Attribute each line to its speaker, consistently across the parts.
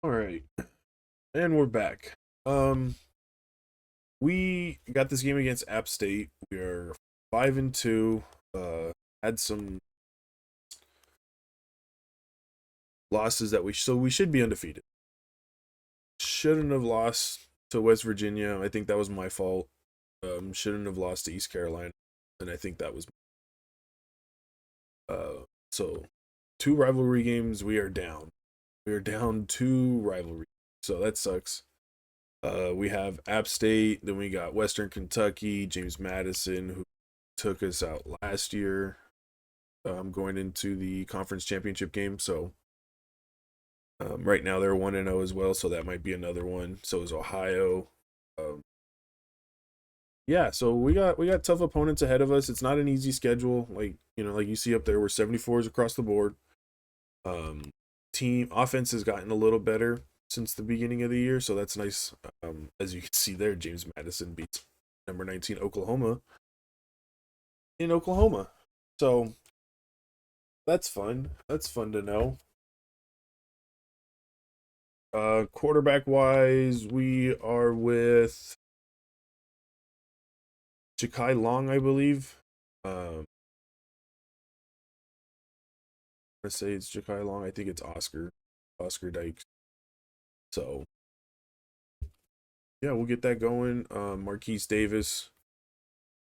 Speaker 1: All right, and we're back. Um, we got this game against App State. We are 5-2. Had some losses we should be undefeated. Shouldn't have lost to West Virginia. I think that was my fault. Shouldn't have lost to East Carolina, and I think that was so two rivalry games. We are down. We are down two rivalry, so that sucks. We have App State, then we got Western Kentucky, James Madison, who took us out last year, going into the conference championship game. So right now they're 1-0 as well, so that might be another one. So is Ohio. Um, yeah, so we got tough opponents ahead of us. It's not an easy schedule, like you see up there. We're 74s across the board. Um, Team offense has gotten a little better since the beginning of the year, so that's nice. As you can see there, James Madison beats number 19 Oklahoma in Oklahoma. So that's fun. That's fun to know. Quarterback wise, we are with Jakai Long, I believe. I say it's Jakai Long. I think it's Oscar Dykes. So yeah, we'll get that going. Marquise Davis,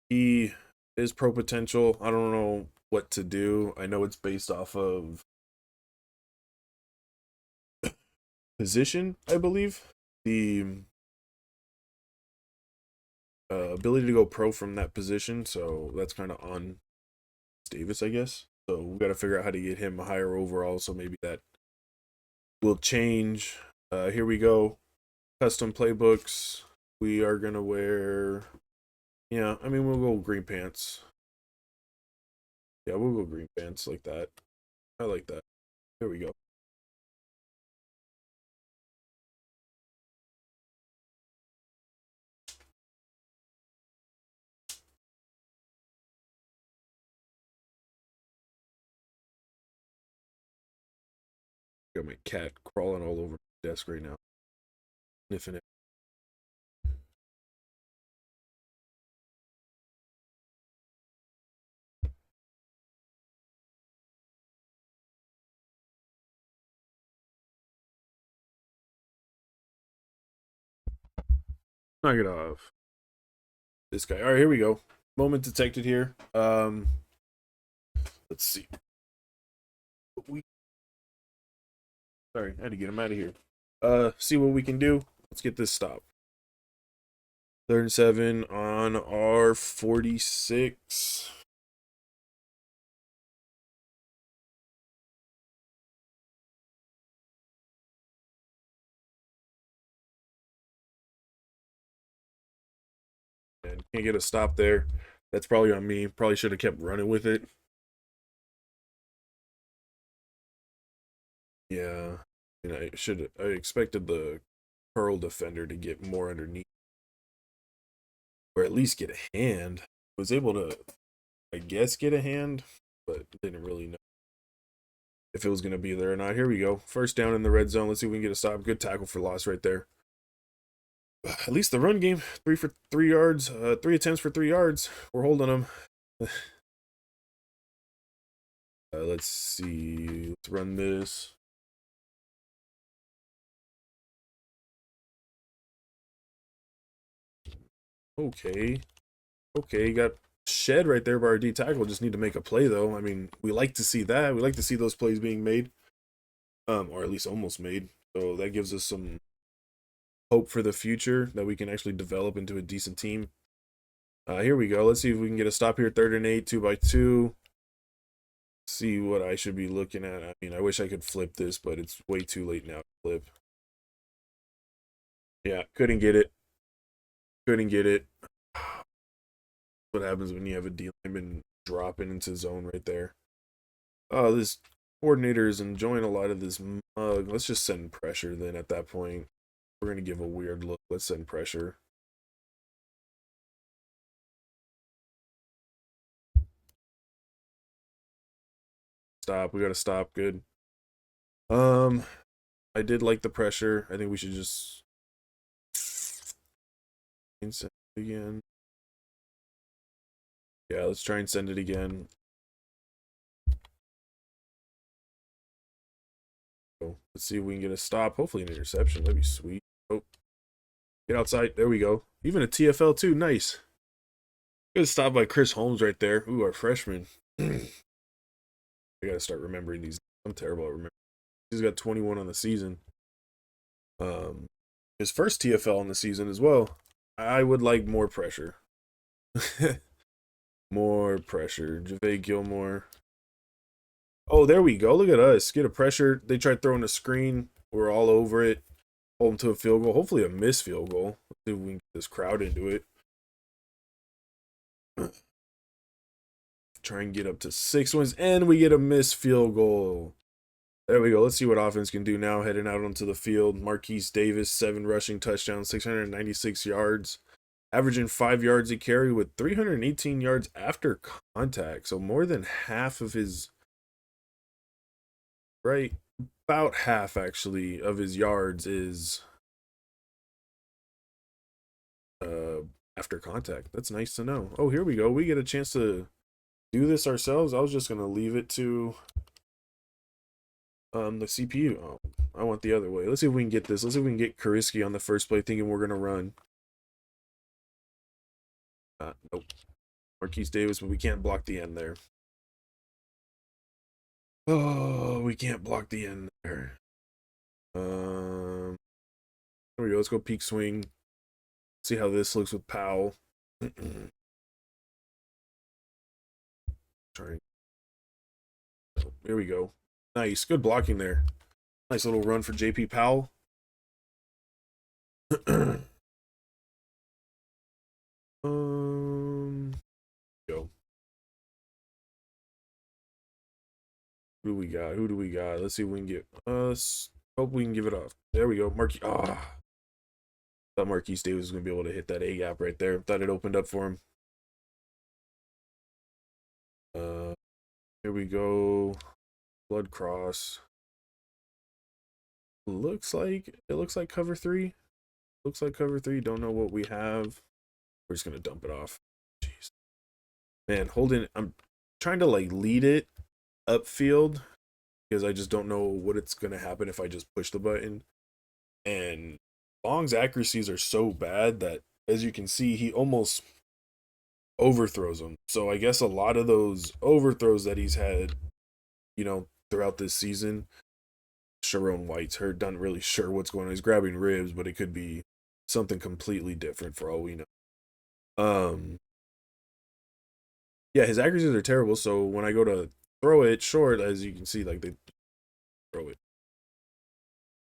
Speaker 1: he is pro potential. I don't know what to do. I know it's based off of position, I believe. The ability to go pro from that position. So that's kind of on Davis, I guess. So we got to figure out how to get him higher overall. So maybe that will change. Here we go. Custom playbooks. We are gonna wear. Yeah, I mean we'll go green pants. Yeah, we'll go green pants like that. I like that. Here we go. Got my cat crawling all over my desk right now, sniffing it. Knock it off. This guy. All right, here we go. Moment detected here. Let's see. We Sorry, I had to get him out of here. See what we can do. Let's get this stop. 3rd and 7 on our 46. And can't get a stop there. That's probably on me. Probably should have kept running with it. Yeah. I expected the curl defender to get more underneath. Or at least get a hand. Was able to, I guess, get a hand, but didn't really know if it was going to be there or not. Here we go. First down in the red zone. Let's see if we can get a stop. Good tackle for loss right there. At least the run game, 3 for 3 yards, 3 attempts for 3 yards. We're holding them. Let's see. Let's run this. Okay. Okay, got shed right there by our D tackle. Just need to make a play though. I mean, we like to see that. We like to see those plays being made, or at least almost made. So that gives us some hope for the future that we can actually develop into a decent team. Here we go. Let's see if we can get a stop here. 3rd and 8, 2-by-2. See what I should be looking at. I mean, I wish I could flip this, but it's way too late now to flip. Yeah, couldn't get it. Couldn't get it. What happens when you have a D lineman dropping into zone right there? Oh, this coordinator is enjoying a lot of this mug. Let's just send pressure then at that point. We're going to give a weird look. Let's send pressure. Stop. We got to stop. Good. Um, I did like the pressure. I think we should just send it again. Yeah, let's try and send it again. So let's see if we can get a stop. Hopefully an interception. That'd be sweet. Oh, get outside. There we go. Even a TFL too. Nice. Good stop by Chris Holmes right there. Ooh, our freshman. I gotta start remembering these. I'm terrible at remembering. He's got 21 on the season. His first TFL on the season as well. I would like more pressure. More pressure. Javay Gilmore. Oh, there we go. Look at us. Get a pressure. They tried throwing a screen. We're all over it. Hold them to a field goal. Hopefully a missed field goal. Let's see if we can get this crowd into it. Try and get up to 6 wins. And we get a missed field goal. There we go. Let's see what offense can do now. Heading out onto the field. Marquise Davis, 7 rushing touchdowns, 696 yards. Averaging 5 yards a carry with 318 yards after contact. So more than half of his, right, about half actually of his yards is after contact. That's nice to know. Oh, here we go. We get a chance to do this ourselves. I was just going to leave it to the CPU. Oh, I want the other way. Let's see if we can get this. Let's see if we can get Kariski on the first play thinking we're going to run. Nope. Marquise Davis, but we can't block the end there. Oh, we can't block the end there. There we go. Let's go peak swing. See how this looks with Powell. Trying. Oh, here we go. Nice. Good blocking there. Nice little run for JP Powell. Go. Who do we got? Who do we got? Let's see if we can get us. Hope we can give it off. There we go. Marquis. Thought Marquise Davis was going to be able to hit that A gap right there. Thought it opened up for him. Here we go. Blood cross. Looks like cover 3. Looks like cover 3. Don't know what we have. We're just going to dump it off. Jeez. Man, holding. I'm trying to like lead it upfield because I just don't know what it's going to happen if I just push the button. And Long's accuracies are so bad that, as you can see, he almost overthrows them. So I guess a lot of those overthrows that he's had, throughout this season, Sharon White's hurt, not really sure what's going on. He's grabbing ribs, but it could be something completely different for all we know. Yeah, his accuracies are terrible. So when I go to throw it short, as you can see, like they throw it.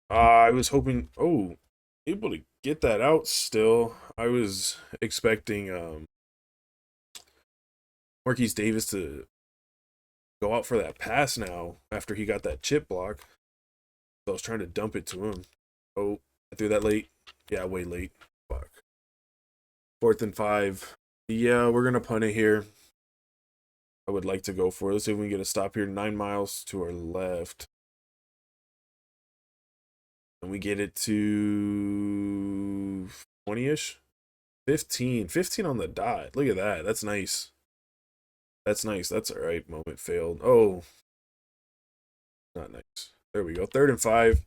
Speaker 1: I was hoping, able to get that out still. I was expecting Marquise Davis to go out for that pass now after he got that chip block. So I was trying to dump it to him. Oh, I threw that late. Yeah, way late. Fuck. 4th and 5. Yeah, we're going to punt it here. I would like to go for it. Let's see if we can get a stop here. 9 miles to our left. And we get it to 20-ish. 15 on the dot. Look at that. That's nice. That's nice. That's all right. Moment failed. Oh, not nice. There we go. 3rd and 5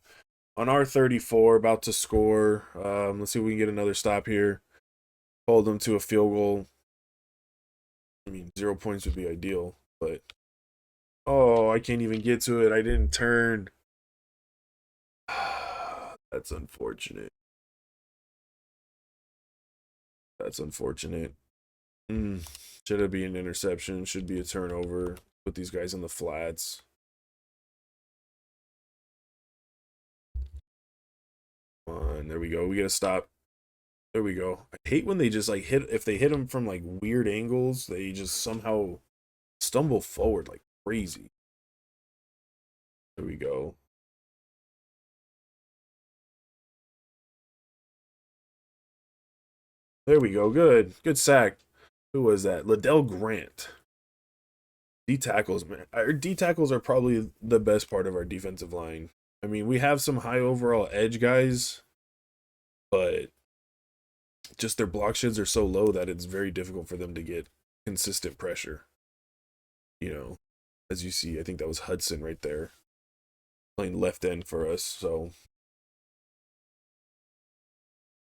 Speaker 1: on our 34. About to score. Let's see if we can get another stop here. Hold them to a field goal. I mean, 0 points would be ideal, but I can't even get to it. I didn't turn. That's unfortunate. That's unfortunate. Should it be an interception? Should be a turnover. Put these guys in the flats. Come on, there we go. We get a stop. There we go. I hate when they just like hit. If they hit them from like weird angles, they just somehow stumble forward like crazy. There we go. There we go. Good sack. Who was that? Liddell Grant. D tackles, man. Our D tackles are probably the best part of our defensive line. I mean, we have some high overall edge guys, but just their block sheds are so low that it's very difficult for them to get consistent pressure. You know, as you see, I think that was Hudson right there playing left end for us. So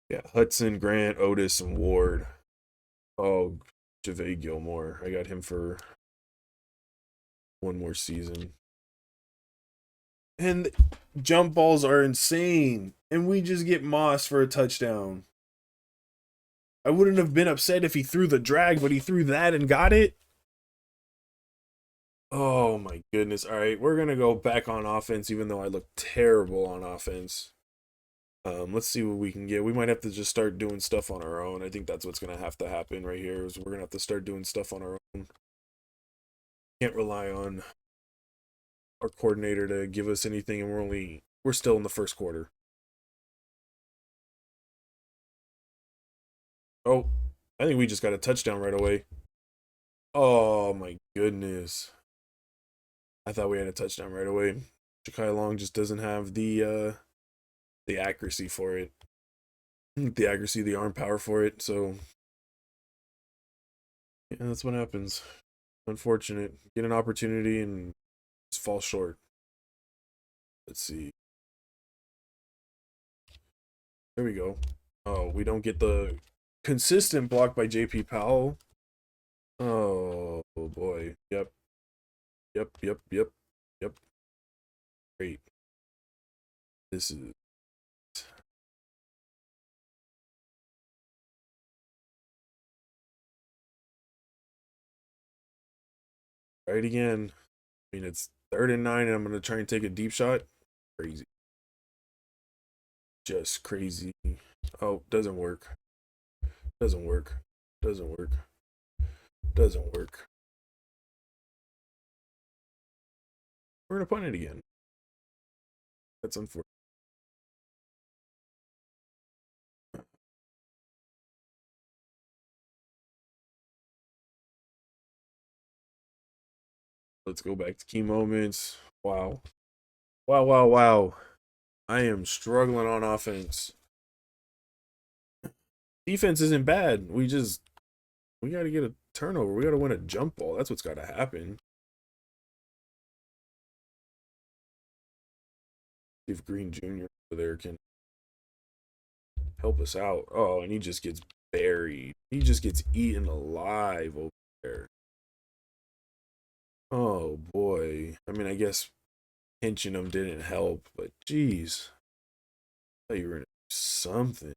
Speaker 1: yeah, Hudson, Grant, Otis, and Ward. Oh, JaVale Gilmore. I got him for one more season. And jump balls are insane. And we just get Moss for a touchdown. I wouldn't have been upset if he threw the drag, but he threw that and got it. Oh my goodness. All right, we're going to go back on offense, even though I look terrible on offense. Let's see what we can get. We might have to just start doing stuff on our own. I think that's what's going to have to happen right here is we're going to have to start doing stuff on our own. Can't rely on our coordinator to give us anything, and we're still in the first quarter. Oh, I think we just got a touchdown right away. Oh my goodness. I thought we had a touchdown right away. Ja'Kai Long just doesn't have the accuracy for it. The accuracy, the arm power for it. So yeah, that's what happens. Unfortunate. Get an opportunity and just fall short. Let's see. There we go. Oh, we don't get the consistent block by JP Powell. Oh boy. Yep. Yep. Yep. Yep. Yep. Great. This is right again. I mean, it's 3rd and 9, and I'm gonna try and take a deep shot. Crazy. Just crazy. Oh, doesn't work. Doesn't work. Doesn't work. Doesn't work. We're gonna punt it again. That's unfortunate. Let's go back to key moments. Wow. Wow, wow, wow. I am struggling on offense. Defense isn't bad. We got to get a turnover. We got to win a jump ball. That's what's got to happen. See if Green Jr. over there can help us out. Oh, and he just gets buried. He just gets eaten alive over there. Oh boy. I mean, I guess pinching him didn't help, but geez. I thought you were gonna do something.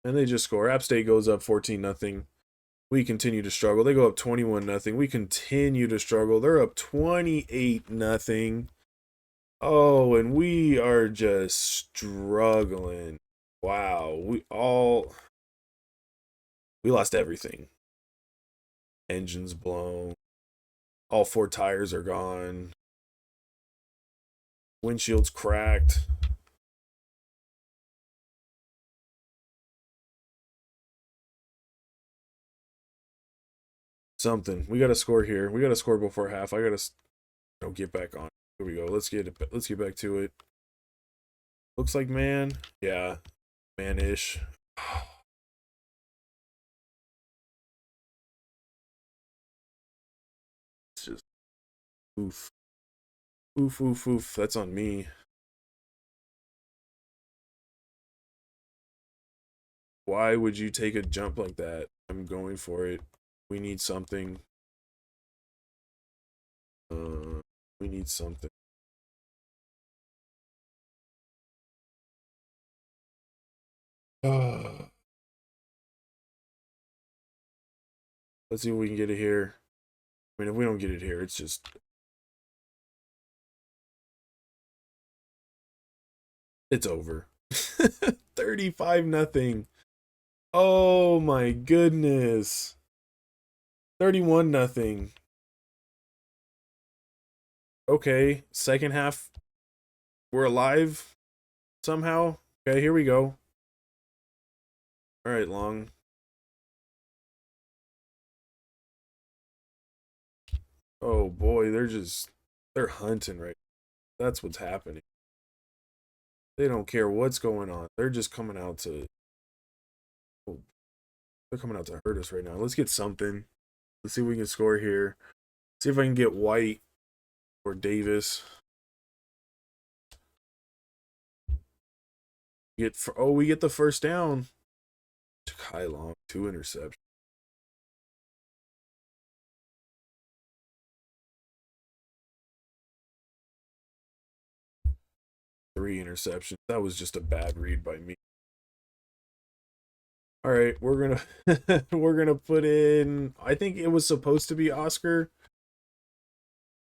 Speaker 1: And they just score. App State goes up 14-0. We continue to struggle. They go up 21-0. We continue to struggle. They're up 28-0. Oh, and we are just struggling. Wow. We lost everything. Engines blown. All 4 tires are gone. Windshield's cracked. Something. We got to score here. We got to score before half. I got to get back on. Here we go. Let's get back to it. Looks like man. Yeah. Man-ish. It's just oof. Oof, oof, oof. That's on me. Why would you take a jump like that? I'm going for it. We need something. We need something. Let's see if we can get it here. I mean, if we don't get it here, it's just it's over. 35-0. Oh my goodness. 31-0. Okay, second half we're alive somehow. Okay, here we go. All right, Long. Oh boy, they're hunting right. That's what's happening. They don't care what's going on. They're just coming out to oh, they're coming out to hurt us right now. Let's get something. Let's see if we can score here. See if I can get White or Davis. We get the first down. Kai Long, 2 interceptions. 3 interceptions. That was just a bad read by me. All right, we're gonna we're gonna put in. I think it was supposed to be Oscar,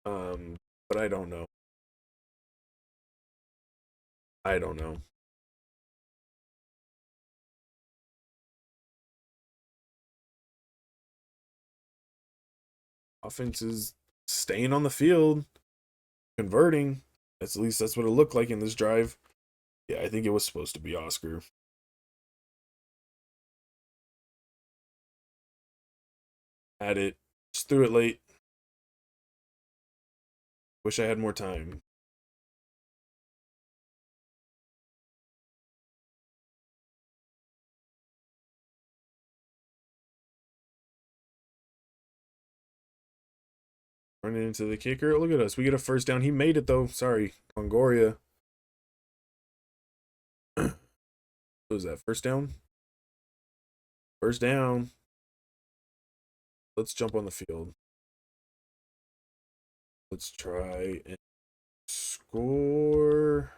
Speaker 1: but I don't know. I don't know. Offense is staying on the field, converting. At least that's what it looked like in this drive. Yeah, I think it was supposed to be Oscar. Had it, just threw it late. Wish I had more time. Running into the kicker. Look at us. We get a first down. He made it though. Sorry, Longoria. What was that? First down? First down. Let's jump on the field. Let's try and score.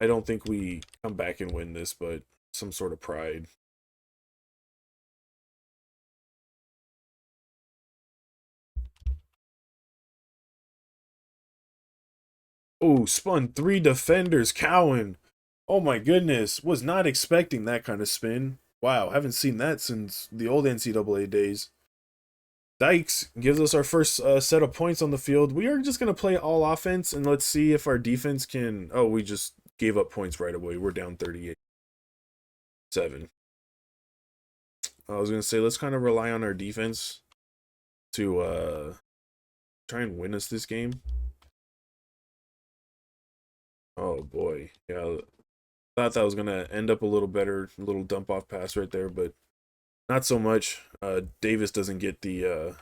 Speaker 1: I don't think we come back and win this, but some sort of pride. Oh, spun 3 defenders. Cowan. Oh my goodness. Was not expecting that kind of spin. Wow, haven't seen that since the old NCAA days. Dykes gives us our first set of points on the field. We are just going to play all offense and let's see if our defense can. Oh, we just gave up points right away. We're down 38-7. I was going to say, let's kind of rely on our defense to try and win us this game. Oh boy. Yeah, thought that was going to end up a little better. A little dump off pass right there, but not so much. Davis doesn't get the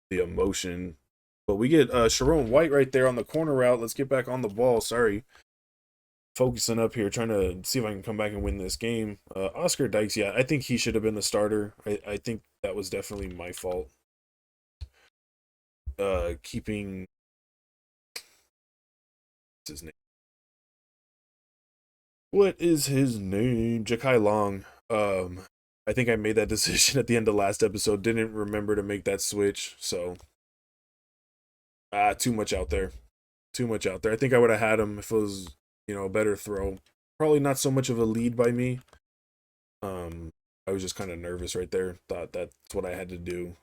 Speaker 1: emotion. But we get Sharon White right there on the corner route. Let's get back on the ball. Sorry. Focusing up here, trying to see if I can come back and win this game. Oscar Dykes, yeah, I think he should have been the starter. I think that was definitely my fault. Keeping what's his name? What is his name? Jakai Long. I think I made that decision at the end of last episode. Didn't remember to make that switch, so too much out there. Too much out there. I think I would have had him if it was, a better throw. Probably not so much of a lead by me. I was just kind of nervous right there. Thought that's what I had to do.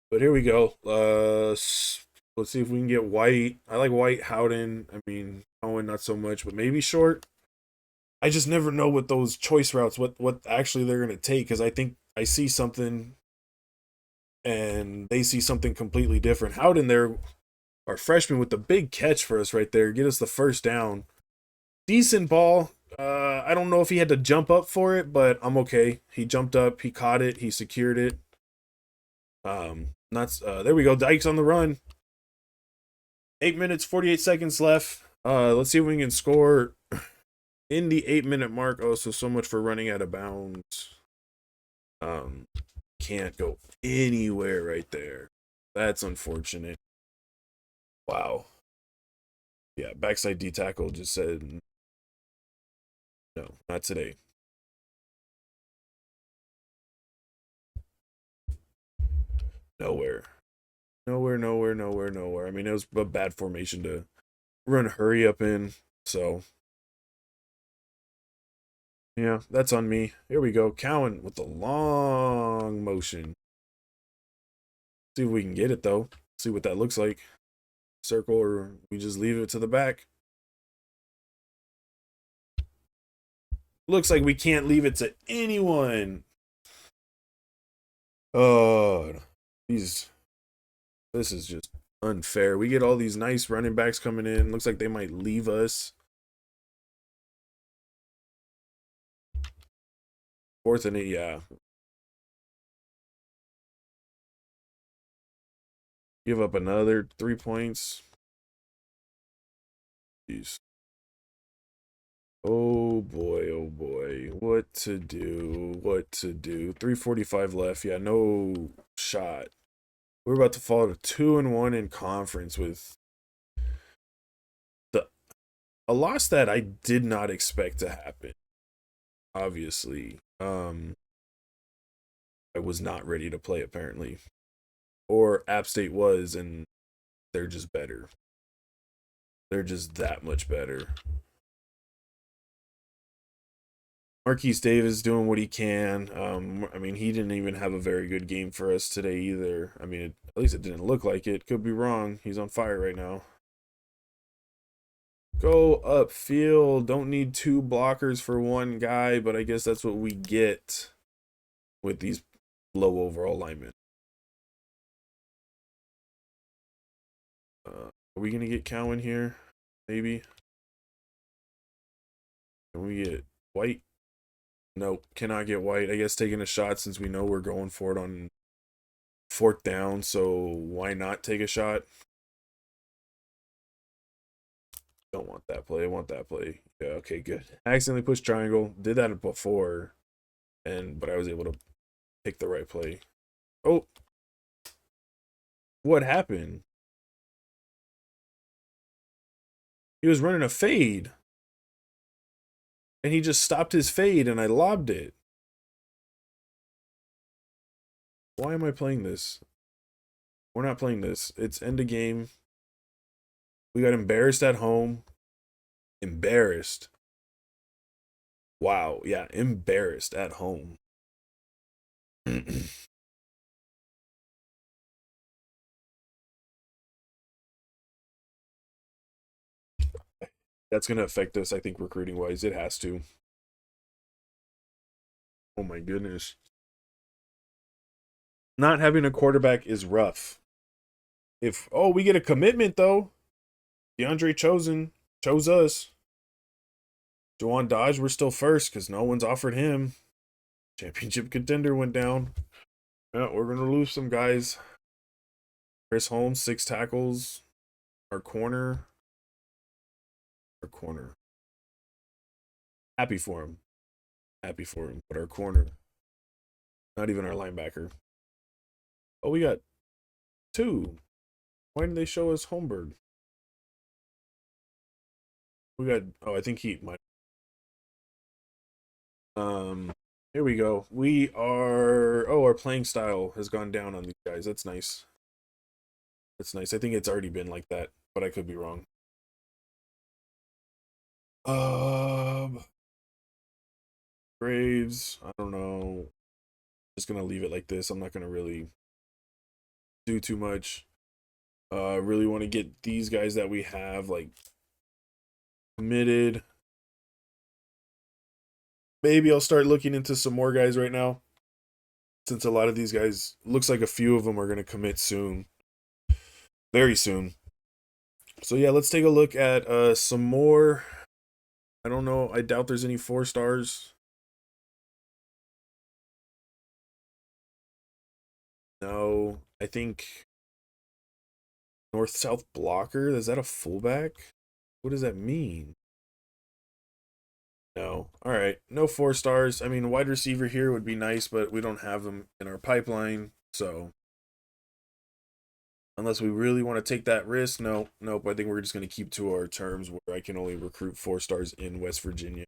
Speaker 1: But here we go. Let's see if we can get White. I like White, Howden. I mean, Owen not so much, but maybe Short. I just never know with those choice routes what actually they're gonna take because I think I see something and they see something completely different. Howden there, our freshman with the big catch for us right there, get us the first down. Decent ball. I don't know if he had to jump up for it, but I'm okay. He jumped up, he caught it, he secured it. Not there we go. Dykes on the run. 8 minutes, 48 seconds left. Let's see if we can score in the 8 minute mark. Oh, so much for running out of bounds. Can't go anywhere right there. That's unfortunate. Wow. Yeah, backside D tackle just said no, not today. Nowhere. Nowhere, nowhere, nowhere, nowhere. I mean, it was a bad formation to run hurry up in. So, yeah, that's on me. Here we go. Cowan with the long motion. See if we can get it, though. See what that looks like. Circle, or we just leave it to the back. Looks like we can't leave it to anyone. Oh, these. This is just unfair. We get all these nice running backs coming in. Looks like they might leave us. Fourth and 8, yeah. Give up another 3 points. Jeez. Oh boy, oh boy. What to do? What to do? 3:45 left. Yeah, no shot. We're about to fall to 2-1 in conference with the a loss that I did not expect to happen. Obviously. I was not ready to play apparently. Or App State was, and they're just better. They're just that much better. Marquise Davis doing what he can. I mean, he didn't even have a very good game for us today either. I mean, at least it didn't look like it. Could be wrong. He's on fire right now. Go upfield. Don't need two blockers for one guy, but I guess that's what we get with these low overall linemen. Are we gonna get Cowan here? Maybe. Can we get White? Nope, cannot get White. I guess taking a shot since we know we're going for it on fourth down, so why not take a shot? Don't want that play. I want that play. Yeah, okay, good. I accidentally pushed triangle. Did that before, but I was able to pick the right play. Oh, what happened? He was running a fade, and he just stopped his fade, and I lobbed it. Why am I playing this? We're not playing this. It's end of game. We got embarrassed at home. Embarrassed. Wow. Yeah, embarrassed at home. That's going to affect us, I think, recruiting wise. It has to. Oh my goodness. Not having a quarterback is rough. We get a commitment though. DeAndre chose us. Jawan Dodge, we're still first because no one's offered him. Championship contender went down. Yeah, we're gonna lose some guys. Chris Holmes, 6 tackles. Our corner. Happy for him. But our corner. Not even our linebacker. Oh, we got 2. Why didn't they show us Holmberg? I think he might. Here we go. Our playing style has gone down on these guys. That's nice. That's nice. I think it's already been like that, but I could be wrong. Graves, I don't know. Just gonna leave it like this. I'm not gonna really do too much. Really want to get these guys that we have like committed. Maybe I'll start looking into some more guys right now, since a lot of these guys looks like a few of them are gonna commit soon, very soon. So yeah, let's take a look at some more. I don't know. I doubt there's any 4 stars. No, I think north-south blocker. Is that a fullback? What does that mean? No. All right. No 4 stars. I mean, wide receiver here would be nice, but we don't have them in our pipeline. So, unless we really want to take that risk, nope. I think we're just going to keep to our terms where I can only recruit 4 stars in West Virginia.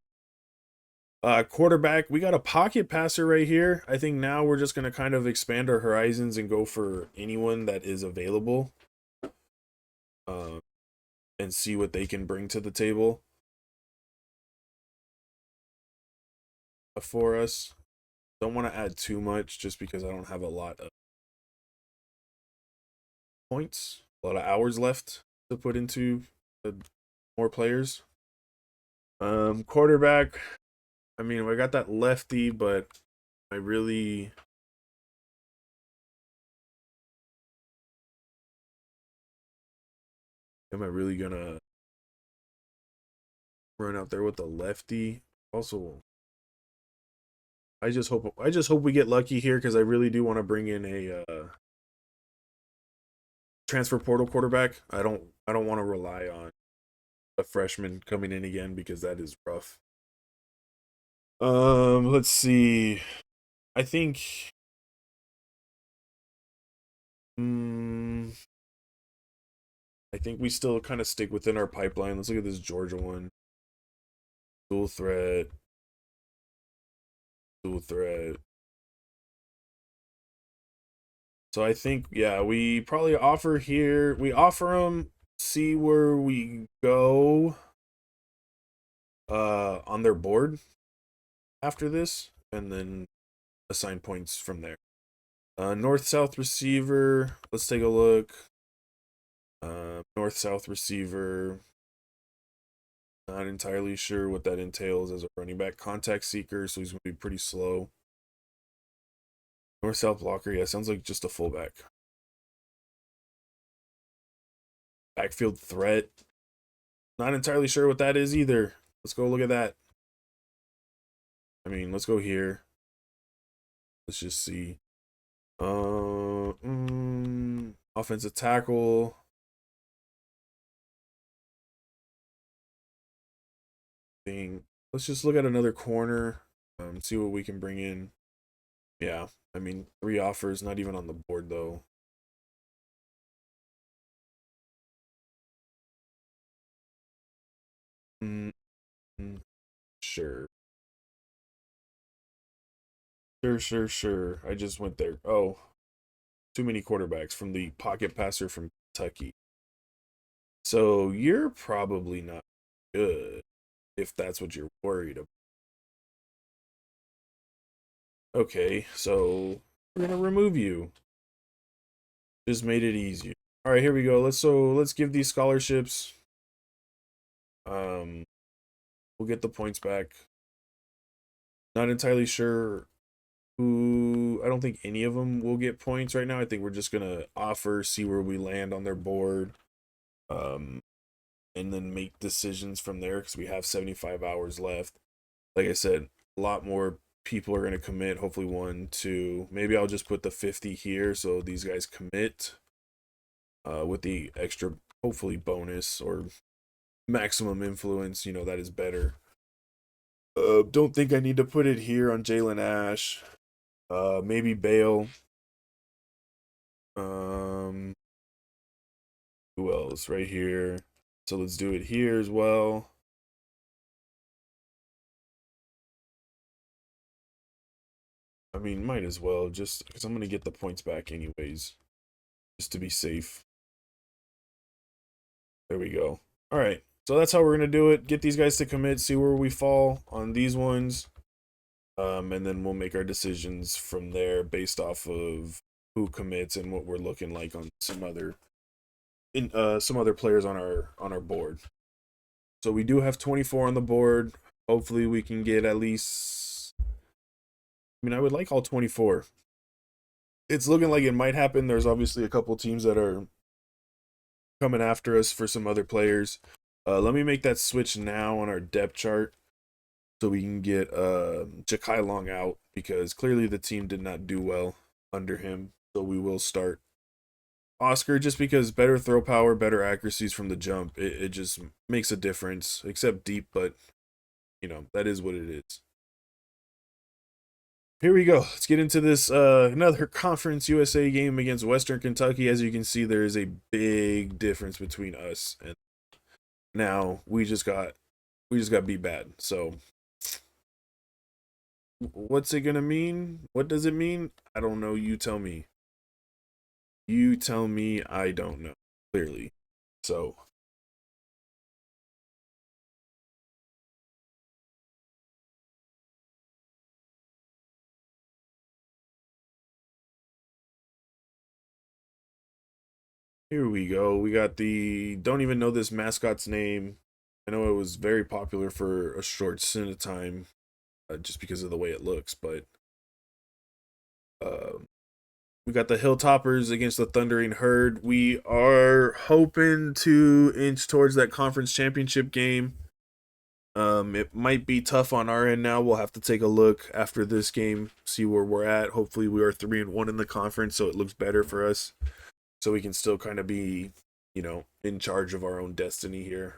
Speaker 1: Quarterback, we got a pocket passer right here. I think now we're just going to kind of expand our horizons and go for anyone that is available. And see what they can bring to the table for us. Don't want to add too much just because I don't have a lot of points, a lot of hours left to put into more players. Quarterback, I mean, I got that lefty, but I really am I really gonna run out there with the lefty? Also, I just hope we get lucky here because I really do want to bring in a transfer portal quarterback. I don't want to rely on a freshman coming in again because that is rough. Let's see. I think mm, I think we still kind of stick within our pipeline. Let's look at this Georgia one. Dual threat, dual threat. So I think yeah, we probably offer here. We offer them, see where we go on their board after this, and then assign points from there. North south receiver. Let's take a look. North south receiver. Not entirely sure what that entails as a running back. Contact seeker, so he's going to be pretty slow. North south blocker, yeah, sounds like just a fullback. Backfield threat. Not entirely sure what that is either. Let's go look at that. I mean, let's go here. Let's just see. Offensive tackle. Thing. Let's just look at another corner. See what we can bring in. Yeah, I mean, 3 offers, not even on the board though. Mm, mm, sure. Sure. I just went there. Oh, too many quarterbacks from the pocket passer from Kentucky. So you're probably not good if that's what you're worried about. Okay, so we're gonna remove you. Just made it easier. All right, here we go. Let's give these scholarships. Um, we'll get the points back. Not entirely sure who. I don't think any of them will get points right now. I think we're just gonna offer, see where we land on their board. Um, and then make decisions from there because we have 75 hours left. Like I said, a lot more people are going to commit. Hopefully, one, two. Maybe I'll just put the 50 here so these guys commit with the extra, hopefully, bonus or maximum influence. You know, that is better. Don't think I need to put it here on Jalen Ash. Maybe Bale. Um, who else? Right here. So let's do it here as well. I mean, might as well, just because I'm going to get the points back anyways, just to be safe. There we go. All right. So that's how we're going to do it. Get these guys to commit, see where we fall on these ones. And then we'll make our decisions from there based off of who commits and what we're looking like on some other players on our board. So we do have 24 on the board. Hopefully we can get at least, I mean, I would like all 24. It's looking like it might happen. There's obviously a couple teams that are coming after us for some other players. Let me make that switch now on our depth chart so we can get Jakai Long out because clearly the team did not do well under him. So we will start Oscar just because better throw power, better accuracies from the jump. It just makes a difference, except deep, but you know, that is what it is. Here we go. Let's get into this another Conference USA game against Western Kentucky. As you can see, there is a big difference between us and now we just got beat bad. So what's it gonna mean? What does it mean? I don't know. You tell me. You tell me. I don't know clearly. So here we go. We got the don't even know this mascot's name. I know it was very popular for a short stint of time. just because of the way it looks. But uh, we got the Hilltoppers against the Thundering Herd. We are hoping to inch towards that conference championship game. It might be tough on our end now. We'll have to take a look after this game, see where we're at. Hopefully, we are 3-1 in the conference, so it looks better for us. So we can still kind of be, in charge of our own destiny here.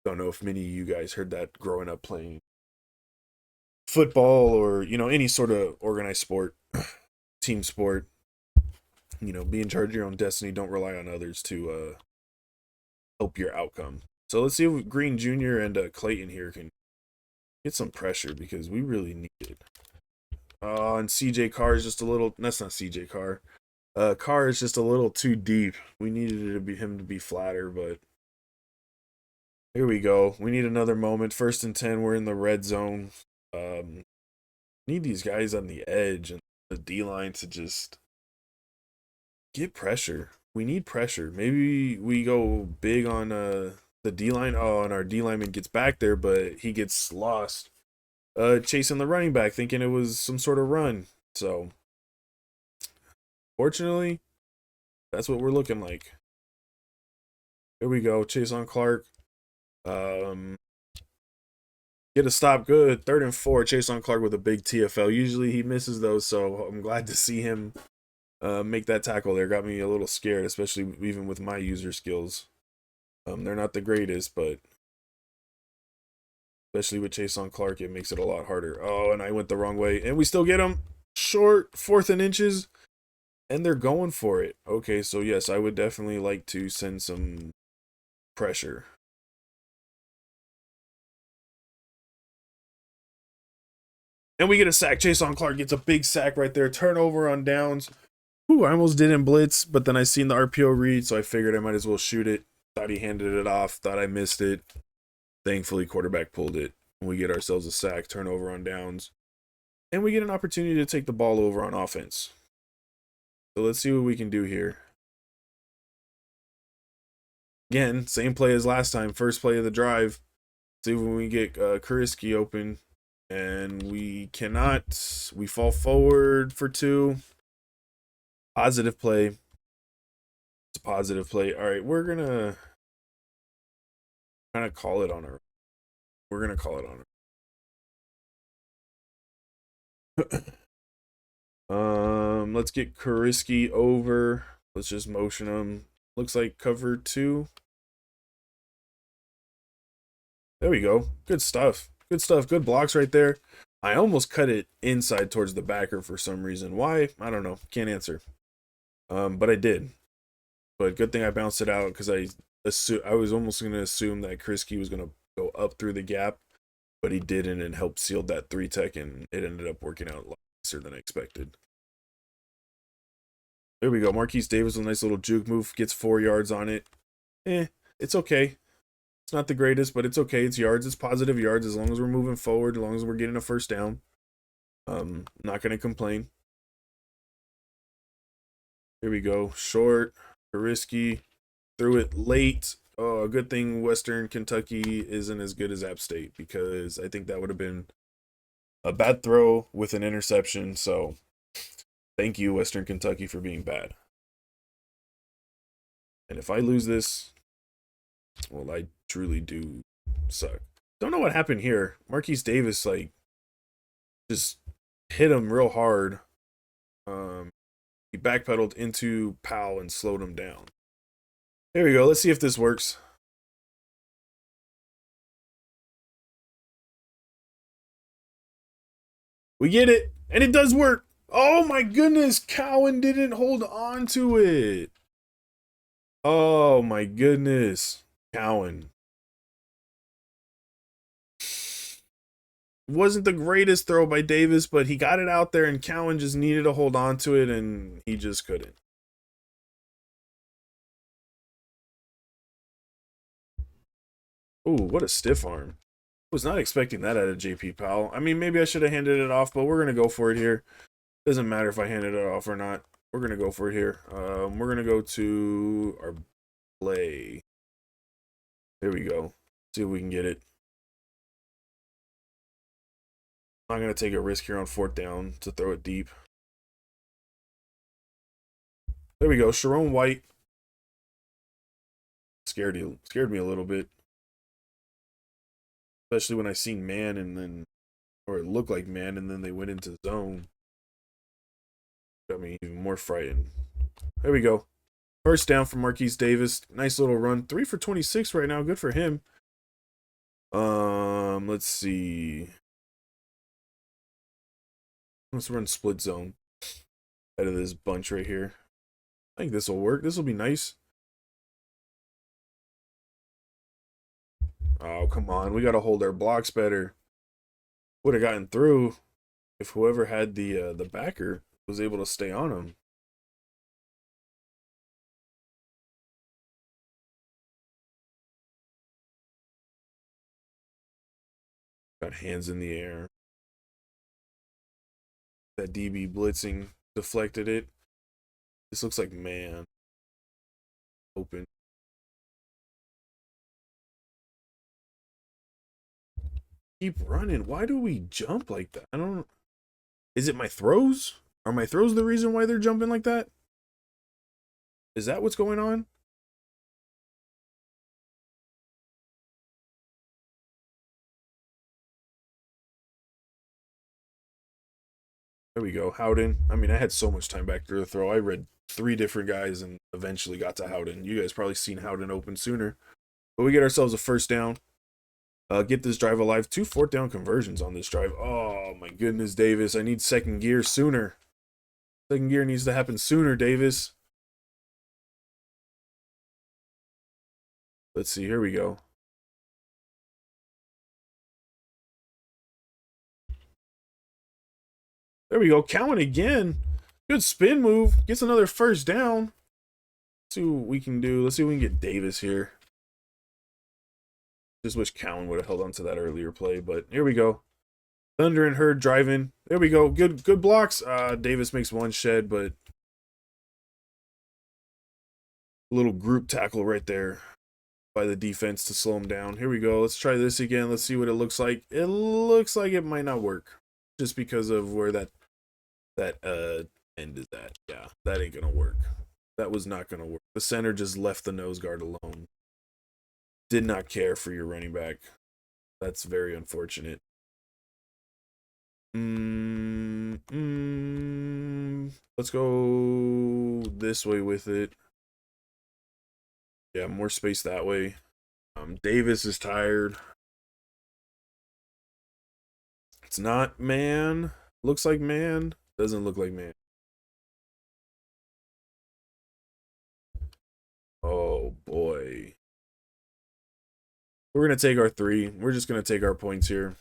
Speaker 1: Don't know if many of you guys heard that growing up playing football or any sort of organized sport, team sport. Be in charge of your own destiny. Don't rely on others to help your outcome. So let's see if Green Jr. and Clayton here can get some pressure because we really need it. And CJ Carr is just a little. That's not CJ Carr. Carr is just a little too deep. We needed it to be him to be flatter, but here we go. We need another moment. 1st and 10. We're in the red zone. Need these guys on the edge and the D line to just get pressure. We need pressure. Maybe we go big on the D line. Oh, and our D lineman gets back there, but he gets lost. Chasing the running back, thinking it was some sort of run. So, fortunately, that's what we're looking like. Here we go. Chase on Clark. Get a stop. Good. 3rd and 4. Chase on Clark with a big TFL. Usually he misses those, so I'm glad to see him make that tackle there. Got me a little scared, especially even with my user skills. They're not the greatest, but especially with Chase on Clark, it makes it a lot harder. Oh, and I went the wrong way. And we still get him. Short, 4th and inches. And they're going for it. Okay, so yes, I would definitely like to send some pressure. And we get a sack. Chase on Clark gets a big sack right there. Turnover on downs. Ooh, I almost didn't blitz, but then I seen the RPO read, so I figured I might as well shoot it. Thought he handed it off. Thought I missed it. Thankfully, quarterback pulled it. And we get ourselves a sack, turnover on downs. And we get an opportunity to take the ball over on offense. So let's see what we can do here. Again, same play as last time. First play of the drive. See when we get Kuriski open. And we cannot. We fall forward for 2. Positive play. It's a positive play. All right, we're going to kind of call it on her. We're going to call it on her. Let's get Kuriski over. Let's just motion him. Looks like cover 2. There we go. Good stuff. Good stuff. Good blocks right there. I almost cut it inside towards the backer for some reason. Why? I don't know. Can't answer. But I did. But good thing I bounced it out because I was almost going to assume that Krisky was going to go up through the gap, but he didn't and helped seal that 3-tech, and it ended up working out a lot nicer than I expected. There we go. Marquise Davis with a nice little juke move. Gets 4 yards on it. It's okay. It's not the greatest, but it's okay. It's yards. It's positive yards as long as we're moving forward, as long as we're getting a first down. Not going to complain. Here we go. Short. Risky. Threw it late. Oh, good thing Western Kentucky isn't as good as App State because I think that would have been a bad throw with an interception. So thank you, Western Kentucky, for being bad. And if I lose this, well, I truly do suck. Don't know what happened here. Marquise Davis, just hit him real hard. He backpedaled into Powell and slowed him down. There we go. Let's see if this works. We get it. And it does work. Oh my goodness. Cowan didn't hold on to it. Oh my goodness. Cowan. Wasn't the greatest throw by Davis, but he got it out there and Cowan just needed to hold on to it and he just couldn't. Ooh, what a stiff arm. Was not expecting that out of JP Powell. I mean, maybe I should have handed it off, but we're going to go for it here. Doesn't matter if I handed it off or not. We're going to go for it here. We're going to go to our play. There we go. See if we can get it. I'm not going to take a risk here on 4th down to throw it deep. There we go. Sharon White. Scared me a little bit. Especially when I seen man and then, or it looked like man and then they went into zone. Got me even more frightened. There we go. First down from Marquise Davis. Nice little run. 3 for 26 right now. Good for him. Let's see. Let's run split zone out of this bunch right here. I think this will work. This will be nice. Oh, come on. We got to hold our blocks better. Would have gotten through if whoever had the backer was able to stay on him. Got hands in the air. That DB blitzing deflected it. This looks like man. Open. Keep running. Why do we jump like that? I don't. Is it my throws? Are my throws the reason why they're jumping like that? Is that what's going on? There we go. Howden. I mean, I had so much time back there to throw. I read 3 different guys and eventually got to Howden. You guys probably seen Howden open sooner. But we get ourselves a first down. Get this drive alive. 2 4th down conversions on this drive. Oh, my goodness, Davis. I need second gear sooner. Second gear needs to happen sooner, Davis. Let's see. Here we go. There we go. Cowan again. Good spin move. Gets another first down. Let's see what we can do. Let's see if we can get Davis here. Just wish Cowan would have held on to that earlier play, but here we go. Thunder and Hurd driving. There we go. Good blocks. Davis makes one shed, but a little group tackle right there by the defense to slow him down. Here we go. Let's try this again. Let's see what it looks like. It looks like it might not work just because of where that end is at. Yeah, that ain't gonna work. That was not gonna work. The center just left the nose guard alone. Did not care for your running back. That's very unfortunate. Let's go this way with it. Yeah, more space that way. Davis is tired. It's not man. Looks like man. Doesn't look like man. Oh, boy. We're going to take our 3. We're just going to take our points here.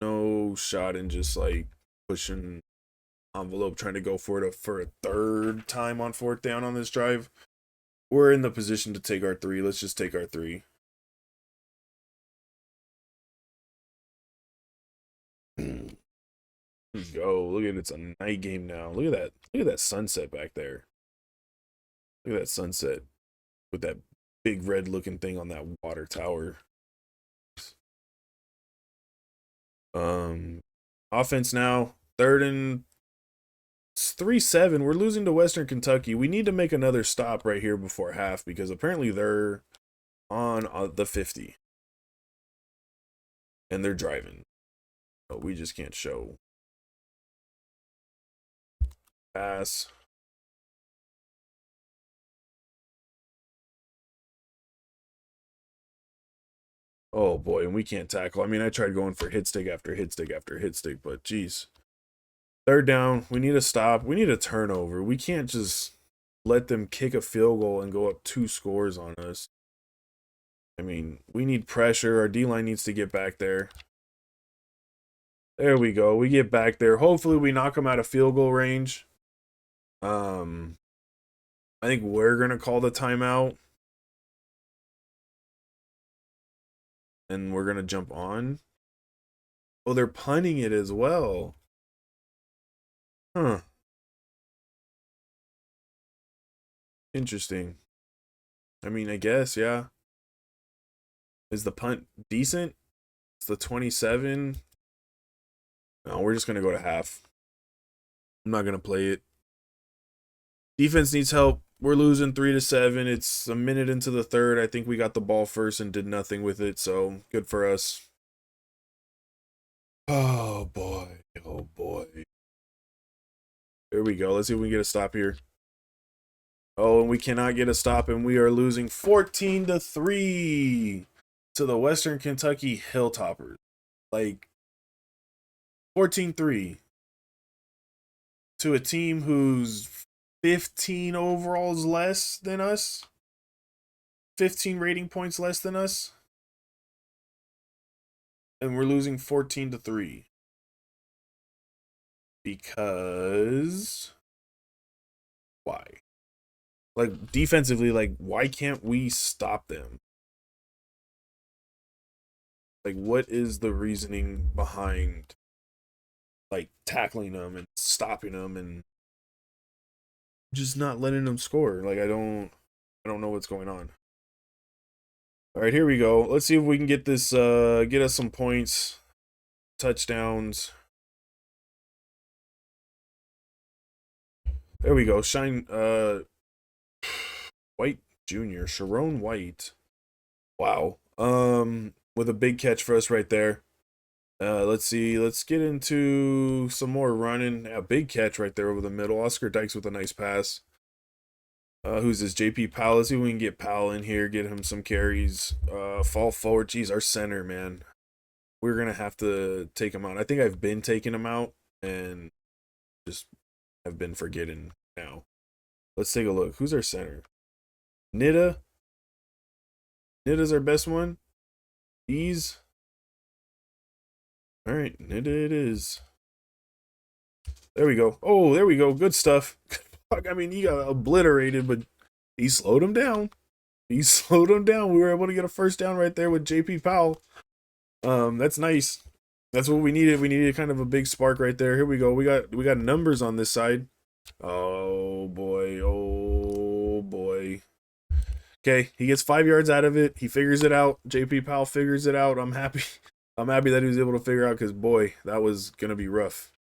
Speaker 1: No shot in just, like, pushing envelope, trying to go for it for a 3rd time on 4th down on this drive. We're in the position to take our 3. Let's just take our 3. Let's go. Look at it. It's a night game now. Look at that. Look at that sunset back there. Look at that sunset with that big red looking thing on that water tower. Offense now. 3rd and 3-7. We're losing to Western Kentucky. We need to make another stop right here before half because apparently they're on the 50. And they're driving. But we just can't show. Pass. Oh boy, and we can't tackle. I mean, I tried going for hit stick after hit stick after hit stick, but geez. 3rd down. We need a stop. We need a turnover. We can't just let them kick a field goal and go up 2 scores on us. I mean, we need pressure. Our D-line needs to get back there. There we go. We get back there. Hopefully we knock them out of field goal range. I think we're going to call the timeout. And we're going to jump on. Oh, they're punting it as well. Huh. Interesting. I mean, I guess, yeah. Is the punt decent? It's the 27. No, we're just going to go to half. I'm not going to play it. Defense needs help. We're losing 3-7. It's a minute into the third. I think we got the ball first and did nothing with it, so good for us. Oh boy. Oh boy. There we go. Let's see if we can get a stop here. Oh, and we cannot get a stop, and we are losing 14-3 to the Western Kentucky Hilltoppers. Like 14-3 to a team who's 15 overalls less than us. 15 rating points less than us. And we're losing 14-3. Because why? Like defensively, like why can't we stop them? Like what is the reasoning behind like tackling them and stopping them and just not letting them score? Like I don't know what's going on. All right, here we go. Let's see if we can get this get us some points, touchdowns. There we go. Shine White Jr., Sharon White. Wow. With a big catch for us right there. Let's see. Let's get into some more running. A big catch right there over the middle. Oscar Dykes with a nice pass. Who's this? JP Powell. Let's see if we can get Powell in here. Get him some carries. Fall forward. Jeez, our center, man. We're going to have to take him out. I think I've been taking him out and just have been forgetting now. Let's take a look. Who's our center? Nida. Nida's our best one. These. All right, Nida it is. There we go. Oh, there we go. Good stuff. I mean, he got obliterated, but he slowed him down. He slowed him down. We were able to get a first down right there with JP Powell. That's nice. That's what we needed. We needed kind of a big spark right there. Here we go. We got numbers on this side. Oh boy. Oh boy. Okay, he gets 5 yards out of it. He figures it out. JP Powell figures it out. I'm happy. I'm happy that he was able to figure out because boy, that was gonna be rough.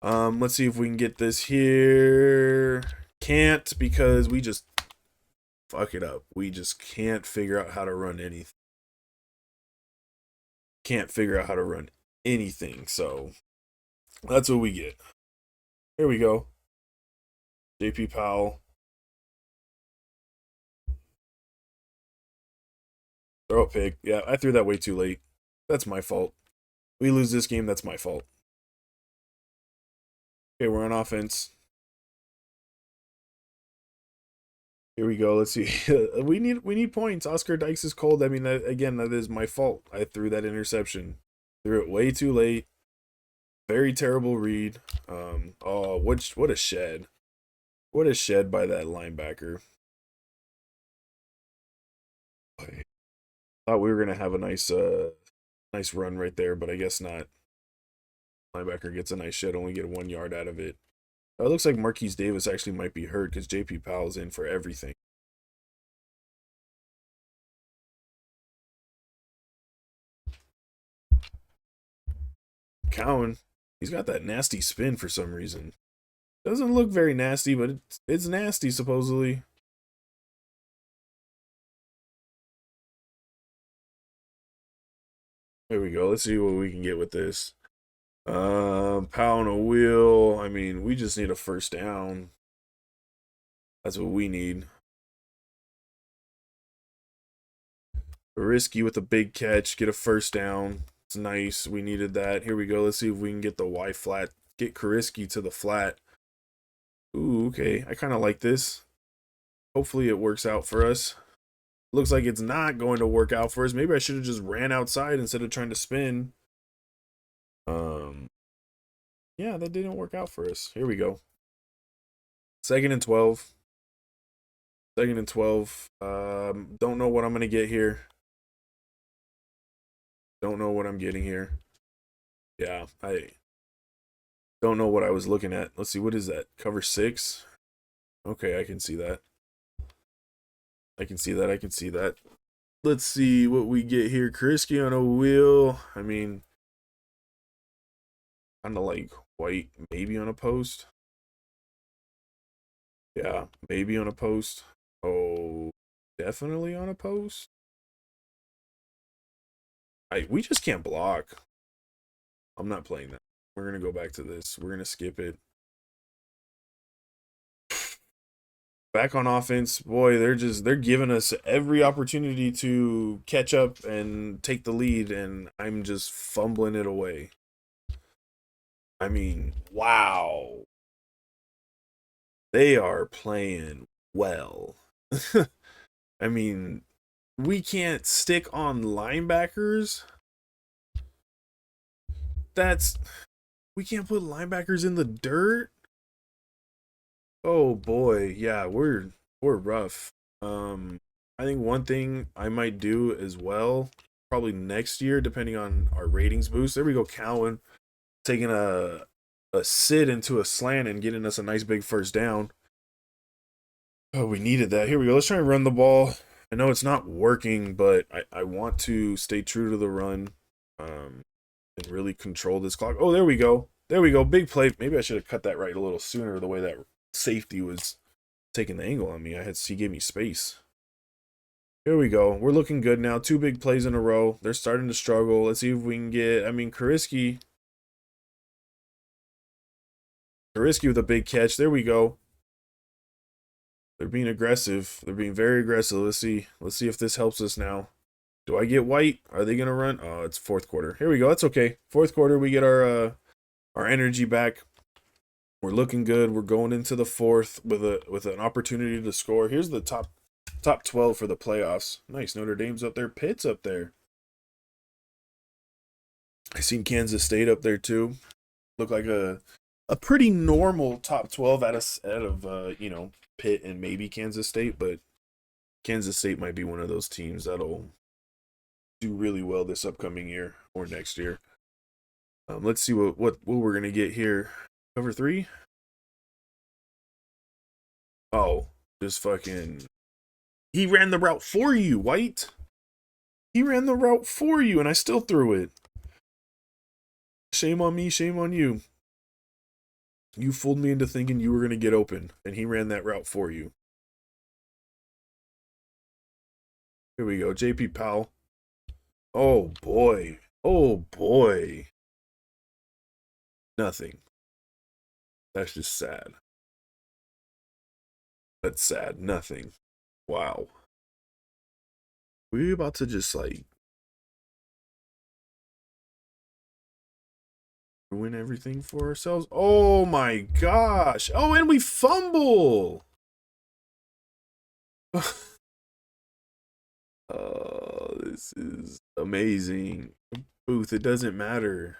Speaker 1: Let's see if we can get this here. Can't because we just fuck it up. We just can't figure out how to run anything. Can't figure out how to run anything. So that's what we get. Here we go. JP Powell. Throw a pick. Yeah, I threw that way too late. That's my fault. We lose this game, that's my fault. Okay, we're on offense. Here we go. Let's see. we need points. Oscar Dykes is cold. I mean, again, that is my fault. I threw that interception. Threw it way too late. Very terrible read. Oh, what a shed. What a shed by that linebacker. I thought we were gonna have a nice run right there, but I guess not. Linebacker gets a nice shed, only get 1 yard out of it. It looks like Marquise Davis actually might be hurt because JP Powell's in for everything. Cowan, he's got that nasty spin for some reason. Doesn't look very nasty, but it's nasty supposedly. There we go. Let's see what we can get with this. Pound a wheel. I mean, we just need a first down. That's what we need. Risky with a big catch, get a first down. It's nice. We needed that. Here we go. Let's see if we can get the Y flat. Get Kariski to the flat. Ooh, okay. I kind of like this. Hopefully it works out for us. Looks like it's not going to work out for us. Maybe I should have just ran outside instead of trying to spin. Yeah, that didn't work out for us. Here we go. 2nd and 12. 2nd and 12. Don't know what I'm going to get here. Don't know what I'm getting here. Yeah, I don't know what I was looking at. Let's see, what is that? Cover 6? Okay, I can see that. I can see that. Let's see what we get here. Krisky on a wheel. I mean, kind of like white, maybe on a post. Yeah, maybe on a post. Oh, definitely on a post. We just can't block. I'm not playing that. We're gonna go back to this. We're gonna skip it. Back on offense, boy, they're giving us every opportunity to catch up and take the lead, and I'm just fumbling it away. I mean, wow. They are playing well. I mean, we can't stick on linebackers. That's we can't put linebackers in the dirt. Oh boy, yeah, we're rough. I think one thing I might do as well, probably next year, depending on our ratings boost. There we go, Cowan taking a sit into a slant and getting us a nice big first down. Oh, we needed that. Here we go. Let's try and run the ball. I know it's not working, but I want to stay true to the run, and really control this clock. Oh, there we go. There we go. Big play. Maybe I should have cut that right a little sooner. The way that safety was taking the angle on me, he gave me space. Here we go. We're looking good now. Two big plays in a row. They're starting to struggle. Let's see if we can get. I mean, Kariski with a big catch. There we go. They're being aggressive. They're being very aggressive. Let's see. Let's see if this helps us now. Do I get white? Are they gonna run? Oh, it's fourth quarter. Here we go. That's okay. Fourth quarter, we get our energy back. We're looking good. We're going into the fourth with an opportunity to score. Here's the top 12 for the playoffs. Nice. Notre Dame's up there. Pitt's up there. I seen Kansas State up there too. Look like a pretty normal top 12 out of Pitt and maybe Kansas State, but Kansas State might be one of those teams that'll do really well this upcoming year or next year. Let's see what we're gonna get here. Cover 3. Oh, just fucking. He ran the route for you, White. He ran the route for you, and I still threw it. Shame on me, shame on you. You fooled me into thinking you were going to get open, and he ran that route for you. Here we go, JP Powell. Oh, boy. Oh, boy. Nothing. That's just sad. That's sad. Nothing. Wow. We're about to just, like, ruin everything for ourselves. Oh, my gosh. Oh, and we fumble. Oh, this is amazing. Booth, it doesn't matter.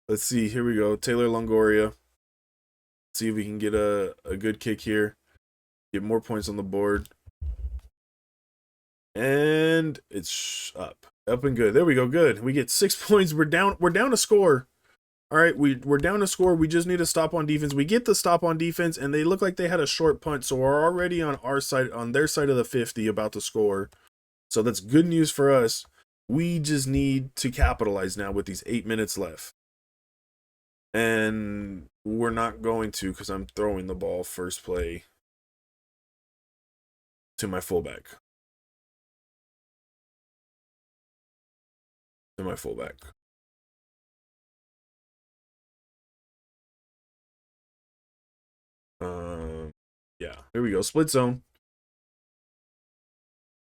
Speaker 1: Let's see. Here we go. Taylor Longoria. See if we can get a good kick here. Get more points on the board. And it's up. Up and good. There we go. Good. We get 6 points. We're down a score. All right, we're down a score. We just need a stop on defense. We get the stop on defense, and they look like they had a short punt, so we're already on our side, on their side of the 50, about to score. So that's good news for us. We just need to capitalize now with these 8 minutes left. And we're not going to, because I'm throwing the ball first play to my fullback. To my fullback. Yeah, here we go. Split zone.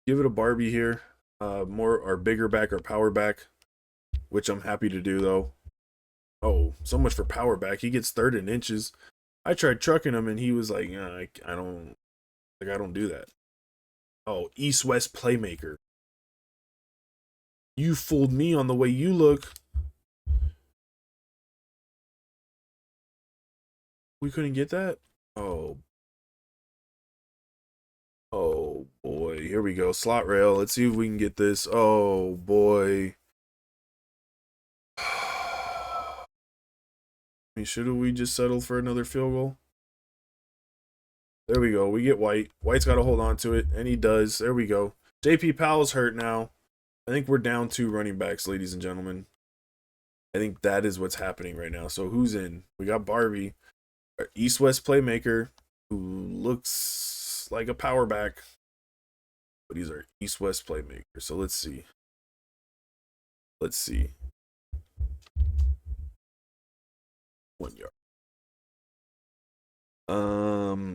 Speaker 1: Give it a Barbie here. More our bigger back or power back, which I'm happy to do though. Oh, so much for power back. He gets third in inches. I tried trucking him and he was like, I don't do that. Oh, East-West playmaker. You fooled me on the way you look. We couldn't get that? Oh. Oh boy. Here we go. Slot rail. Let's see if we can get this. Oh boy. I mean, should we just settle for another field goal? There we go. We get White. White's got to hold on to it, and he does. There we go. JP Powell's hurt now. I think we're down 2 running backs, ladies and gentlemen. I think that is what's happening right now. So who's in? We got Barbie, our East-West playmaker, who looks like a power back, but he's our East-West playmaker. So let's see. Let's see. 1 yard.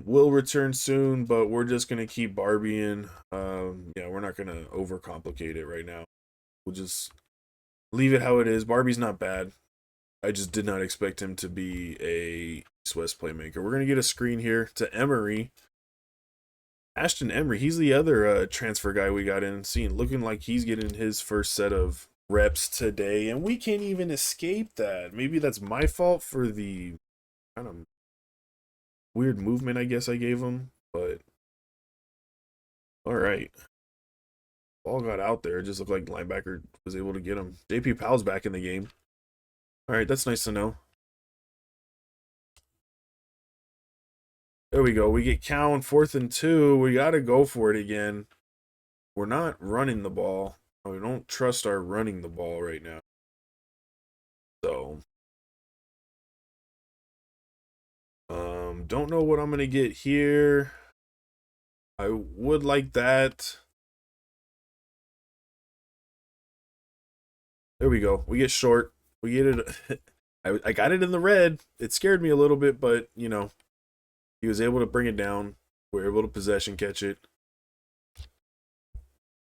Speaker 1: Will return soon, but we're just gonna keep Barbie in. Yeah, we're not gonna overcomplicate it right now. We'll just leave it how it is. Barbie's not bad. I just did not expect him to be a East-West playmaker. We're gonna get a screen here to Emery. Ashton Emery, he's the other transfer guy we got in. Looking like he's getting his first set of reps today, and we can't even escape that. Maybe that's my fault for the kind of weird movement I guess I gave him, but all right. Ball got out there. It just looked like linebacker was able to get him. JP Powell's back in the game. All right, that's nice to know. There we go. We get Cowan 4th and 2. We got to go for it again. We're not running the ball. We don't trust our running the ball right now. So, don't know what I'm going to get here. I would like that. There we go. We get short. We get it. I got it in the red. It scared me a little bit, but, you know, he was able to bring it down. We were able to possession catch it.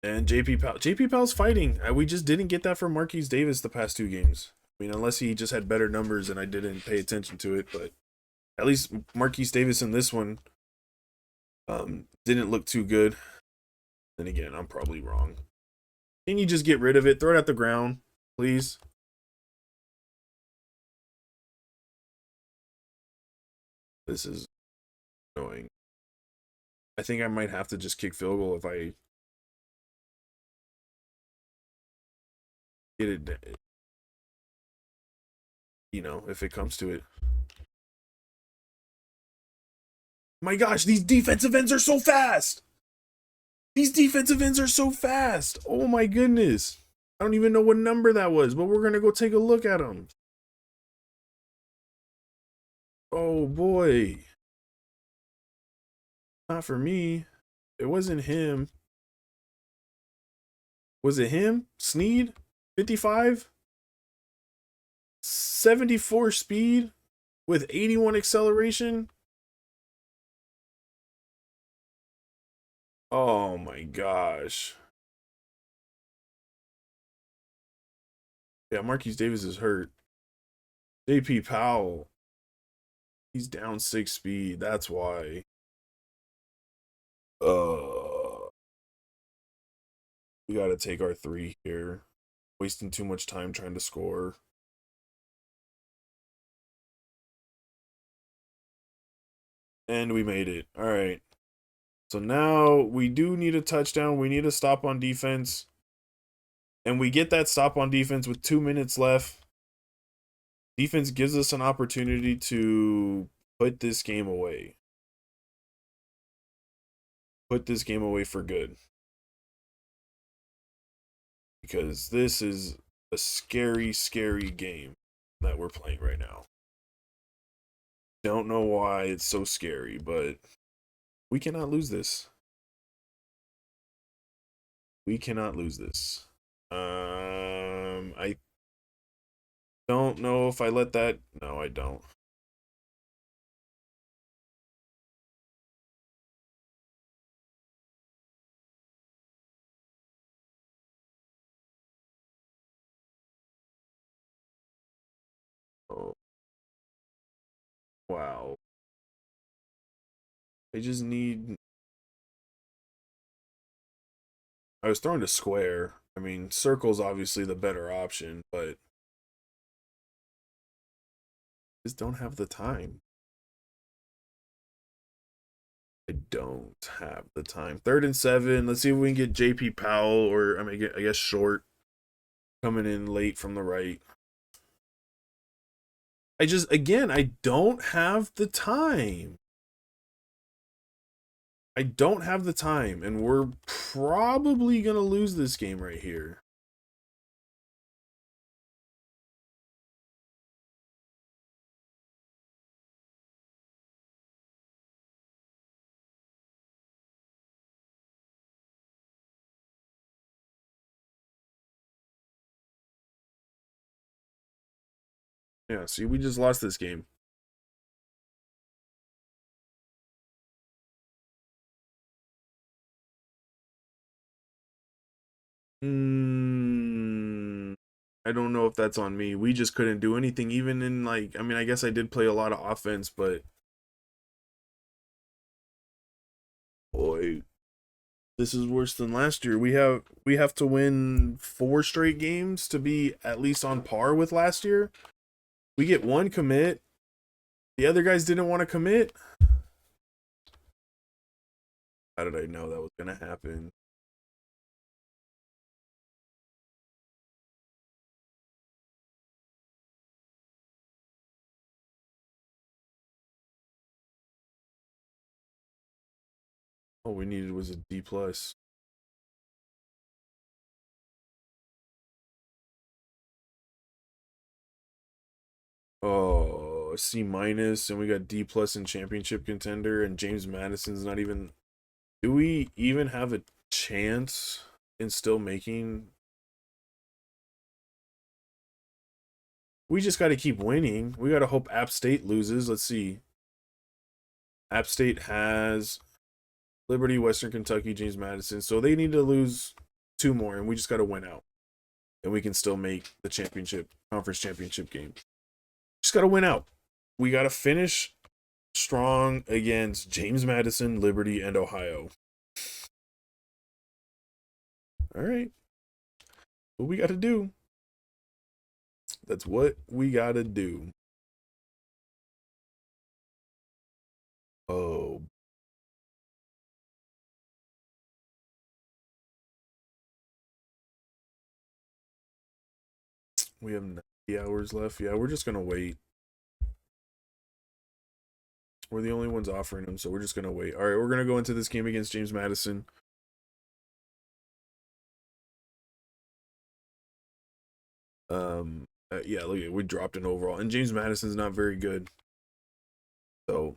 Speaker 1: And JP Powell's fighting. We just didn't get that from Marquise Davis the past 2 games. I mean, unless he just had better numbers and I didn't pay attention to it, but at least Marquise Davis in this one didn't look too good. Then again, I'm probably wrong. Can you just get rid of it? Throw it at the ground, please. This is annoying. I think I might have to just kick field goal if I get it, you know, if it comes to it. My gosh, these defensive ends are so fast. These defensive ends are so fast. Oh my goodness. I don't even know what number that was, but we're going to go take a look at them. Oh boy. Not for me. It wasn't him. Was it him? Sneed? 55? 74 speed with 81 acceleration? Oh my gosh. Yeah, Marquise Davis is hurt. JP Powell. He's down 6 speed. That's why. We got to take our 3 here. Wasting too much time trying to score. And we made it. All right. So now we do need a touchdown. We need a stop on defense. And we get that stop on defense with 2 minutes left. Defense gives us an opportunity to put this game away. Put this game away for good. Because this is a scary, scary game that we're playing right now. Don't know why it's so scary, but we cannot lose this. We cannot lose this. I don't know if I let that. No, I don't. Oh, wow. I just need. I was throwing to square. I mean, circle's obviously the better option, but just don't have the time. I don't have the time. 3rd and 7. Let's see if we can get JP Powell or I guess Short coming in late from the right. I don't have the time. I don't have the time, and we're probably gonna lose this game right here. Yeah, see, we just lost this game. Mm, I don't know if that's on me. We just couldn't do anything, even in like, I mean, I guess I did play a lot of offense, but boy, this is worse than last year. We have to win 4 straight games to be at least on par with last year. We get one commit. The other guys didn't want to commit. How did I know that was gonna happen? All we needed was a D plus. Oh, C minus, and we got D plus in championship contender, and James Madison's not even. Do we even have a chance in still making? We just got to keep winning. We got to hope App State loses. Let's see. App State has Liberty, Western Kentucky, James Madison. So they need to lose 2 more, and we just got to win out. And we can still make the conference championship game. Just got to win out. We got to finish strong against James Madison, Liberty, and Ohio. All right. What we got to do. That's what we got to do. Oh, we have 90 hours left. Yeah, we're just going to wait. We're the only ones offering them, so we're just going to wait. All right, we're going to go into this game against James Madison. Yeah, look at it. We dropped an overall, and James Madison's not very good. So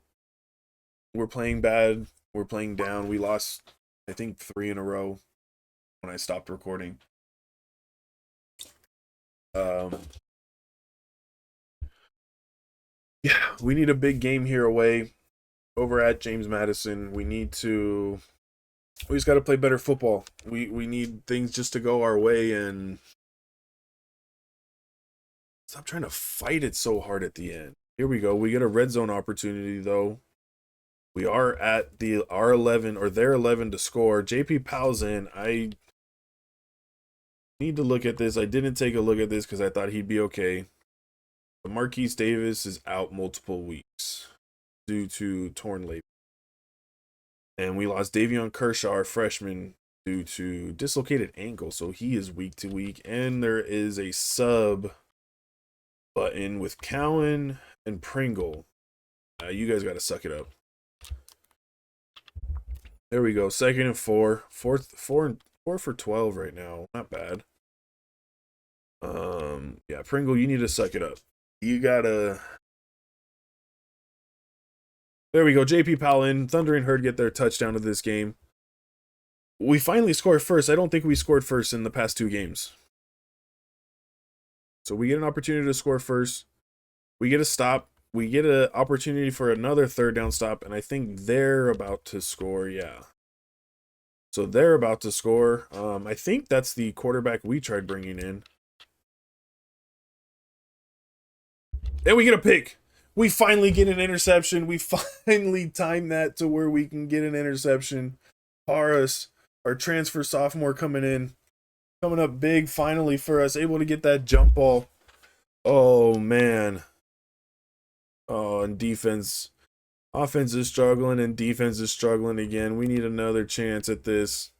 Speaker 1: we're playing bad. We're playing down. We lost, I think, 3 in a row when I stopped recording. Um, yeah, we need a big game here away over at James Madison. We just got to play better football. We need things just to go our way, and stop trying to fight it so hard at the end. Here we go. We get a red zone opportunity though. We are at the R11 or their 11 to score. JP Powell's in. I need to look at this. I didn't take a look at this because I thought he'd be okay. But Marquise Davis is out multiple weeks due to torn labrum. And we lost Davion Kershaw, our freshman, due to dislocated ankle. So he is week to week. And there is a sub button with Cowan and Pringle. You guys got to suck it up. There we go. 2nd and 4. Four for 12 right now. Not bad. Yeah, Pringle, you need to suck it up. You gotta. There we go. JP Powell in. Thunder and Herd get their touchdown of this game. We finally scored first. I don't think we scored first in the past 2 games. So we get an opportunity to score first. We get a stop. We get an opportunity for another 3rd down stop, and I think they're about to score. Yeah. So they're about to score. I think that's the quarterback we tried bringing in. And we get a pick. We finally get an interception. We finally time that to where we can get an interception. Paras, our transfer sophomore, coming up big finally for us, able to get that jump ball. Oh, man. Oh, and offense is struggling, and defense is struggling again. We need another chance at this.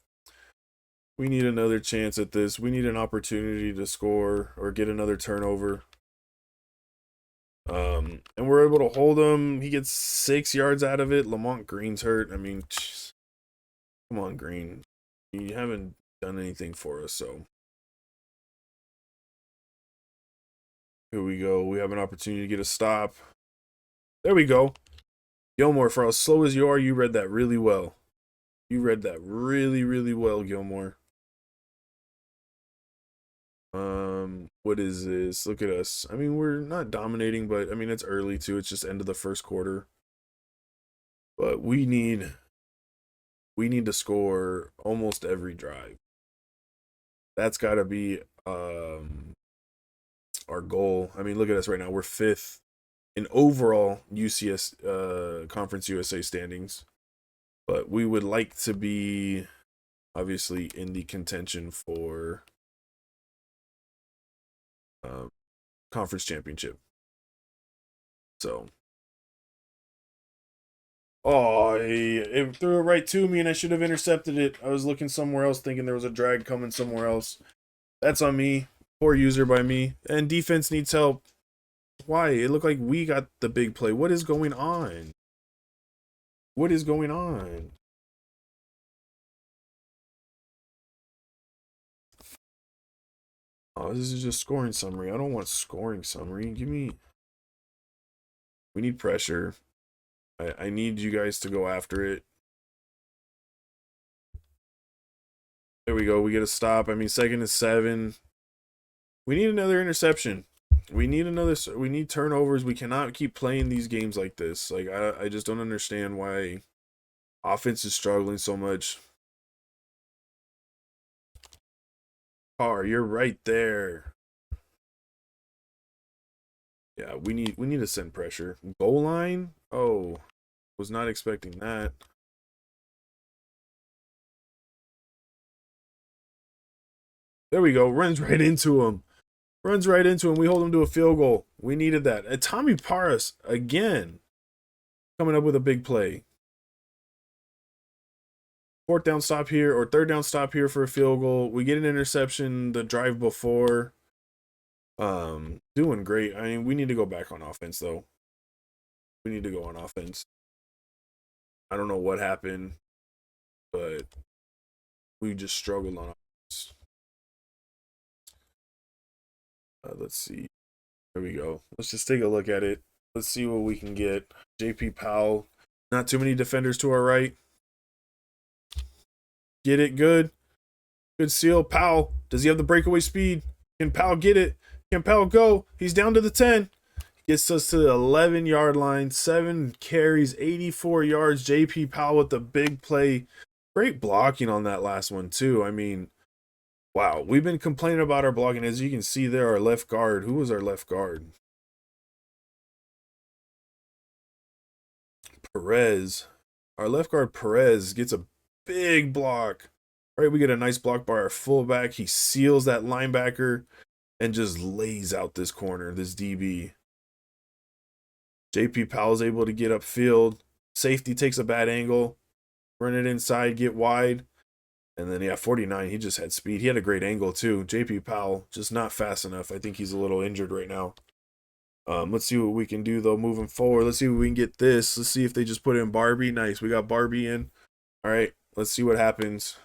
Speaker 1: We need another chance at this. We need an opportunity to score or get another turnover. And we're able to hold him. He gets 6 yards out of it. Lamont Green's hurt. I mean, Come on, Green. You haven't done anything for us, so here we go. We have an opportunity to get a stop. There we go. Gilmore, for as slow as you are, you read that really well. You read that really, really well, Gilmore. What is this? Look at us. I mean, we're not dominating, but I mean, it's early too. It's just end of the first quarter. But we need to score almost every drive. That's got to be our goal. I mean, look at us right now. We're fifth in overall UCS Conference USA standings, but we would like to be obviously in the contention for conference championship. So, oh, it threw it right to me, and I should have intercepted it. I was looking somewhere else, thinking there was a drag coming somewhere else. That's on me. Poor user by me. And defense needs help. Why? It looked like we got the big play. What is going on? What is going on? Oh, this is just scoring summary. I don't want scoring summary. Give me. We need pressure. I need you guys to go after it. There we go. We get a stop. I mean, second and 7. We need another interception. We need turnovers. We cannot keep playing these games like this. Like I just don't understand why offense is struggling so much. Carr, you're right there. Yeah, we need to send pressure. Goal line? Oh, was not expecting that. There we go. Runs right into him. Runs right into him. We hold him to a field goal. We needed that. And Tommy Paris again coming up with a big play. Fourth down stop here or third down stop here for a field goal. We get an interception the drive before. Doing great. I mean, we need to go back on offense though. We need to go on offense. I don't know what happened, but we just struggled on offense. Let's see. There we go. Let's just take a look at it. Let's see what we can get. JP Powell. Not too many defenders to our right. Get it. Good. Good seal. Powell. Does he have the breakaway speed? Can Powell get it? Can Powell go? He's down to the 10. Gets us to the 11-yard line. 7 carries, 84 yards. JP Powell with the big play. Great blocking on that last one, too. I mean, wow. We've been complaining about our blocking. As you can see there, our left guard. Who was our left guard? Perez. Our left guard, Perez, gets a big block. Right, we get a nice block by our fullback. He seals that linebacker and just lays out this corner, this DB. JP Powell's able to get upfield. Safety takes a bad angle. Run it inside, get wide. And then, yeah, 49, he just had speed. He had a great angle, too. JP Powell, just not fast enough. I think he's a little injured right now. Let's see what we can do, though, moving forward. Let's see if we can get this. Let's see if they just put in Barbie. Nice. We got Barbie in. All right, let's see what happens.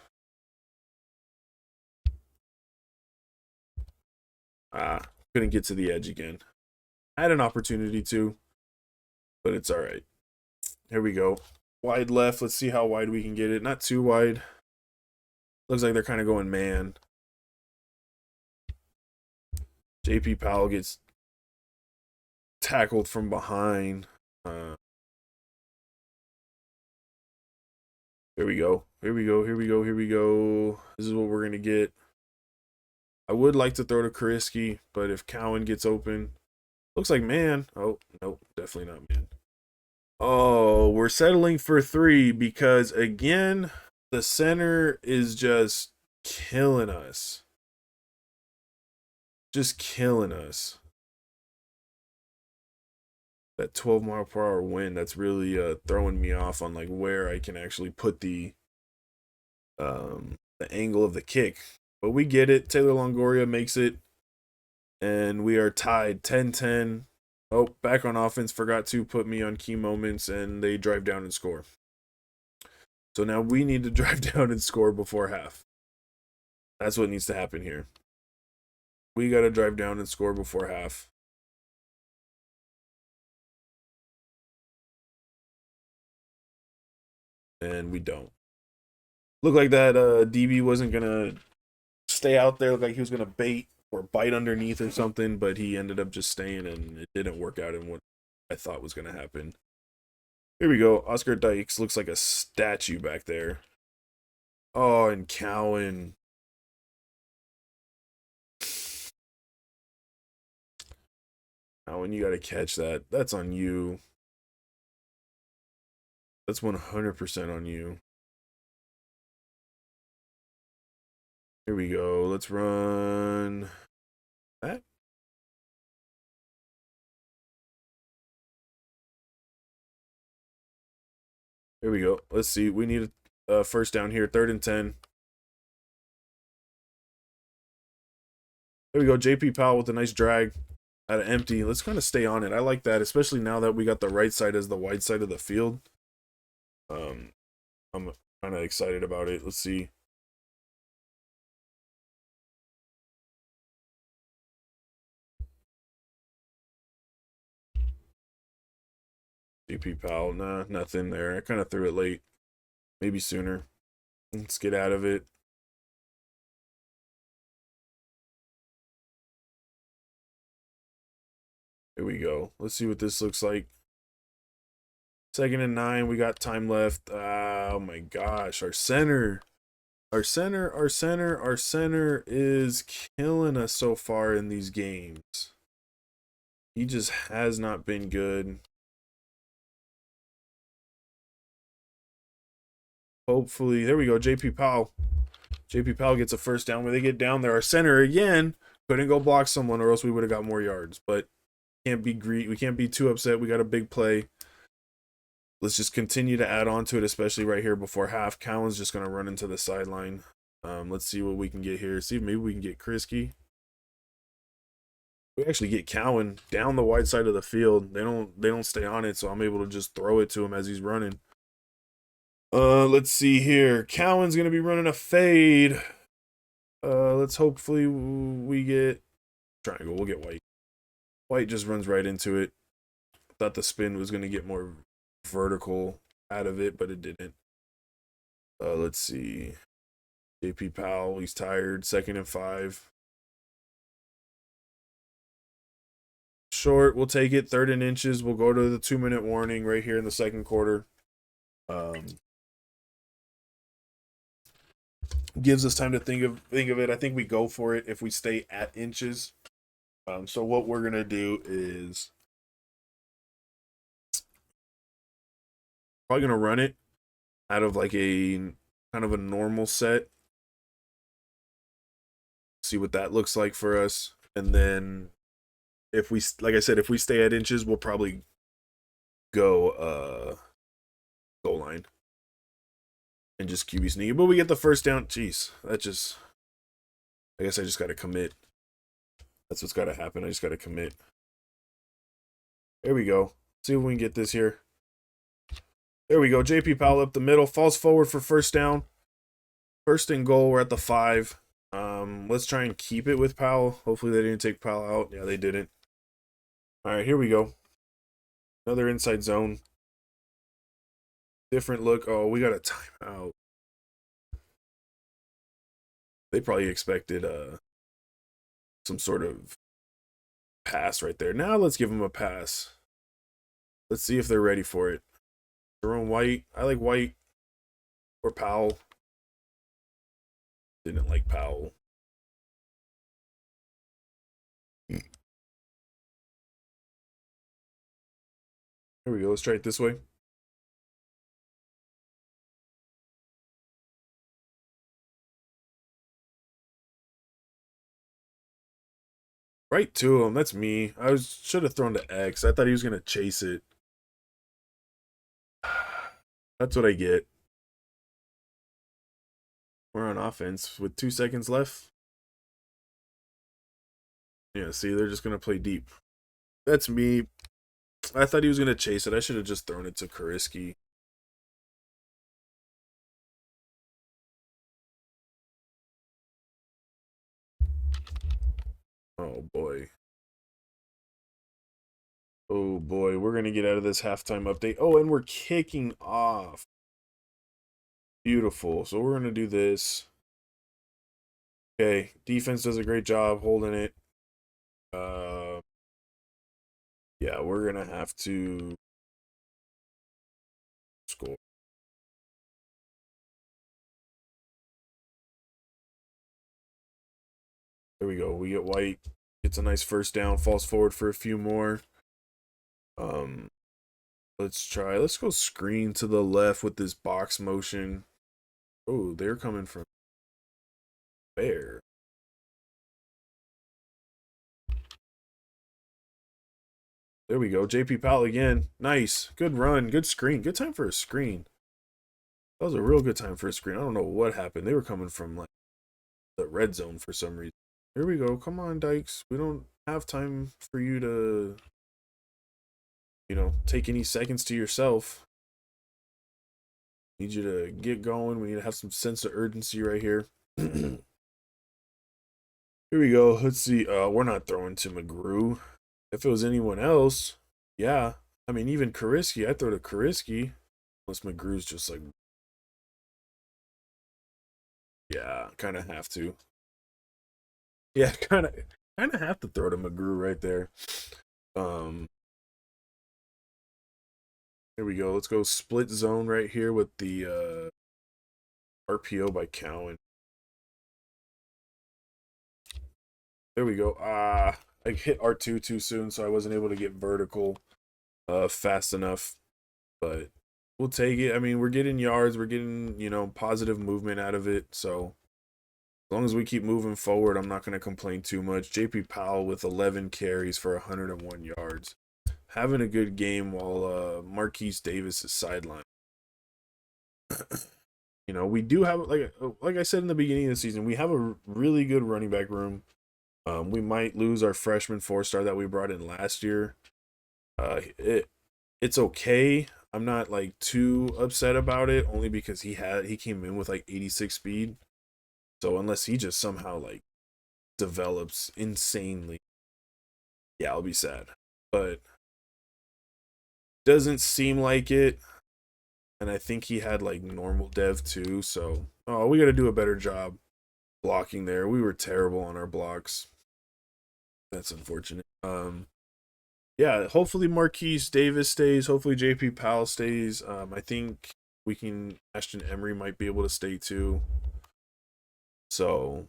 Speaker 1: Couldn't get to the edge again. I had an opportunity to, but it's all right. Here we go. Wide left. Let's see how wide we can get it. Not too wide. Looks like they're kind of going man. JP Powell gets tackled from behind. Here we go. Here we go. Here we go. Here we go. This is what we're going to get. I would like to throw to Kariski, but if Cowan gets open, looks like man. Oh, nope, definitely not man. Oh, we're settling for 3 because, again, the center is just killing us. Just killing us. That 12-mile-per-hour wind, that's really throwing me off on like where I can actually put the angle of the kick. But we get it. Taylor Longoria makes it. And we are tied 10-10. Oh, back on offense. Forgot to put me on key moments. And they drive down and score. So now we need to drive down and score before half. That's what needs to happen here. We got to drive down and score before half. And we don't. Looked like that DB wasn't going to stay out there. Looked like he was going to bait or bite underneath or something, but he ended up just staying, and it didn't work out in what I thought was going to happen. Here we go. Oscar Dykes looks like a statue back there. Oh, and Cowan. Cowan, you got to catch that. That's on you. That's 100% on you. Here we go. Let's run that. Here we go. Let's see. We need a first down here. 3rd and 10. There we go. JP Powell with a nice drag out of empty. Let's kind of stay on it. I like that, especially now that we got the right side as the wide side of the field. I'm kind of excited about it. Let's see. JP Powell, nah, nothing there. I kind of threw it late. Maybe sooner. Let's get out of it. Here we go. Let's see what this looks like. 2nd and 9. We got time left. Oh my gosh. Our center is killing us so far in these games. He just has not been good. Hopefully, there we go. JP Powell. JP Powell gets a first down. When they get down there, our center again couldn't go block someone, or else we would have got more yards. But can't be we can't be too upset. We got a big play. Let's just continue to add on to it, especially right here before half. Cowan's just gonna run into the sideline. Let's see what we can get here. See if maybe we can get Krisky. We actually get Cowan down the wide side of the field. They don't stay on it, so I'm able to just throw it to him as he's running. Let's see here. Cowan's gonna be running a fade. Let's hopefully we get triangle. We'll get White. White just runs right into it. Thought the spin was gonna get more vertical out of it, but it didn't. Let's see. JP Powell, he's tired. 2nd and 5. Short, we'll take it. 3rd and inches. We'll go to the 2-minute warning right here in the 2nd quarter. Gives us time to think of it. I think we go for it if we stay at inches. So what we're gonna do is probably gonna run it out of like a kind of a normal set. See what that looks like for us, and then if we, like I said, if we stay at inches, we'll probably go goal line and just QB sneak. But we get the first down. Jeez, that just, I guess I just got to commit. That's what's got to happen. I just got to commit. There we go. See if we can get this here. There we go. JP Powell up the middle. Falls forward for first down. 1st and goal. We're at the 5. Let's try and keep it with Powell. Hopefully they didn't take Powell out. Yeah, they didn't. All right, here we go. Another inside zone. Different look. Oh, we got a timeout. They probably expected some sort of pass right there. Now let's give them a pass. Let's see if they're ready for it. Jerome White. I like White or Powell. Didn't like Powell. Here we go. Let's try it this way. Right to him. That's me. Should have thrown to X. I thought he was gonna chase it. That's what I get. We're on offense with 2 seconds left. Yeah, see, they're just gonna play deep. That's me. I thought he was gonna chase it. I should have just thrown it to Krisky. Oh boy. Oh boy, we're gonna get out of this halftime update. Oh, and we're kicking off. Beautiful. So we're gonna do this. Okay, defense does a great job holding it. Uh, yeah, we're gonna have to score. There we go. We get White. Gets a nice first down. Falls forward for a few more. Um, let's try. Let's go screen to the left with this box motion. Oh, they're coming from there. There we go. JP Powell again. Nice. Good run. Good screen. Good time for a screen. That was a real good time for a screen. I don't know what happened. They were coming from like the red zone for some reason. Here we go. Come on, Dykes. We don't have time for you to, take any seconds to yourself. Need you to get going. We need to have some sense of urgency right here. Here we go. Let's see. We're not throwing to McGrew. If it was anyone else, yeah. I mean, even Kariski, I'd throw to Kariski. Unless McGrew's just like, yeah, kind of have to. Yeah, kind of have to throw to McGrew right there. Here we go. Let's go split zone right here with the RPO by Cowan. There we go. I hit R2 too soon, so I wasn't able to get vertical fast enough. But we'll take it. I mean, we're getting yards. We're getting, positive movement out of it. So as long as we keep moving forward, I'm not going to complain too much. JP Powell with 11 carries for 101 yards. Having a good game while Marquise Davis is sidelined. We do have, like I said in the beginning of the season, we have a really good running back room. We might lose our freshman 4-star that we brought in last year. It's okay. I'm not like too upset about it, only because he came in with like 86 speed. So unless he just somehow like develops insanely, yeah, I'll be sad. But doesn't seem like it. And I think he had like normal dev too. So we got to do a better job blocking there. We were terrible on our blocks. That's unfortunate. Yeah, hopefully Marquise Davis stays. Hopefully JP Powell stays. I think Ashton Emery might be able to stay too. So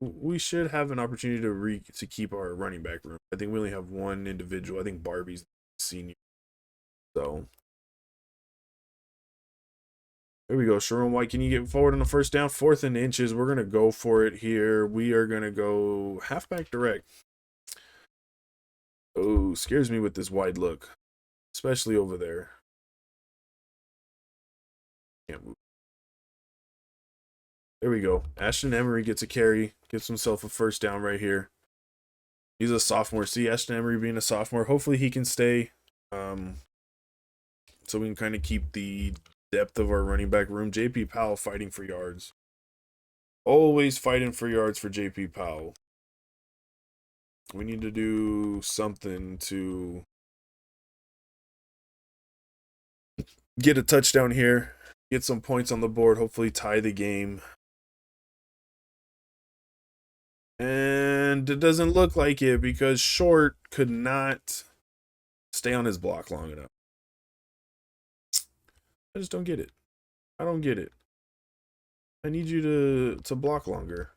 Speaker 1: we should have an opportunity to keep our running back room. I think we only have one individual. I think Barbie's senior. So there we go. Sharon White, can you get forward on the first down? 4th and inches. We're going to go for it here. We are going to go halfback direct. Oh, scares me with this wide look, especially over there. Can't move. There we go. Ashton Emery gets a carry, gets himself a first down right here. He's a sophomore. See, Ashton Emery being a sophomore. Hopefully he can stay. So we can kind of keep the depth of our running back room. JP Powell fighting for yards. Always fighting for yards for JP Powell. We need to do something to get a touchdown here. Get some points on the board. Hopefully tie the game. And it doesn't look like it because Short could not stay on his block long enough. I just don't get it. I don't get it. I need you to block longer.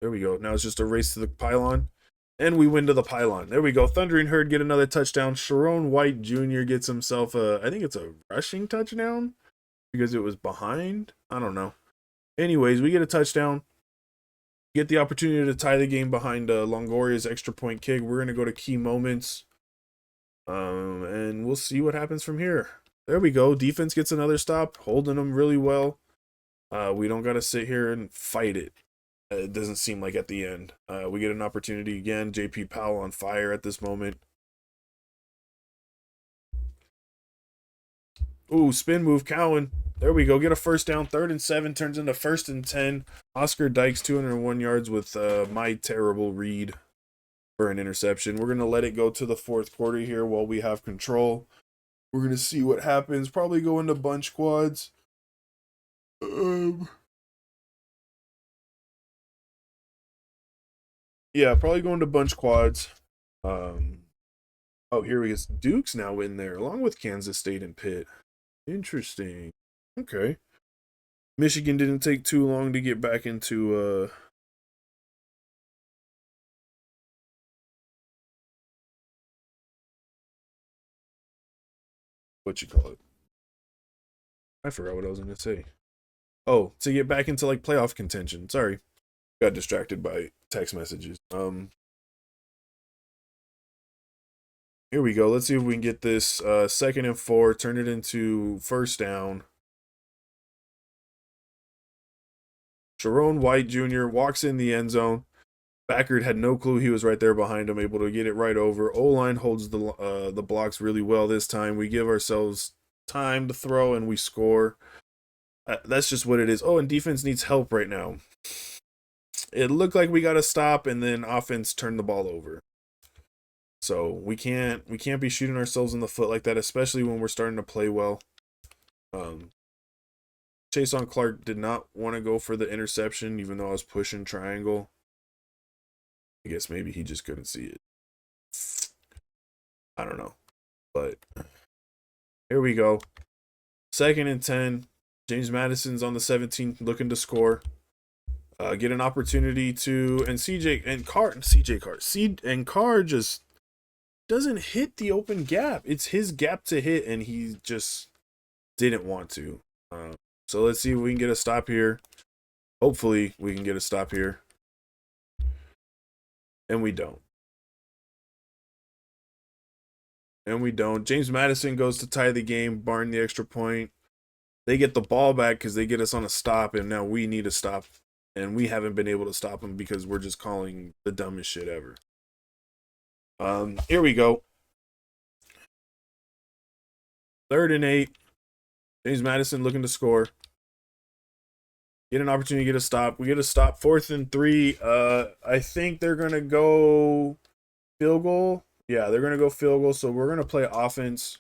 Speaker 1: There we go. Now it's just a race to the pylon. And we win to the pylon. There we go. Thundering Herd get another touchdown. Sharon White Jr. gets himself I think it's a rushing touchdown because it was behind. I don't know. Anyways, we get a touchdown. Get the opportunity to tie the game behind Longoria's extra point kick. We're going to go to key moments. And we'll see what happens from here. There we go. Defense gets another stop, holding them really well. We don't got to sit here and fight it. It doesn't seem like at the end. We get an opportunity again. JP Powell on fire at this moment. Ooh, spin move, Cowan. There we go. Get a first down. 3rd and 7 turns into 1st and 10. Oscar Dykes 201 yards with my terrible read for an interception. We're going to let it go to the 4th quarter here while we have control. We're going to see what happens. Probably go into bunch quads. Yeah, probably going to bunch quads. Oh, here he is. Duke's now in there, along with Kansas State and Pitt. Interesting. Okay. Michigan didn't take too long to get back into what you call it. I forgot what I was gonna say. Oh, to get back into like playoff contention. Sorry. Got distracted by text messages. Here we go. Let's see if we can get this 2nd and 4, turn it into 1st down. Sharon White Jr. walks in the end zone. Backard had no clue he was right there behind him, able to get it right over. O-line holds the blocks really well this time. We give ourselves time to throw and we score. That's just what it is. Oh, and defense needs help right now. It looked like we got to stop, and then offense turned the ball over. So we can't be shooting ourselves in the foot like that, especially when we're starting to play well. Chase on Clark did not want to go for the interception, even though I was pushing triangle. I guess maybe he just couldn't see it. I don't know. But here we go. 2nd and 10. James Madison's on the 17th looking to score. Get an opportunity to, and Carr just doesn't hit the open gap. It's his gap to hit, and he just didn't want to. So let's see if we can get a stop here. Hopefully we can get a stop here. And we don't. James Madison goes to tie the game, barring the extra point. They get the ball back because they get us on a stop, and now we need a stop. And we haven't been able to stop them because we're just calling the dumbest shit ever. Here we go. 3rd and 8. James Madison looking to score. Get an opportunity to get a stop. We get a stop. 4th and 3. I think they're going to go field goal. Yeah, they're going to go field goal. So we're going to play offense.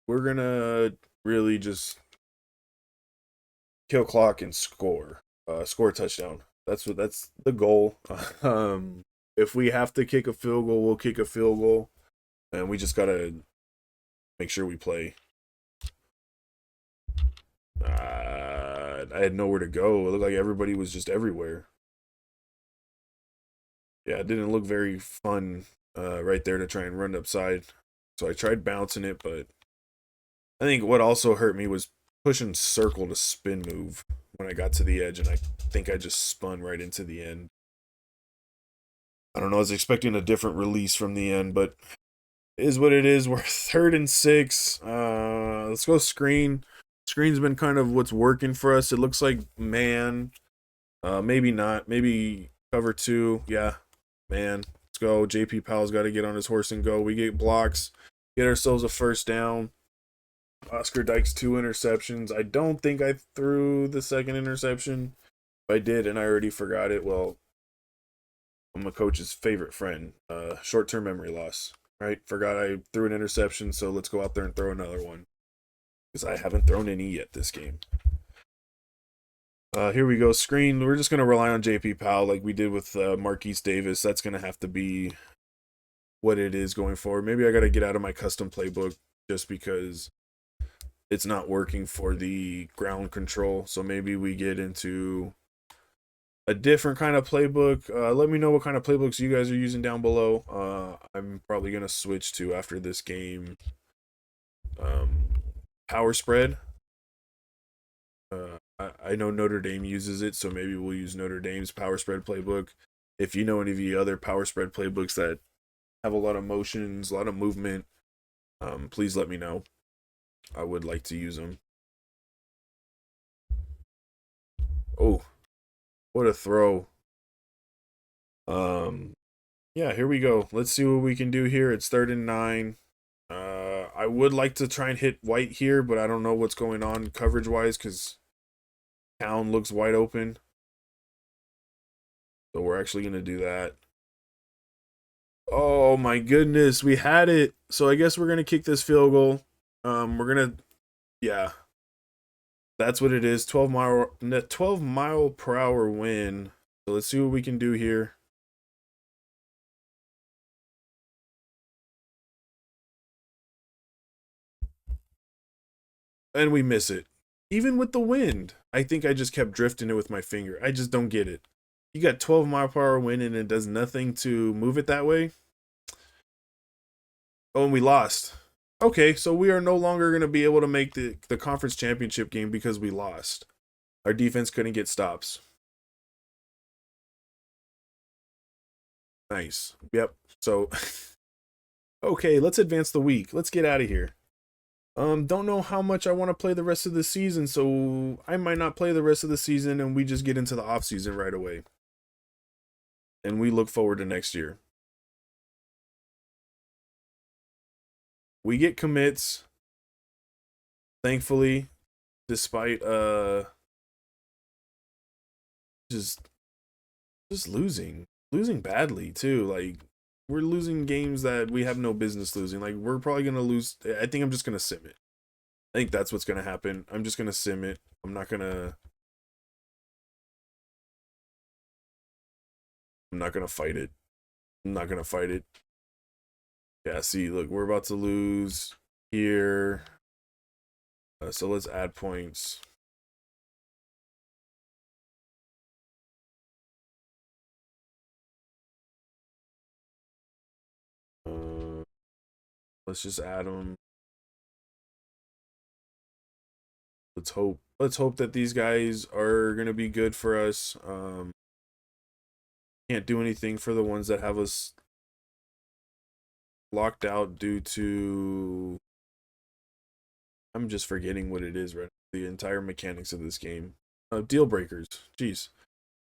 Speaker 1: We're going to really just kill clock and score. Score a touchdown. That's the goal. If we have to kick a field goal, we'll kick a field goal. And we just got to make sure we play. I had nowhere to go. It looked like everybody was just everywhere. Yeah, it didn't look very fun right there to try and run upside. So I tried bouncing it, but I think what also hurt me was pushing circle to spin move when I got to the edge, and I think I just spun right into the end. I don't know, I was expecting a different release from the end, but it is what it is. We're 3rd and 6. Let's go screen. Screen's been kind of what's working for us. It looks like man. Maybe not. Maybe cover 2. Yeah, man. Let's go. JP Powell's got to get on his horse and go. We get blocks. Get ourselves a 1st down. Oscar Dykes 2 interceptions. I don't think I threw the 2nd interception. If I did and I already forgot it, well, I'm a coach's favorite friend. Short-term memory loss, right? Forgot I threw an interception, so let's go out there and throw another one. Because I haven't thrown any yet this game. Here we go. Screen. We're just going to rely on JP Powell like we did with Marquise Davis. That's going to have to be what it is going forward. Maybe I got to get out of my custom playbook just because it's not working for the ground control. So maybe we get into a different kind of playbook. Let me know what kind of playbooks you guys are using down below. I'm probably going to switch to, after this game, power spread. I know Notre Dame uses it, so maybe we'll use Notre Dame's power spread playbook. If you know any of the other power spread playbooks that have a lot of motions, a lot of movement, please let me know. I would like to use them. Oh, what a throw. Yeah, here we go. Let's see what we can do here. It's 3rd and 9. I would like to try and hit white here, but I don't know what's going on coverage-wise because town looks wide open. So we're actually going to do that. Oh my goodness, we had it. So I guess we're going to kick this field goal. We're going to, yeah, that's what it is. 12 mile per hour win. So let's see what we can do here. And we miss it. Even with the wind. I think I just kept drifting it with my finger. I just don't get it. You got 12 mile per hour wind and it does nothing to move it that way. Oh, and we lost. Okay, so we are no longer going to be able to make the conference championship game because we lost. Our defense couldn't get stops. Nice. Yep. So, okay, let's advance the week. Let's get out of here. Don't know how much I want to play the rest of the season, so I might not play the rest of the season and we just get into the off season right away. And we look forward to next year. We get commits, thankfully, despite just losing badly too. Like we're losing games that we have no business losing. Like we're probably gonna lose. I think I'm just gonna sim it. I think that's what's gonna happen. I'm just gonna sim it. I'm not gonna. I'm not gonna fight it. I'm not gonna fight it. Yeah. See, look, we're about to lose here. So let's add points. Uh, let's just add them. Let's hope. Let's hope that these guys are gonna be good for us. Can't do anything for the ones that have us locked out due to. I'm just forgetting what it is right now. The entire mechanics of this game. Deal breakers. Jeez.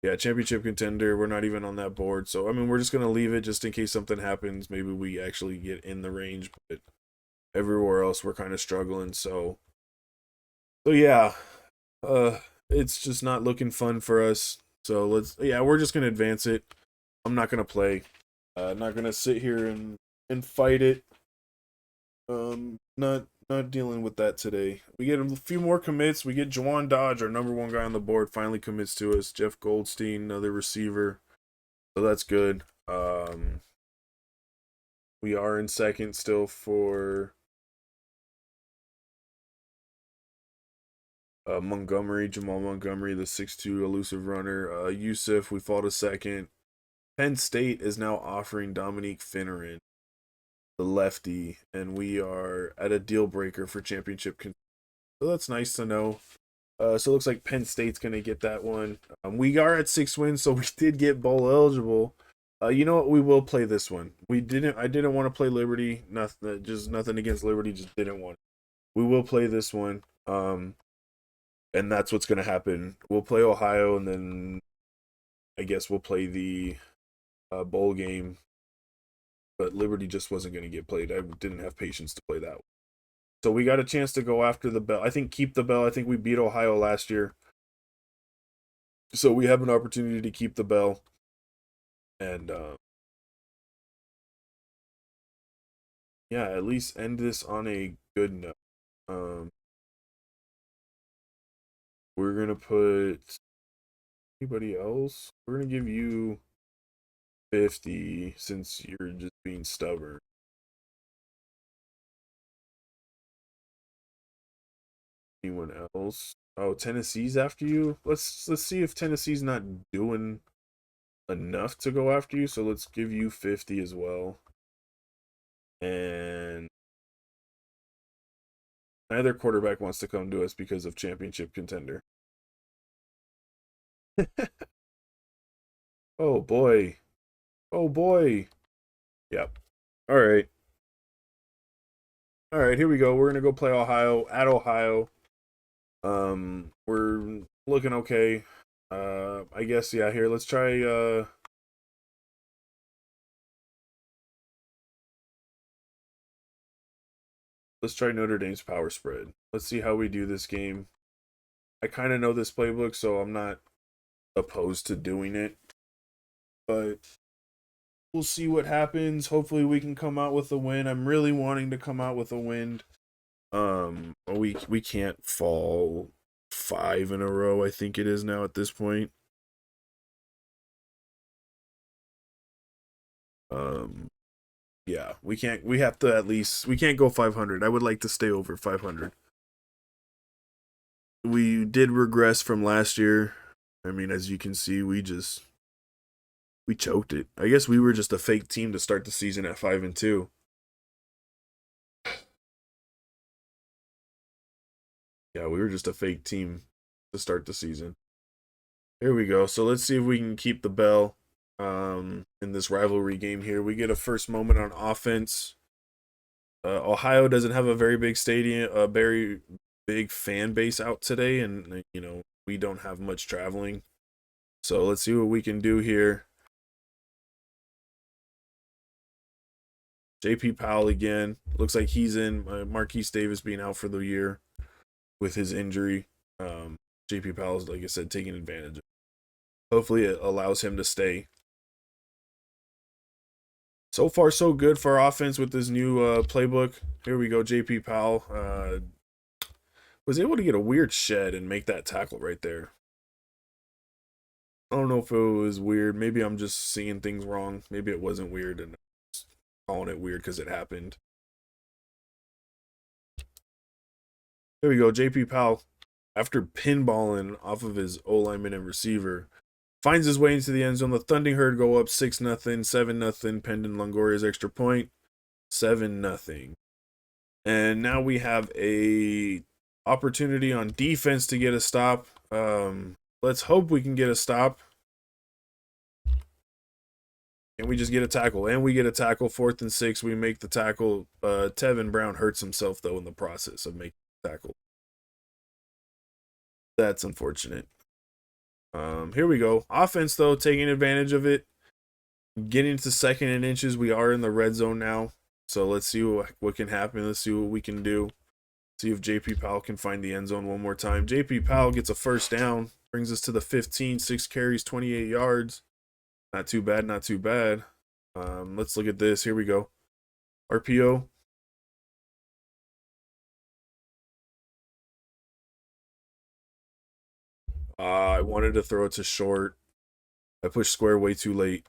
Speaker 1: Yeah, championship contender. We're not even on that board. So, I mean, we're just going to leave it just in case something happens. Maybe we actually get in the range. But everywhere else, we're kind of struggling. So yeah. It's just not looking fun for us. So, yeah, we're just going to advance it. I'm not going to play. Not going to sit here and fight it. Not dealing with that today. We get a few more commits. We get Jawan Dodge, our number one guy on the board, finally commits to us. Jeff Goldstein, another receiver. So that's good. We are in second still for Montgomery, Jamal Montgomery, the 6'2 elusive runner. Yusuf, we fall to second. Penn State is now offering Dominique Finneran, the lefty, and we are at a deal breaker for championship. So that's nice to know. So it looks like Penn State's gonna get that one. We are at 6 wins, so we did get bowl eligible. You know what? We will play this one. We didn't. I didn't want to play Liberty. Nothing. Just nothing against Liberty. Just didn't want. We will play this one. And that's what's gonna happen. We'll play Ohio, and then I guess we'll play the bowl game. But Liberty just wasn't gonna get played. I didn't have patience to play that one. So we got a chance to go after the bell. I think keep the bell. I think we beat Ohio last year. So we have an opportunity to keep the bell. And yeah, at least end this on a good note. We're going to put anybody else. We're going to give you 50 since you're just being stubborn. Anyone else? Oh, Tennessee's after you. Let's see if Tennessee's not doing enough to go after you. So let's give you 50 as well. And neither quarterback wants to come to us because of championship contender. Oh boy. Oh boy. Yep. All right. All right, here we go. We're going to go play Ohio at Ohio. We're looking okay. I guess yeah, here let's try Let's try Notre Dame's power spread. Let's see how we do this game. I kind of know this playbook, so I'm not opposed to doing it. But we'll see what happens. Hopefully we can come out with a win. I'm really wanting to come out with a win. We can't fall 5 in a row, I think it is now at this point. Yeah, we have to at least, we can't go 500. I would like to stay over 500. We did regress from last year. I mean, as you can see, we choked it. I guess we were just a fake team to start the season at 5-2. Yeah, we were just a fake team to start the season. Here we go. So let's see if we can keep the bell in this rivalry game here. We get a first moment on offense. Ohio doesn't have a very big stadium, a very big fan base out today, and we don't have much traveling. So let's see what we can do here. JP Powell again. Looks like he's in. Marquise Davis being out for the year with his injury. JP Powell's, like I said, taking advantage of it. Hopefully it allows him to stay. So far, so good for our offense with this new playbook. Here we go. JP Powell was able to get a weird shed and make that tackle right there. I don't know if it was weird. Maybe I'm just seeing things wrong. Maybe it wasn't weird and I'm just calling it weird because it happened. Here we go. JP Powell, after pinballing off of his O-lineman and receiver, finds his way into the end zone. The Thundering Herd go up 6-0, 7-0, pending Longoria's extra point. 7-0. And now we have a opportunity on defense to get a stop. Let's hope we can get a stop. And we just get a tackle. And we get a tackle. 4th and 6. We make the tackle. Tevin Brown hurts himself, though, in the process of making the tackle. That's unfortunate. Here we go. Offense, though, taking advantage of it. Getting to 2nd and inches. We are in the red zone now. So let's see what can happen. Let's see what we can do. See if JP Powell can find the end zone one more time. JP Powell gets a first down. Brings us to the 15. 6 carries, 28 yards. Not too bad, not too bad. Let's look at this. Here we go. RPO. I wanted to throw it to short. I pushed square way too late.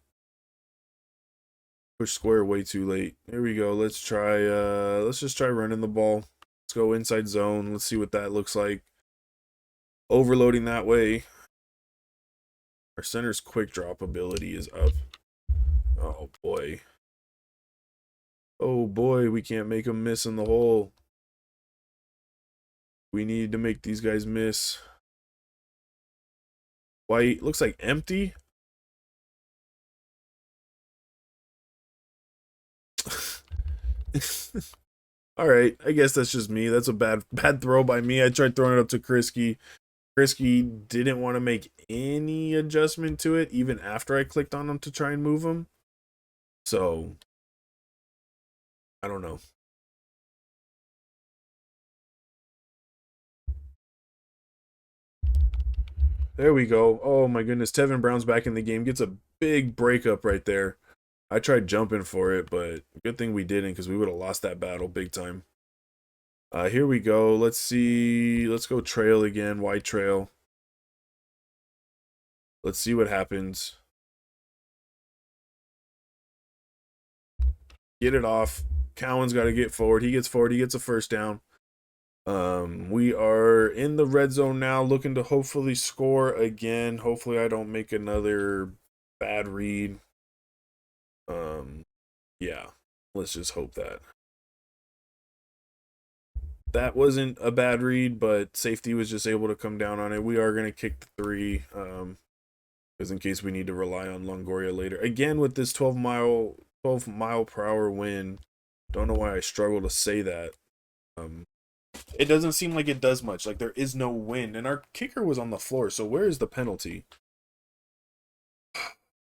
Speaker 1: Push square way too late. Here we go. Let's just try running the ball. Let's go inside zone. Let's see what that looks like. Overloading that way. Our center's quick drop ability is up. Oh boy. Oh boy, we can't make them miss in the hole. We need to make these guys miss. White looks like empty. All right, I guess that's just me. That's a bad throw by me. I tried throwing it up to Krisky. Krisky didn't want to make any adjustment to it, even after I clicked on him to try and move him. So, I don't know. There we go. Oh my goodness, Tevin Brown's back in the game. Gets a big breakup right there. I tried jumping for it, but good thing we didn't because we would have lost that battle big time. Here we go. Let's see. Let's go trail again. White trail. Let's see what happens. Get it off. Cowan's got to get forward. He gets forward. He gets a first down. We are in the red zone now, looking to hopefully score again. Hopefully I don't make another bad read. Yeah, let's just hope that. That wasn't a bad read, but safety was just able to come down on it. We are going to kick the 3, because in case we need to rely on Longoria later. Again, with this 12 mile per hour wind, don't know why I struggle to say that. It doesn't seem like it does much. Like, there is no wind. And our kicker was on the floor, so where is the penalty?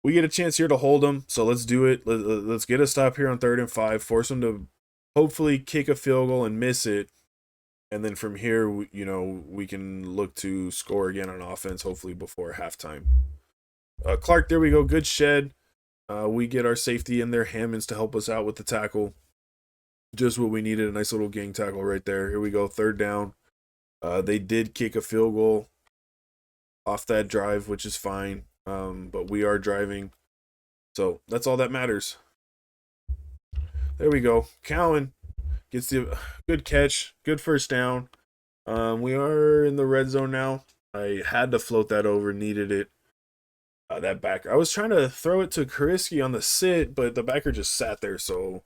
Speaker 1: We get a chance here to hold them, so let's do it. Let's get a stop here on 3rd and 5. Force them to hopefully kick a field goal and miss it. And then from here, we can look to score again on offense, hopefully before halftime. Clark, there we go. Good shed. We get our safety in there, Hammonds, to help us out with the tackle. Just what we needed, a nice little gang tackle right there. Here we go, third down. They did kick a field goal off that drive, which is fine. But we are driving. So that's all that matters. There we go. Cowan gets the good catch, good first down. We are in the red zone now. I had to float that over, needed it. That backer. I was trying to throw it to Kariski on the sit, but the backer just sat there, so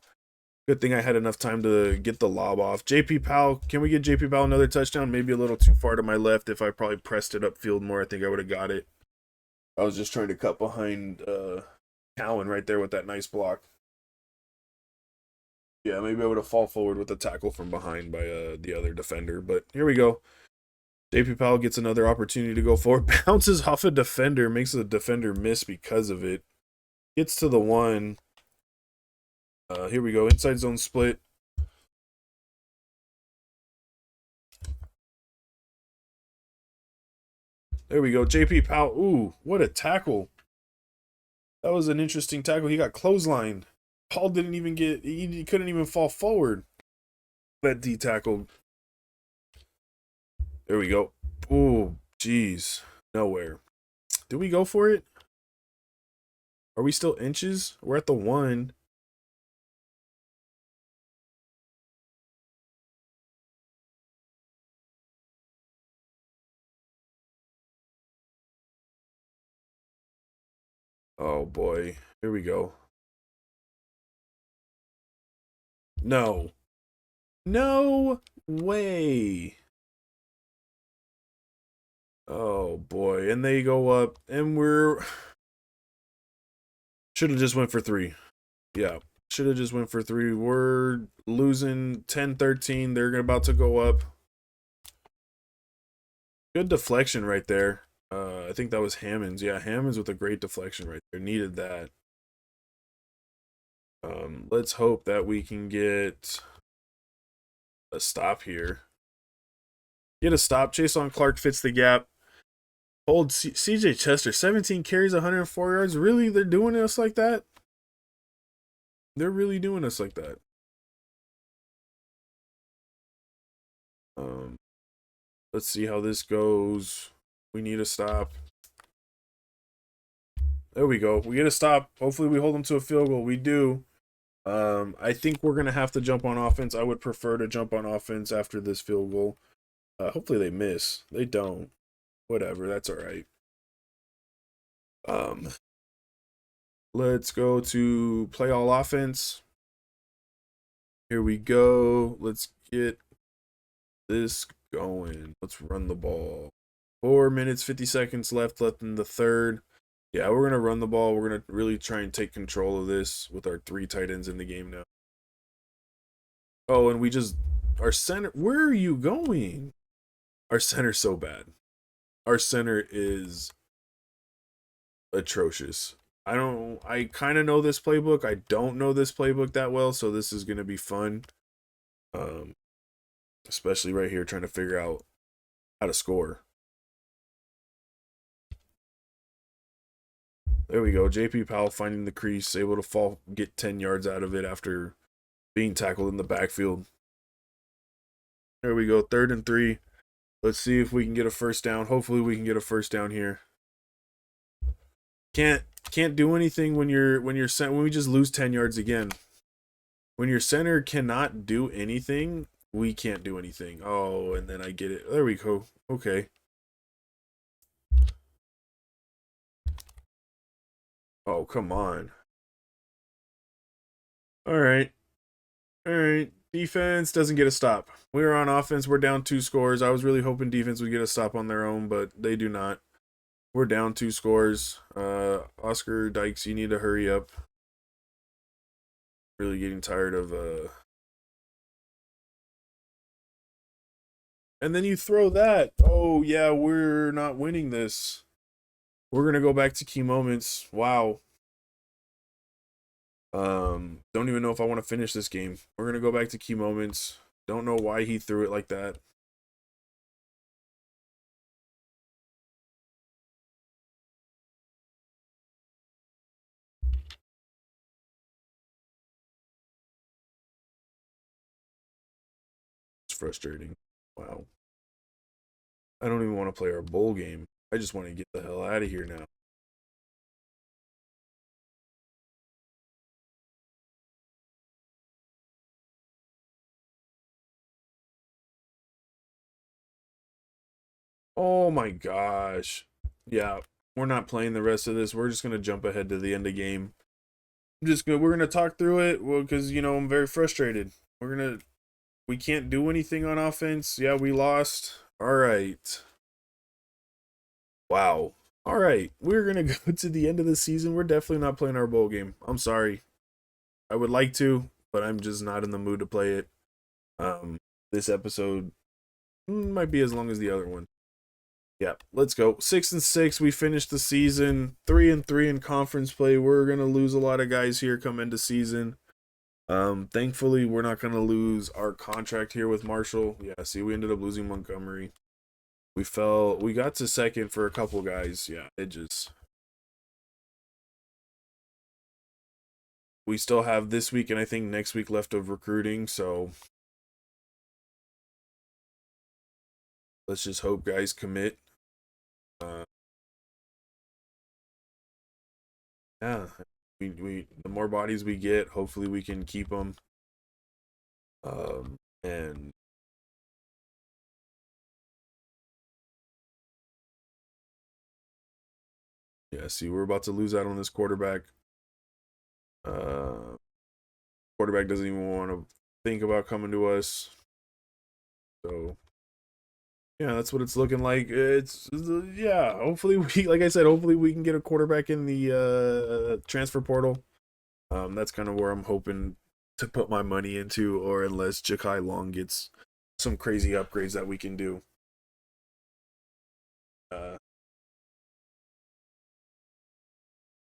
Speaker 1: good thing I had enough time to get the lob off. JP Powell, can we get JP Powell another touchdown? Maybe a little too far to my left. If I probably pressed it upfield more, I think I would have got it. I was just trying to cut behind Cowan right there with that nice block. Yeah, maybe I would have fall forward with the tackle from behind by the other defender. But here we go. JP Powell gets another opportunity to go forward. Bounces off a defender, makes the defender miss because of it. Gets to the one. Here we go. Inside zone split. There we go. JP Powell. Ooh, what a tackle. That was an interesting tackle. He got clotheslined. Paul didn't even get, he couldn't even fall forward. That D tackled. There we go. Ooh, jeez. Nowhere. Did we go for it? Are we still inches? We're at the one. Oh boy. Here we go. No. No way. Oh boy. And they go up and we're should have just went for 3. Yeah. Should have just went for 3. We're losing 10-13. They're about to go up. Good deflection right there. I think that was Hammonds. Yeah, Hammonds with a great deflection right there. Needed that. Let's hope that we can get a stop here. Get a stop. Chase on Clark fits the gap. Hold CJ Chester, 17 carries, 104 yards. Really? They're doing us like that? They're really doing us like that. Let's see how this goes. We need a stop. There we go. We get a stop. Hopefully we hold them to a field goal. We do. I think we're going to have to jump on offense. I would prefer to jump on offense after this field goal. Hopefully they miss. They don't. Whatever. That's all right. Let's go to play all offense. Here we go. Let's get this going. Let's run the ball. 4 minutes, 50 seconds left in the third. Yeah, we're going to run the ball. We're going to really try and take control of this with our 3 tight ends in the game now. Oh, and our center, where are you going? Our center's so bad. Our center is atrocious. I kind of know this playbook. I don't know this playbook that well, so this is going to be fun. Especially right here, trying to figure out how to score. There we go. JP Powell finding the crease, able to get 10 yards out of it after being tackled in the backfield. There we go. 3rd and 3. Let's see if we can get a first down. Hopefully we can get a first down here. Can't do anything when we just lose 10 yards again. When your center cannot do anything, we can't do anything. Oh, and then I get it. There we go. Okay. Oh, come on. All right. Defense doesn't get a stop. We're on offense. We're down 2 scores. I was really hoping defense would get a stop on their own, but they do not. We're down 2 scores. Oscar Dykes, you need to hurry up. Really getting tired of and then you throw that. Oh yeah, we're not winning this. We're gonna go back to key moments. Wow. Don't even know if I want to finish this game. We're gonna go back to key moments. Don't know why he threw it like that. It's frustrating. Wow. I don't even want to play our bowl game. I just want to get the hell out of here now. Oh my gosh. Yeah, we're not playing the rest of this. We're just gonna jump ahead to the end of game. We're gonna talk through it. Well, because I'm very frustrated. We can't do anything on offense. Yeah, we lost. All right. Wow. All right. We're gonna go to the end of the season. We're definitely not playing our bowl game. I'm sorry. I would like to, but I'm just not in the mood to play it. This episode might be as long as the other one. Yeah, let's go. 6-6. We finished the season. 3-3 in conference play. We're gonna lose a lot of guys here come into season. Thankfully, we're not gonna lose our contract here with Marshall. Yeah, see, we ended up losing Montgomery. We got to second for a couple guys. Yeah, we still have this week and I think next week left of recruiting, so let's just hope guys commit. Uh, yeah, we the more bodies we get, hopefully we can keep them. And yeah, see, we're about to lose out on this quarterback. Uh, Quarterback doesn't even want to think about coming to us. So yeah, that's what it's looking like. Yeah. Hopefully we, like I said, hopefully we can get a quarterback in the transfer portal. That's kind of where I'm hoping to put my money into, or unless Jakai Long gets some crazy upgrades that we can do. Uh,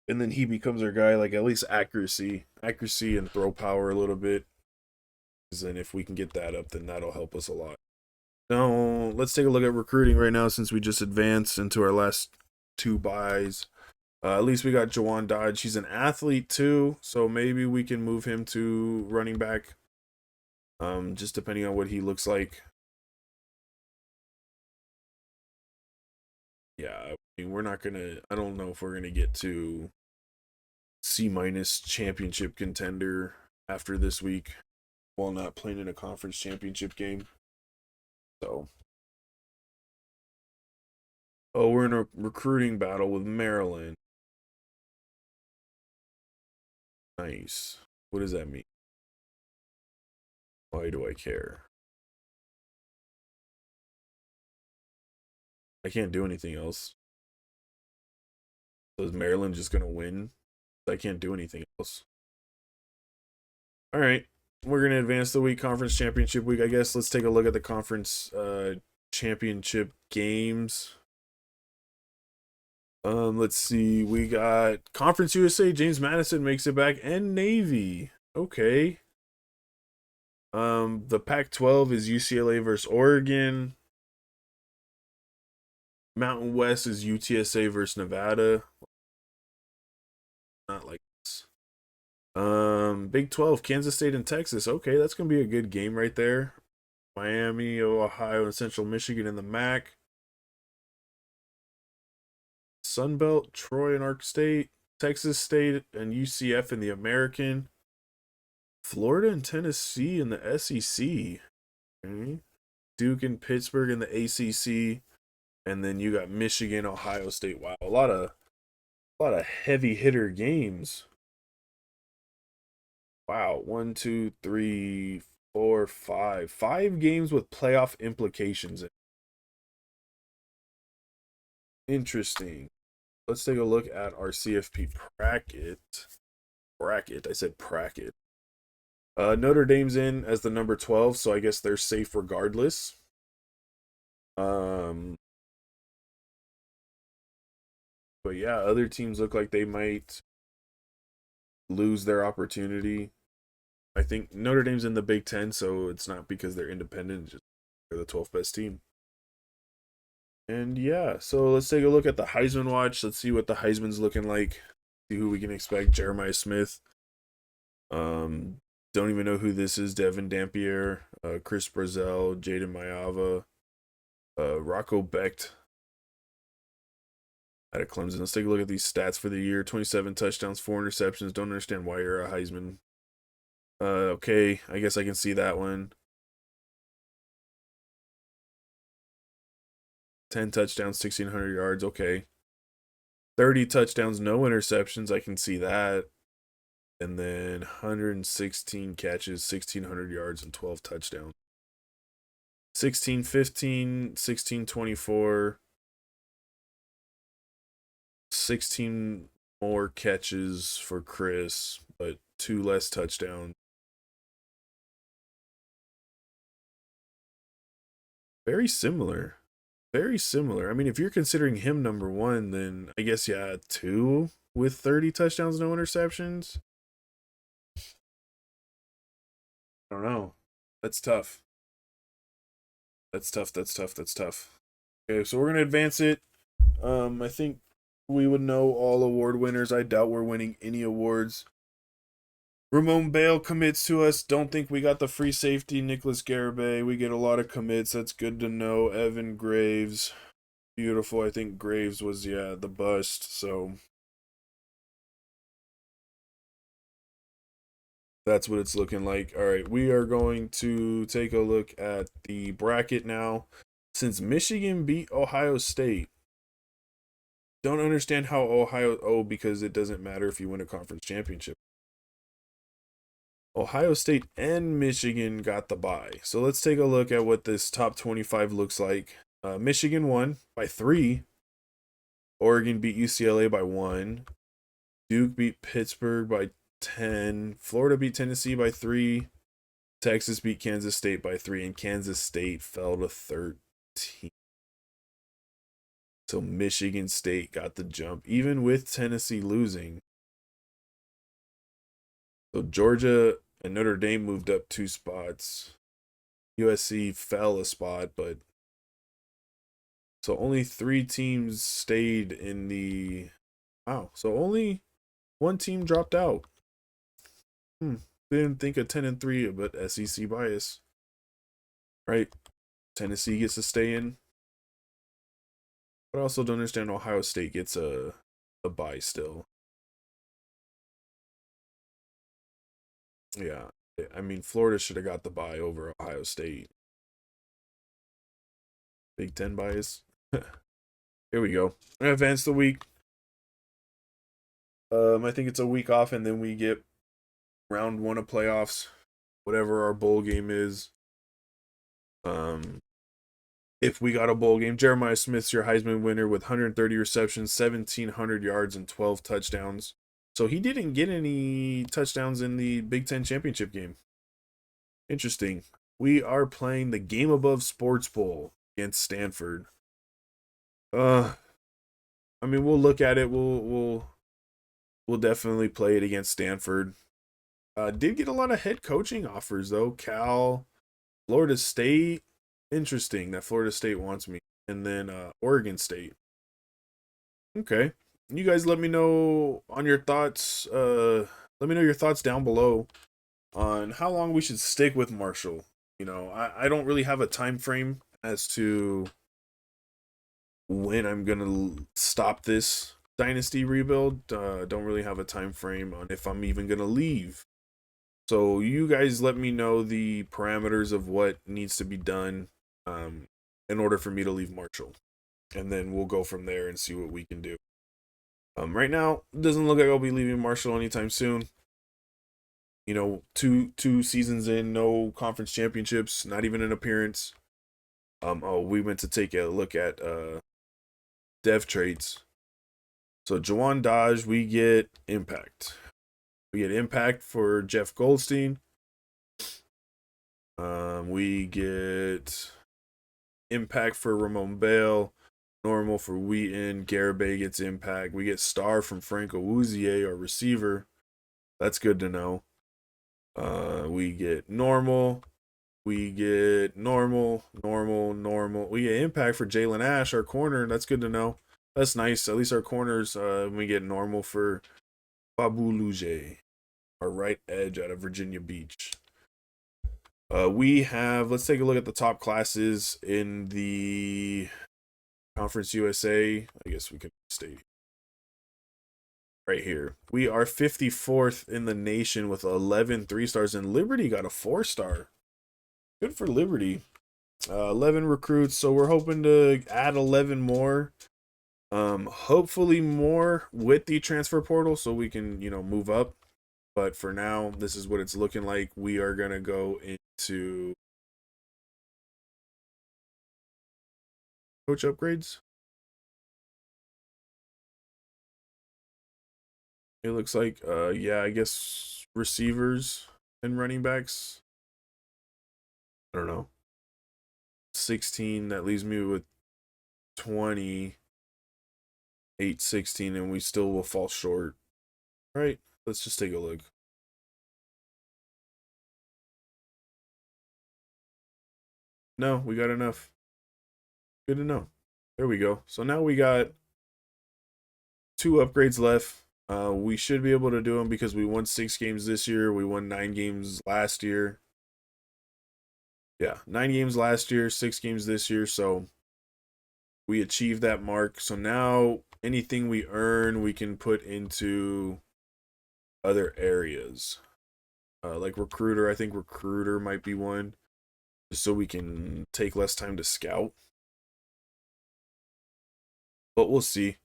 Speaker 1: and then he becomes our guy, like at least accuracy and throw power a little bit. And if we can get that up, then that'll help us a lot. Now, let's take a look at recruiting right now since we just advanced into our last two buys. At least we got Jawan Dodge. He's an athlete too, so maybe we can move him to running back. Just depending on what he looks like. Yeah, I mean, we're not gonna. I don't know if we're gonna get to C- championship contender after this week while not playing in a conference championship game. So, oh, we're in a recruiting battle with Maryland. Nice. What does that mean? Why do I care? I can't do anything else. So is Maryland just gonna win? I can't do anything else. All right, we're gonna advance the week, conference championship week. I guess let's take a look at the conference championship games. Let's see. We got Conference USA. James Madison makes it back, and Navy. Okay. The Pac-12 is UCLA versus Oregon. Mountain West is UTSA versus Nevada. Not like this. Big 12, Kansas State and Texas. Okay, that's gonna be a good game right there. Miami, Ohio, and Central Michigan in the MAC. Sunbelt, Troy and Ark State, Texas State and UCF in the American. Florida and Tennessee in the SEC. Okay. Duke and Pittsburgh in the ACC. And then you got Michigan, Ohio State. Wow, a lot of heavy hitter games. Wow, one, two, three, four, five. 5 games with playoff implications. Interesting. Let's take a look at our CFP bracket. Bracket. I said bracket. Notre Dame's in as the number 12, so I guess they're safe regardless. Um, but yeah, other teams look like they might lose their opportunity. I think Notre Dame's in the Big Ten, so it's not because they're independent, just they're the 12th best team. And yeah, so let's take a look at the Heisman watch. Let's see what the Heisman's looking like. See who we can expect. Jeremiah Smith. Um, don't even know who this is. Devin Dampier, Chris Brazel, Jaden Mayava, Rocco Becht out of Clemson. Let's take a look at these stats for the year. 27 touchdowns, 4 interceptions. Don't understand why you're a Heisman. Okay, I guess I can see that one. 10 touchdowns, 1,600 yards. Okay. 30 touchdowns, no interceptions. I can see that. And then 116 catches, 1,600 yards, and 12 touchdowns. 16-15, 16-24, 16 more catches for Chris, but 2 less touchdowns. Very similar. Very similar. I mean, if you're considering him number one, then I guess, yeah, 2 with 30 touchdowns, no interceptions. I don't know. That's tough. That's tough. That's tough. That's tough. Okay, so we're gonna advance it. I think we would know all award winners. I doubt we're winning any awards. Ramon Bale commits to us. Don't think we got the free safety. Nicholas Garibay. We get a lot of commits. That's good to know. Evan Graves. Beautiful. I think Graves was, yeah, the bust. So that's what it's looking like. All right, we are going to take a look at the bracket now. Since Michigan beat Ohio State, don't understand how Ohio, oh, because it doesn't matter if you win a conference championship. Ohio State and Michigan got the bye. So let's take a look at what this top 25 looks like. Michigan won by 3. Oregon beat UCLA by 1. Duke beat Pittsburgh by 10. Florida beat Tennessee by 3. Texas beat Kansas State by 3. And Kansas State fell to 13. So Michigan State got the jump, even with Tennessee losing. So Georgia and Notre Dame moved up 2 spots. USC fell a spot, but so only 3 teams stayed in the. Wow. So only 1 team dropped out. Didn't think of 10-3, but SEC bias. Right. Tennessee gets to stay in. But I also don't understand Ohio State gets a bye still. Yeah. I mean, Florida should have got the bye over Ohio State. Big Ten bias. Here we go. Advance the week. I think it's a week off, and then we get round 1 of playoffs, whatever our bowl game is. If we got a bowl game, Jeremiah Smith's your Heisman winner with 130 receptions, 1,700 yards, and 12 touchdowns. So he didn't get any touchdowns in the Big Ten championship game. Interesting. We are playing the Game Above Sports Bowl against Stanford. I mean, we'll look at it. We'll definitely play it against Stanford. Did get a lot of head coaching offers though. Cal, Florida State. Interesting that Florida State wants me, and then Oregon State. Okay, you guys, let me know on your thoughts. Let me know your thoughts down below on how long we should stick with Marshall. You know, I don't really have a time frame as to when I'm gonna stop this dynasty rebuild. Don't really have a time frame on if I'm even gonna leave. So you guys let me know the parameters of what needs to be done in order for me to leave Marshall, and then we'll go from there and see what we can do. Right now, it doesn't look like I'll be leaving Marshall anytime soon. You know, two seasons in, no conference championships, not even an appearance. Oh, we went to take a look at dev traits. So Jawan Dodge, we get impact. We get impact for Jeff Goldstein. We get impact for Ramon Bale. Normal for Wheaton. Garibay gets impact. We get star from Franco Uzier, our receiver. That's good to know. We get normal. We get normal, normal, normal. We get impact for Jalen Ash, our corner. That's good to know. That's nice. At least our corners, we get normal for Babu Luje, our right edge out of Virginia Beach. We have, let's take a look at the top classes in the Conference USA. I guess we can stay right here. We are 54th in the nation with 11 3-stars, and Liberty got a 4-star. Good for Liberty. 11 recruits, so we're hoping to add 11 more. Hopefully more with the transfer portal so we can, move up. But for now, this is what it's looking like. We are going to go into coach upgrades. It looks like, yeah, I guess receivers and running backs. I don't know. 16, that leaves me with 20, 8, 16, and we still will fall short. All right, let's just take a look. No, we got enough. Good to know. There we go. So now we got 2 upgrades left. We should be able to do them because we won 6 games this year. We won 9 games last year. Yeah, 9 games last year, 6 games this year. So we achieved that mark. So now anything we earn, we can put into other areas. Like recruiter, I think recruiter might be one. Just so we can take less time to scout. But we'll see.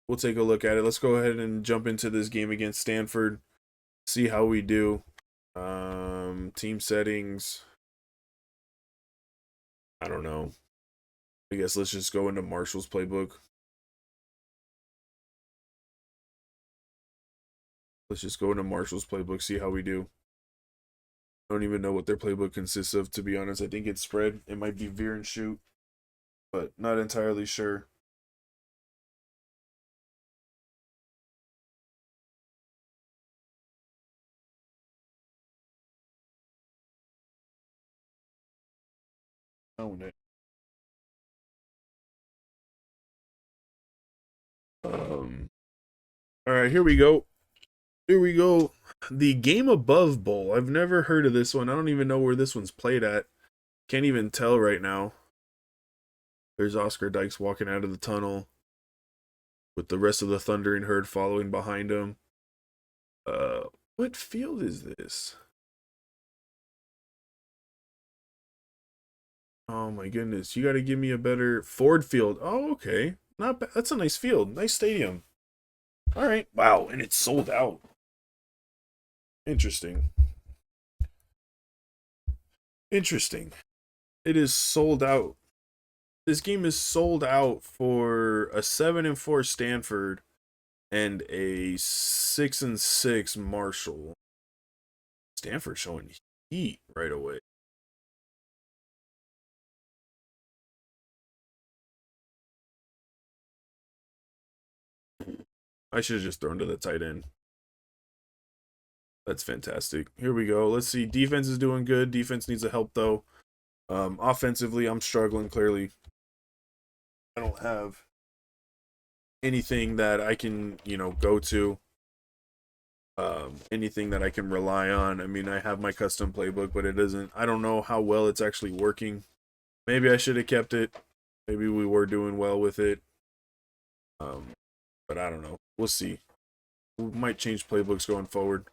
Speaker 1: We'll take a look at it. Let's go ahead and jump into this game against Stanford. See how we do. Team settings. I don't know. I guess let's just go into Marshall's playbook. Let's just go into Marshall's playbook, see how we do. I don't even know what their playbook consists of, to be honest. I think it's spread. It might be veer and shoot, but not entirely sure. Own it. All right, here we go. Here we go. The Game Above Bowl. I've never heard of this one. I don't even know where this one's played at. Can't even tell right now. There's Oscar Dykes walking out of the tunnel with the rest of the Thundering Herd following behind him. What field is this? Oh my goodness. You got to give me a better Ford Field. Oh, okay. Not bad. That's a nice field. Nice stadium. All right. Wow, and it's sold out. Interesting. Interesting. It is sold out. This game is sold out for a 7-4 Stanford and a 6-6 Marshall. Stanford showing heat right away. I should have just thrown to the tight end. That's fantastic. Here we go. Let's see. Defense is doing good. Defense needs a help though. Offensively, I'm struggling clearly. I don't have anything that I can, go to. Anything that I can rely on. I mean, I have my custom playbook, but it doesn't. I don't know how well it's actually working. Maybe I should have kept it. Maybe we were doing well with it. But I don't know. We'll see. We might change playbooks going forward.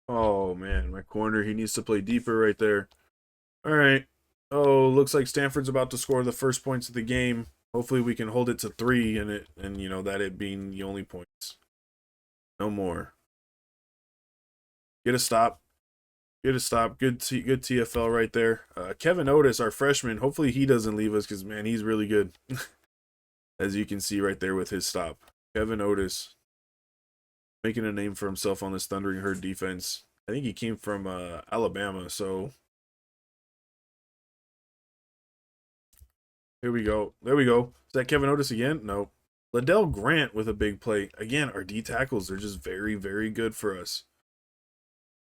Speaker 1: Oh man, my corner. He needs to play deeper right there. All right. Oh, looks like Stanford's about to score the first points of the game. Hopefully we can hold it to 3 and that it being the only points. No more. Get a stop. Get a stop. Good TFL right there. Kevin Otis, our freshman. Hopefully he doesn't leave us because man, he's really good. As you can see right there with his stop. Kevin Otis making a name for himself on this Thundering Herd defense. I think he came from Alabama, so Here we go. There we go. Is that Kevin Otis again? No. Liddell Grant with a big play. Again, our D tackles are just very, very good for us.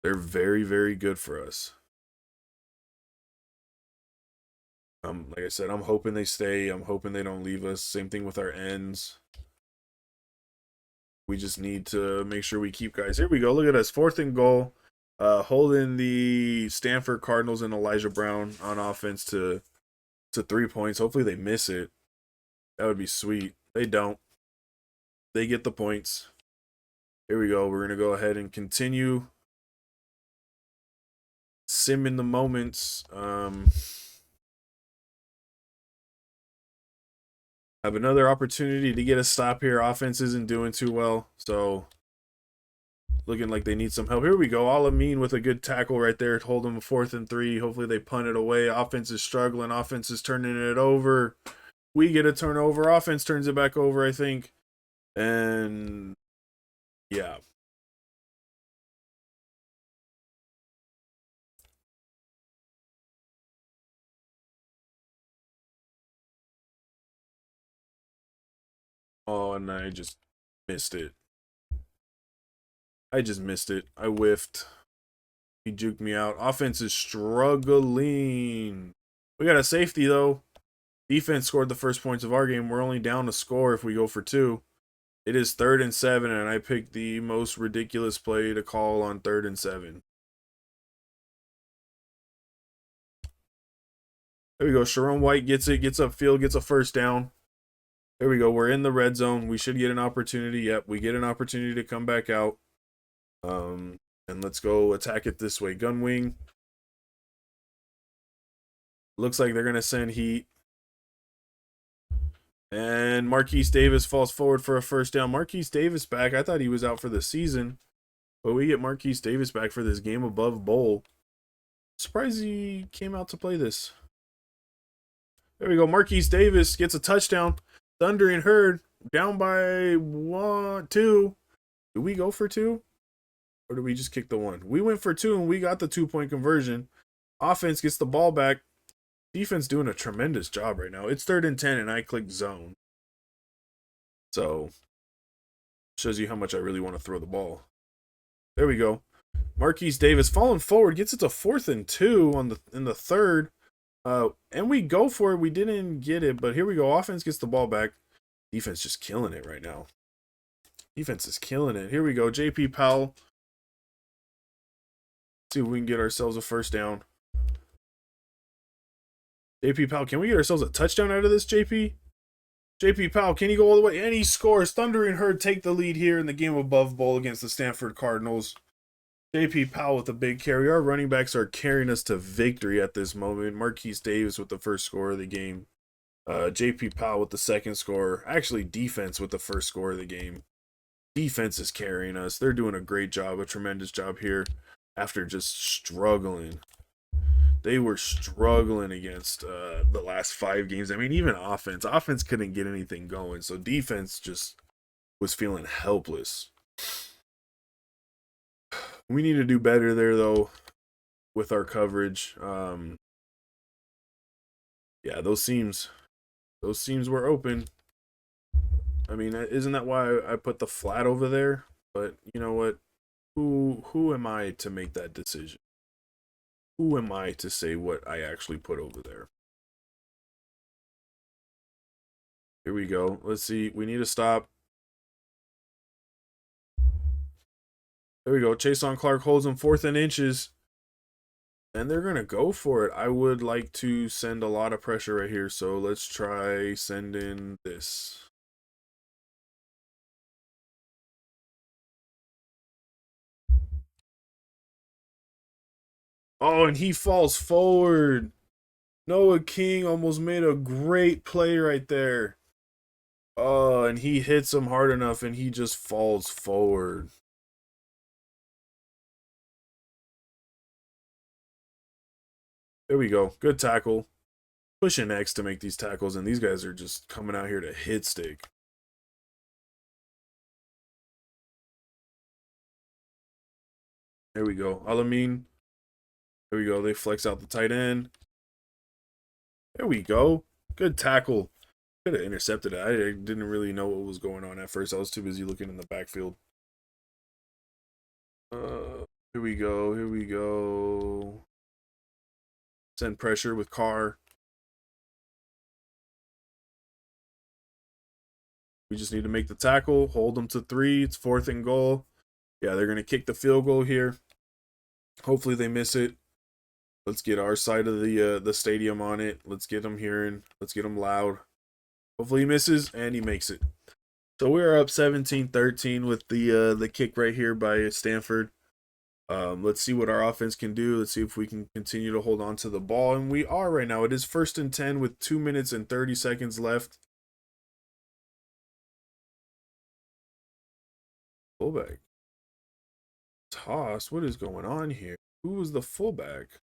Speaker 1: They're very, very good for us. Like I said, I'm hoping they stay. I'm hoping they don't leave us. Same thing with our ends. We just need to make sure we keep guys. Here we go. Look at us. 4th and goal. Holding the Stanford Cardinals and Elijah Brown on offense to 3 points. Hopefully they miss it. That would be sweet. They don't. They get the points. Here we go. We're going to go ahead and continue simming the moments. Have another opportunity to get a stop here. Offense isn't doing too well, so looking like they need some help. Here we go. Alameen with a good tackle right there. Hold them 4th and 3. Hopefully they punt it away. Offense is struggling. Offense is turning it over. We get a turnover. Offense turns it back over, I think. And yeah. Oh, and I just missed it. I just missed it. I whiffed. He juked me out. Offense is struggling. We got a safety, though. Defense scored the first points of our game. We're only down to score if we go for 2. It is 3rd and 7, and I picked the most ridiculous play to call on 3rd and 7. There we go. Sharon White gets it, gets upfield, gets a first down. There we go. We're in the red zone. We should get an opportunity. Yep, we get an opportunity to come back out. And let's go attack it this way. Gun wing. Looks like they're going to send heat. And Marquise Davis falls forward for a first down. Marquise Davis back. I thought he was out for the season. But we get Marquise Davis back for this game above bowl. Surprised he came out to play this. There we go. Marquise Davis gets a touchdown. Thundering Herd down by 1, 2. Did we go for 2? Or did we just kick the 1? We went for 2 and we got the 2-point conversion. Offense gets the ball back. Defense doing a tremendous job right now. It's 3rd and 10 and I click zone. So, shows you how much I really want to throw the ball. There we go. Marquise Davis falling forward, gets it to 4th and 2 in the 3rd. And we go for it. We didn't get it, but here we go. Offense gets the ball back. Defense just killing it right now. Defense is killing it. Here we go. JP Powell. See if we can get ourselves a first down. JP Powell, can we get ourselves a touchdown out of this, JP? JP Powell, can he go all the way? And he scores. Thundering Herd take the lead here in the game above bowl against the Stanford Cardinals. JP Powell with a big carry. Our running backs are carrying us to victory at this moment. Marquise Davis with the first score of the game. JP Powell with the second score. Actually, defense with the first score of the game. Defense is carrying us. They're doing a great job, a tremendous job here after just struggling. They were struggling against the last 5 games. I mean, even offense. Offense couldn't get anything going. So defense just was feeling helpless. We need to do better there, though, with our coverage. Yeah, those seams were open. I mean, isn't that why I put the flat over there? But you know what? Who am I to make that decision? Who am I to say what I actually put over there? Here we go. Let's see. We need to stop. There we go. Chason Clark holds him 4th and inches. And they're going to go for it. I would like to send a lot of pressure right here. So let's try sending this. Oh, and he falls forward. Noah King almost made a great play right there. Oh, and he hits him hard enough and he just falls forward. There we go. Good tackle. Pushing X to make these tackles, and these guys are just coming out here to hit stick. There we go. Alameen. There we go. They flex out the tight end. There we go. Good tackle. Could have intercepted it. I didn't really know what was going on at first. I was too busy looking in the backfield. Here we go. Here we go. Send pressure with Carr. We just need to make the tackle, hold them to 3. It's 4th and goal. Yeah, they're going to kick the field goal here. Hopefully they miss it. Let's get our side of the stadium on it. Let's get them hearing. Let's get them loud. Hopefully he misses, and he makes it. So we're up 17-13 with the kick right here by Stanford. Let's see what our offense can do. Let's see if we can continue to hold on to the ball. And we are right now. It is 1st and 10 with 2 minutes and 30 seconds left. Fullback. Toss. What is going on here? Who was the fullback?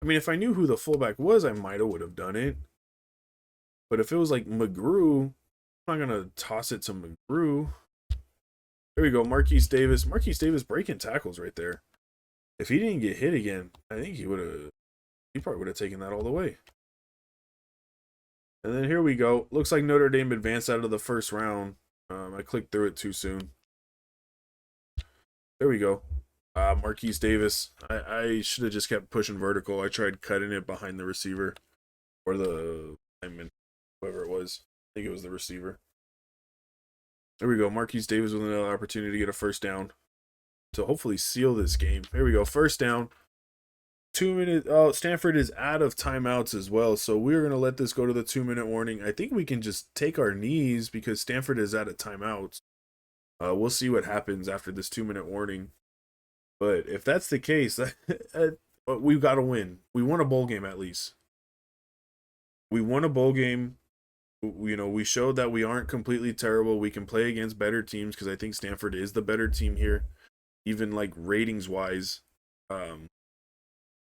Speaker 1: I mean, if I knew who the fullback was, I might have would have done it. But if it was like McGrew, I'm not going to toss it to McGrew. There we go. Marquise Davis. Marquise Davis breaking tackles right there. If he didn't get hit again, I think he probably would have taken that all the way. And then here we go. Looks like Notre Dame advanced out of the first round. I clicked through it too soon. There we go. Marquise Davis. I should have just kept pushing vertical. I tried cutting it behind the receiver. Or the lineman. Whoever it was. I think it was the receiver. There we go. Marquise Davis with another opportunity to get a first down. To hopefully seal this game. There we go. First down. 2 minutes. Oh, Stanford is out of timeouts as well. So we're going to let this go to the 2-minute warning. I think we can just take our knees because Stanford is out of timeouts. We'll see what happens after this 2-minute warning. But if that's the case, we've got to win. We won a bowl game at least. We won a bowl game. We showed that we aren't completely terrible. We can play against better teams because I think Stanford is the better team here, even like ratings wise.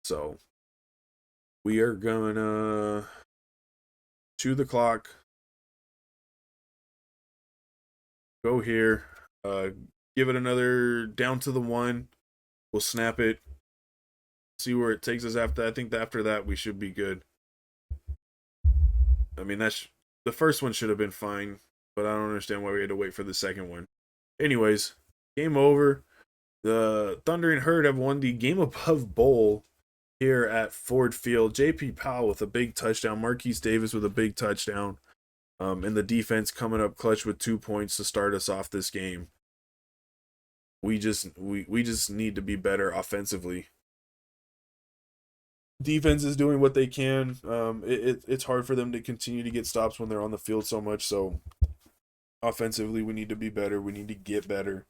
Speaker 1: So we are gonna chew the clock. Go here. Give it another down to the 1. We'll snap it. See where it takes us after. I think after that we should be good. I mean, the first one should have been fine, but I don't understand why we had to wait for the second one. Anyways, game over. The Thundering Herd have won the Game Above Bowl here at Ford Field. J.P. Powell with a big touchdown. Marquise Davis with a big touchdown. And the defense coming up clutch with 2 points to start us off this game. We just need to be better offensively. Defense is doing what they can. It's hard for them to continue to get stops when they're on the field so much. So offensively, we need to be better. We need to get better.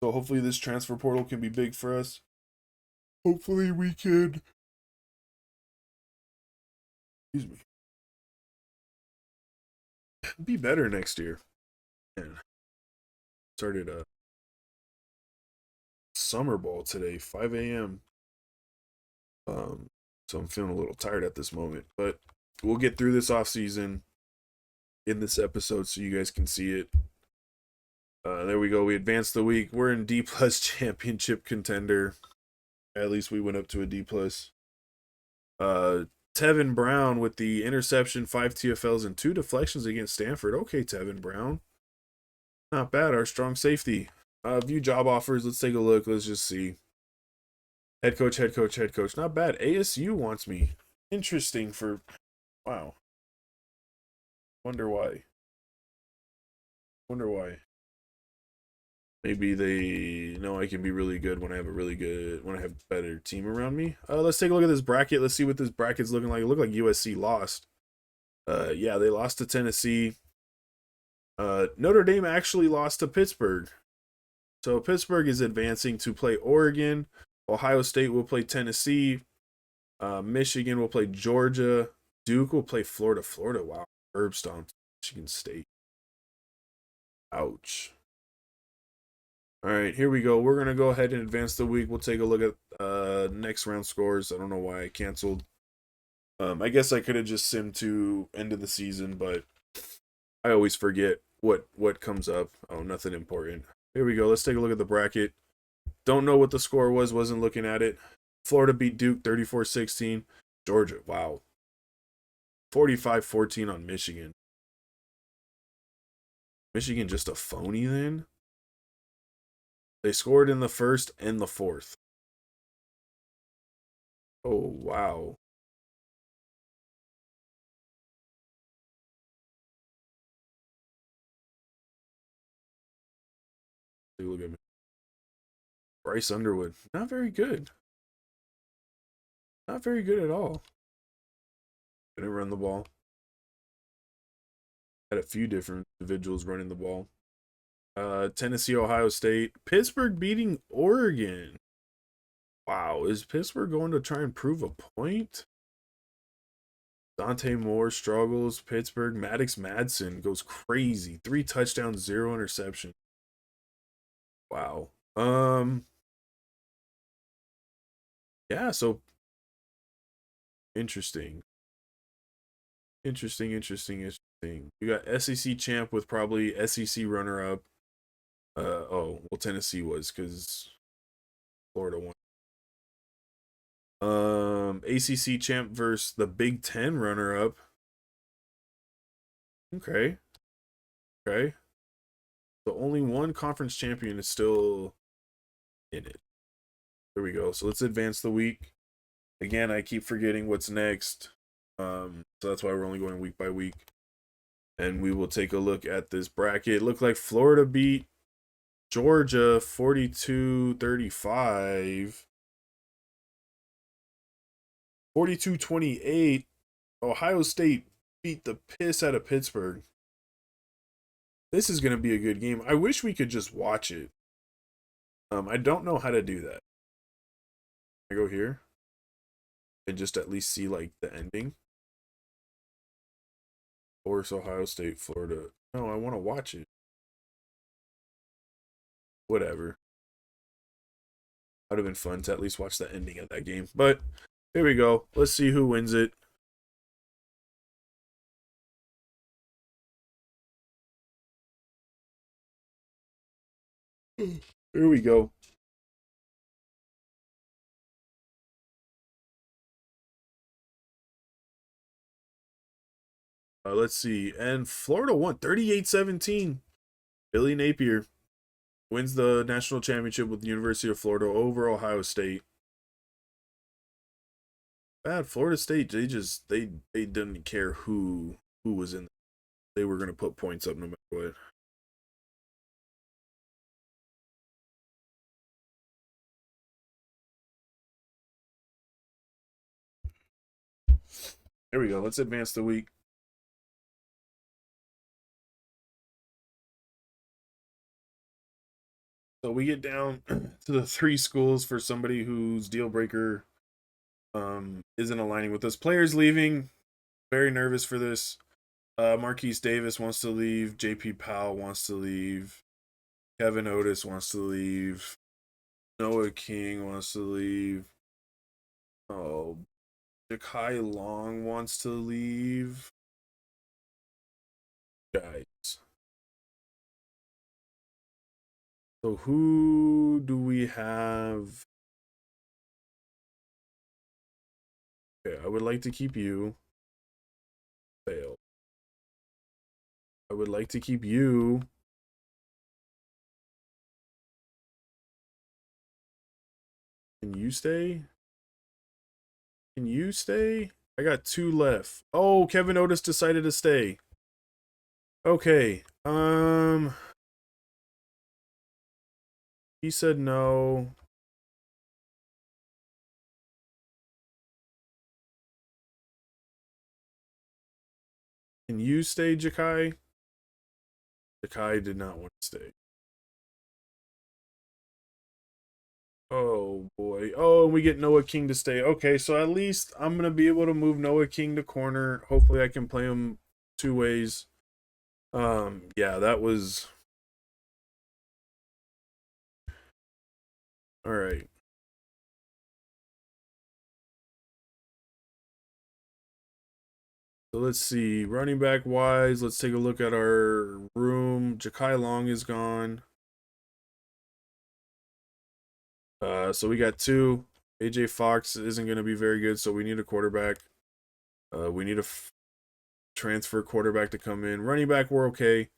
Speaker 1: So hopefully this transfer portal can be big for us. Hopefully we can. Excuse me. Be better next year. Man. Started a summer ball today, 5 a.m. So I'm feeling a little tired at this moment, but we'll get through this off season in this episode so you guys can see it. There we go. We advanced the week. We're in D+ championship contender. At least we went up to a D+. Tevin Brown with the interception, 5 TFLs, and 2 deflections against Stanford. Okay, Tevin Brown. Not bad. Our strong safety. View job offers. Let's take a look. Let's just see. Head coach. Not bad. ASU wants me. Interesting for... Wow. Wonder why. Maybe they know I can be really good when I have a better team around me. Let's take a look at this bracket. Let's see what this bracket's looking like. It looked like USC lost. Yeah, they lost to Tennessee. Notre Dame actually lost to Pittsburgh. So Pittsburgh is advancing to play Oregon. Ohio State will play Tennessee. Michigan will play Georgia. Duke will play Florida. Wow. Herb stomped Michigan State. Ouch. All right, here we go. We're going to go ahead and advance the week. We'll take a look at next round scores. I don't know why I canceled. I guess I could have just simmed to end of the season, but I always forget what comes up. Oh, nothing important. Here we go. Let's take a look at the bracket. Don't know what the score was. Wasn't looking at it. Florida beat Duke 34-16. Georgia. Wow. 45-14 on Michigan. Michigan just a phony then? They scored in the first and the fourth. Oh, wow. Look at me. Bryce Underwood. Not very good. Not very good at all. Couldn't run the ball. Had a few different individuals running the ball. Tennessee, Ohio State. Pittsburgh beating Oregon. Wow, is Pittsburgh going to try and prove a point? Dante Moore struggles. Pittsburgh. Maddox Madsen goes crazy. 3 touchdowns, 0 interception. Wow. Yeah, so interesting. Interesting. You got SEC champ with probably SEC runner up. Oh, well, Tennessee was because Florida won. ACC champ versus the Big Ten runner up. Okay. So only one conference champion is still in it. There we go. So let's advance the week. Again, I keep forgetting what's next. So that's why we're only going week by week. And we will take a look at this bracket. It looked like Florida beat Georgia 42-35. 42-28. Ohio State beat the piss out of Pittsburgh. This is going to be a good game. I wish we could just watch it. I don't know how to do that. I go here and just at least see like the ending. Or Ohio State, Florida. No, I want to watch it. Whatever. Would have been fun to at least watch the ending of that game. But here we go. Let's see who wins it. Here we go. Let's see. And Florida won 38-17. Billy Napier wins the national championship with the University of Florida over Ohio State. Bad Florida State. They didn't care who was in. They were gonna put points up no matter what. There we go. Let's advance the week. So we get down to the 3 schools for somebody whose deal breaker isn't aligning with us. Players leaving. Very nervous for this. Marquise Davis wants to leave. JP Powell wants to leave. Kevin Otis wants to leave. Noah King wants to leave. Oh, Ja'Kai Long wants to leave. Guys. So who do we have? Okay, I would like to keep you. Fail. I would like to keep you. Can you stay? Can you stay? I got 2 left. Oh, Kevin Otis decided to stay. Okay. He said no. Can you stay, Ja'Kai? Ja'Kai did not want to stay. Oh boy. Oh, we get Noah King to stay. Okay, so at least I'm gonna be able to move Noah King to corner. Hopefully I can play him 2 ways. Yeah, that was all right. So let's see. Running back wise, let's take a look at our room. Ja'Kai Long is gone. So we got 2. AJ Fox isn't going to be very good, so we need a quarterback. We need a transfer quarterback to come in. Running back, we're okay.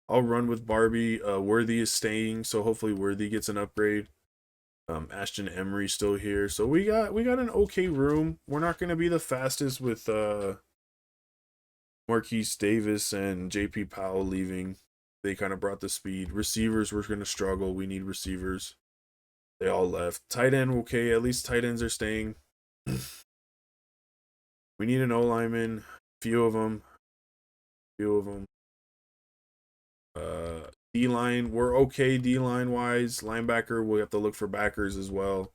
Speaker 1: I'll run with Barbie. Worthy is staying, so hopefully Worthy gets an upgrade. Ashton Emery still here, so we got an okay room. We're not gonna be the fastest with Marquise Davis and JP Powell leaving. They kind of brought the speed. Receivers, we're gonna struggle. We need receivers. They all left. Tight end, okay. At least tight ends are staying. We need an O lineman. Few of them. Few of them. D line, we're okay D line wise. Linebacker, we have to look for backers as well.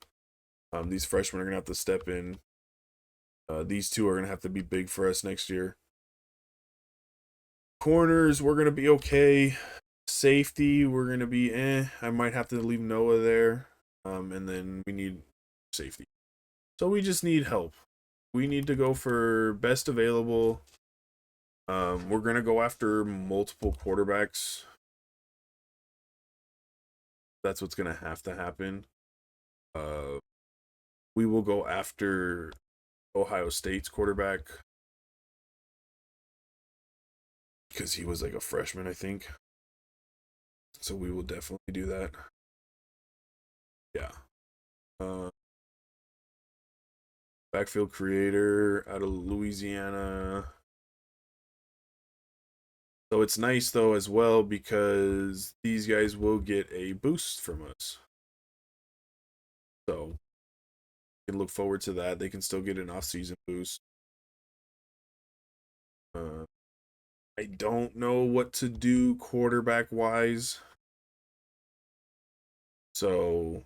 Speaker 1: These freshmen are gonna have to step in. These two are gonna have to be big for us next year. Corners, we're gonna be okay. Safety, we're gonna be I might have to leave Noah there. And then we need safety. So we just need help. We need to go for best available. We're gonna go after multiple quarterbacks. That's what's gonna have to happen. We will go after Ohio State's quarterback because he was like a freshman, I think. So we will definitely do that. Yeah. Backfield creator out of Louisiana. So it's nice though as well because these guys will get a boost from us. So you can look forward to that. They can still get an off-season boost. I don't know what to do quarterback wise. So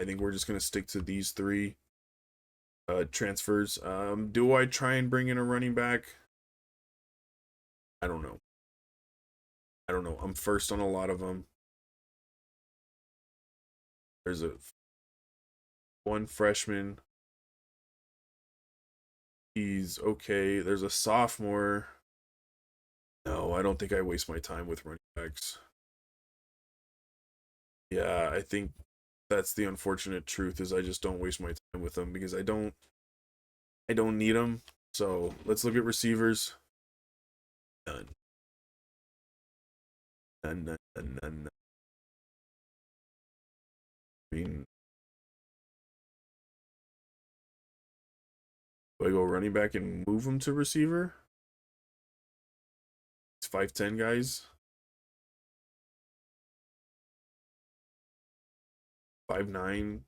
Speaker 1: I think we're just gonna stick to these three transfers. Do I try and bring in a running back? I don't know. I don't know. I'm first on a lot of them. There's one freshman. He's okay. There's a sophomore. No, I don't think I waste my time with running backs. Yeah, I think that's the unfortunate truth is I just don't waste my time with them because I don't need them. So let's look at receivers. None. None. I mean, do I go running back and move him to receiver? It's 5'10 guys. 5'9.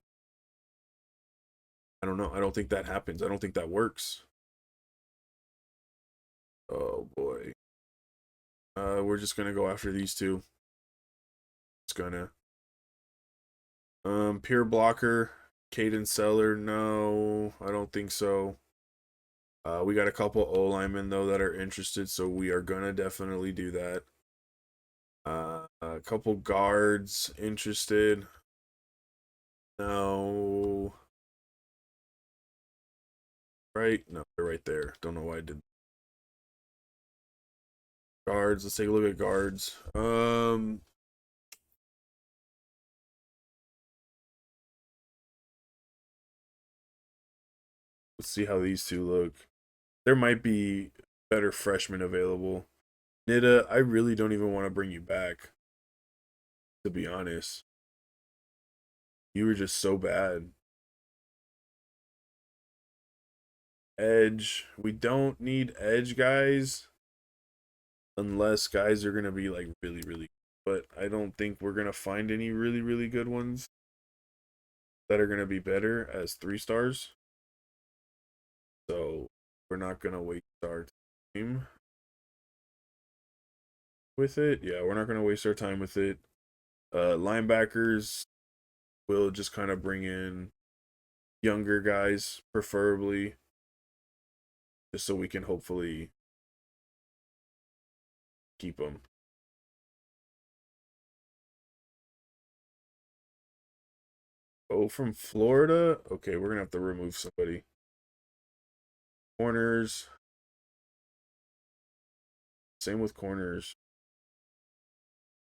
Speaker 1: I don't know. I don't think that happens. I don't think that works. Oh boy. We're just gonna go after these two. It's gonna. Pure blocker, Caden Seller. No, I don't think so. We got a couple O linemen though that are interested, so we are gonna definitely do that. A couple guards interested. No. Right? No, they're right there. Don't know why I did. Guards. Let's take a look at guards. Let's see how these two look. There might be better freshmen available. Nida, I really don't even want to bring you back. To be honest, you were just so bad. Edge. We don't need edge guys unless guys are gonna be like really, really. But I don't think we're gonna find any really, really good ones that are gonna be better as 3 stars. So we're not gonna waste our time with it. Yeah, we're not gonna waste our time with it. Linebackers will just kind of bring in younger guys, preferably, just so we can hopefully keep them. Oh, from Florida? Okay, we're gonna have to remove somebody. Corners. Same with corners.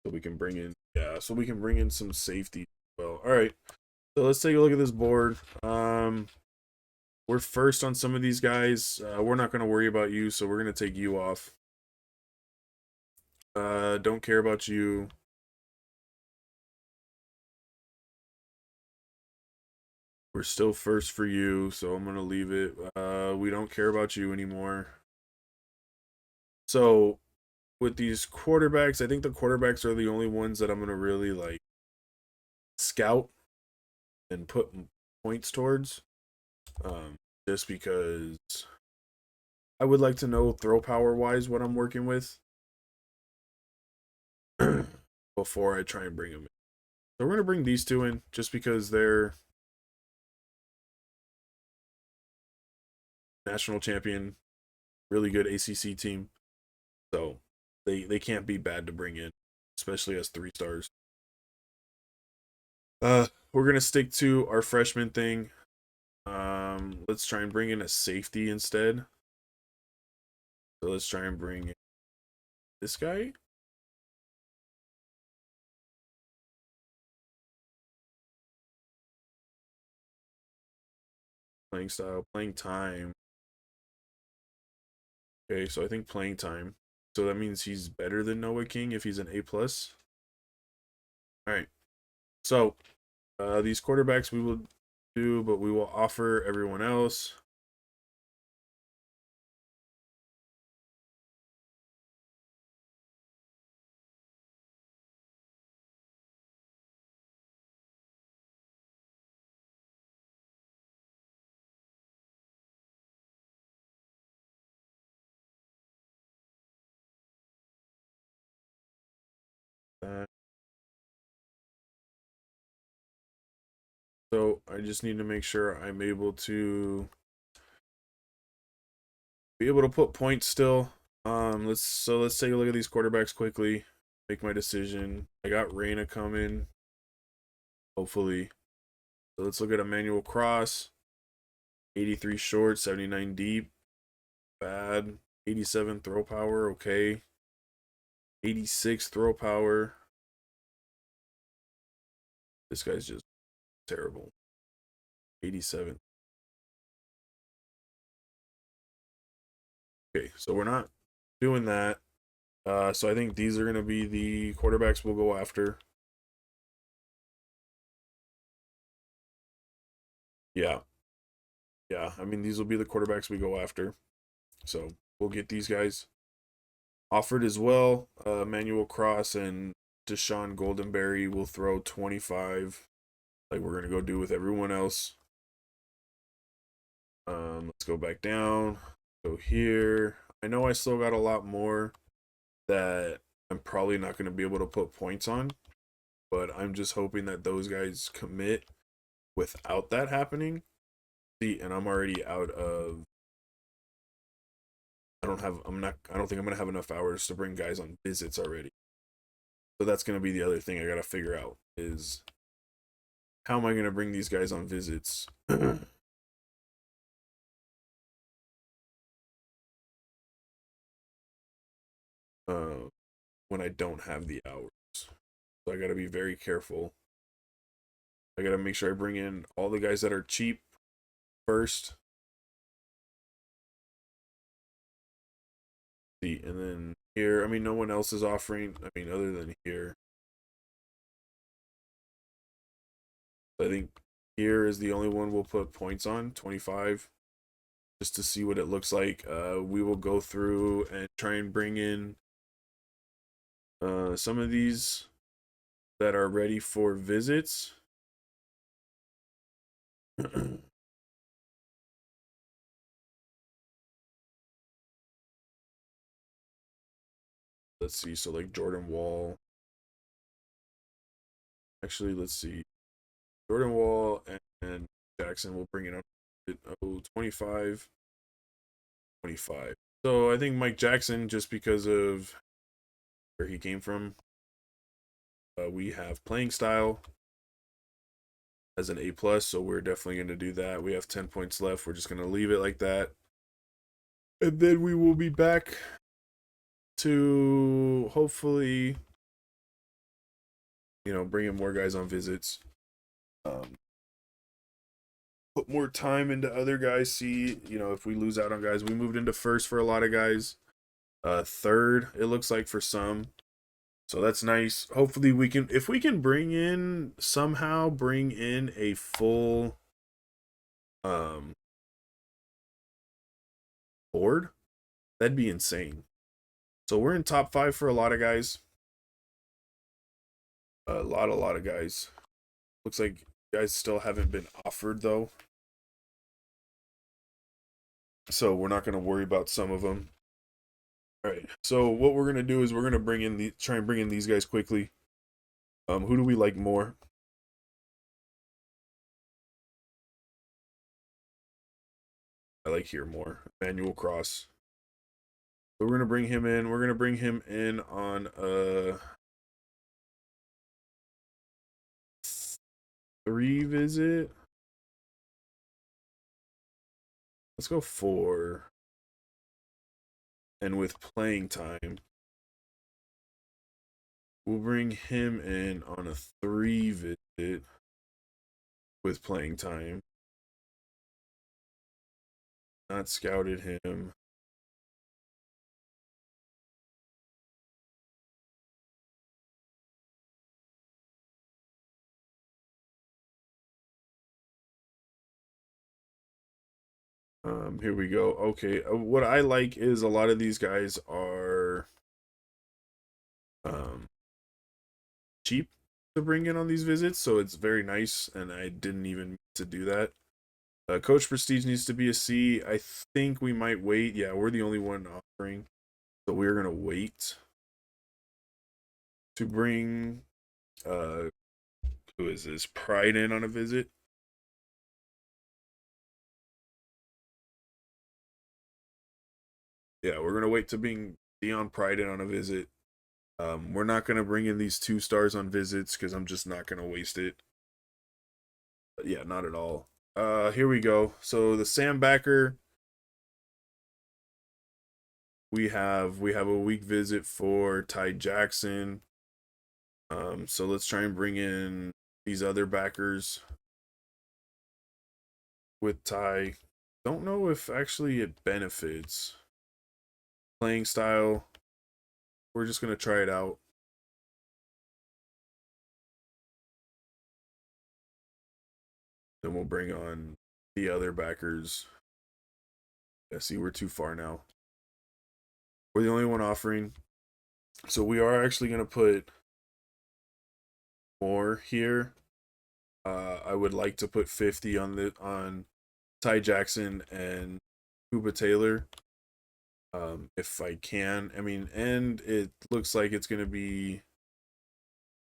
Speaker 1: So we can bring in, yeah, so we can bring in some safety. Well, all right. So let's take a look at this board. we're first on some of these guys. We're not going to worry about you, so we're going to take you off. Don't care about you. We're still first for you, so I'm going to leave it. We don't care about you anymore. So with these quarterbacks, I think the quarterbacks are the only ones that I'm going to really like scout and put points towards. Just because I would like to know throw power wise what I'm working with before I try and bring them in. So we're going to bring these two in just because they're national champion, really good ACC team. So they can't be bad to bring in, especially as 3 stars. We're going to stick to our freshman thing. Let's try and bring in a safety instead. So let's try and bring in this guy. Playing style, playing time. Okay, so I think playing time. So that means he's better than Noah King if he's an A+. All right. So these quarterbacks we will do, but we will offer everyone else. Uh, so I just need to make sure I'm able to be able to put points still. Let's take a look at these quarterbacks quickly. Make my decision. I got Reina coming, hopefully. So let's look at Emmanuel Cross. 83 short, 79 deep. Bad. 87 throw power, okay. 86 throw power. This guy's just terrible. 87. Okay, so we're not doing that. So I think these are going to be the quarterbacks we'll go after. Yeah. Yeah, I mean, these will be the quarterbacks we go after. So we'll get these guys offered as well. Manuel Cross and Deshaun Goldenberry will throw 25 like we're going to go do with everyone else. Let's go back down. Go here. I know I still got a lot more that I'm probably not going to be able to put points on, but I'm just hoping that those guys commit without that happening. See, and I'm already out of I don't think I'm gonna have enough hours to bring guys on visits already. So that's gonna be the other thing I gotta figure out is how am I gonna bring these guys on visits uh, when I don't have the hours. So I gotta be very careful. I gotta make sure I bring in all the guys that are cheap first. See, and then here, I mean, no one else is offering. I mean, other than here. I think here is the only one we'll put points on, 25, just to see what it looks like. We will go through and try and bring in some of these that are ready for visits. Let's see. So like Jordan Wall. Actually, let's see. Jordan Wall and Jackson will bring it up. Oh, 25. 25. So I think Mike Jackson, just because of where he came from, we have playing style as an A+, so we're definitely going to do that. We have 10 points left. We're just going to leave it like that. And then we will be back to hopefully, bring in more guys on visits. Um, put more time into other guys. See, if we lose out on guys, we moved into first for a lot of guys. Third, it looks like for some. So that's nice. Hopefully we can, if we can somehow bring in a full um board, that'd be insane. So we're in top 5 for a lot of guys. A lot of guys. Looks like guys still haven't been offered though. So we're not going to worry about some of them. All right. So what we're going to do is we're going to try and bring in these guys quickly. Who do we like more? I like here more. Manuel Cross. So we're going to bring him in. We're going to bring him in on a 3 visit. Let's go 4. And with playing time, we'll bring him in on a 3 visit with playing time. Not scouted him. Here we go. Okay, what I like is a lot of these guys are cheap to bring in on these visits, so it's very nice, and I didn't even mean to do that. Coach Prestige needs to be a C. I think we might wait. Yeah, we're the only one offering, so we're gonna wait to bring who is this? Pride in on a visit. Yeah, we're gonna wait to bring Dion Pride in on a visit. We're not gonna bring in these 2 stars on visits because I'm just not gonna waste it. But yeah, not at all. Here we go. So the Sam backer, we have a week visit for Ty Jackson. So let's try and bring in these other backers with Ty. Don't know if actually it benefits playing style. We're just gonna try it out. Then we'll bring on the other backers. Yeah, see, we're too far now. We're the only one offering. So we are actually gonna put more here. I would like to put 50 on Ty Jackson and Cuba Taylor. If I can. I mean, and it looks like it's gonna be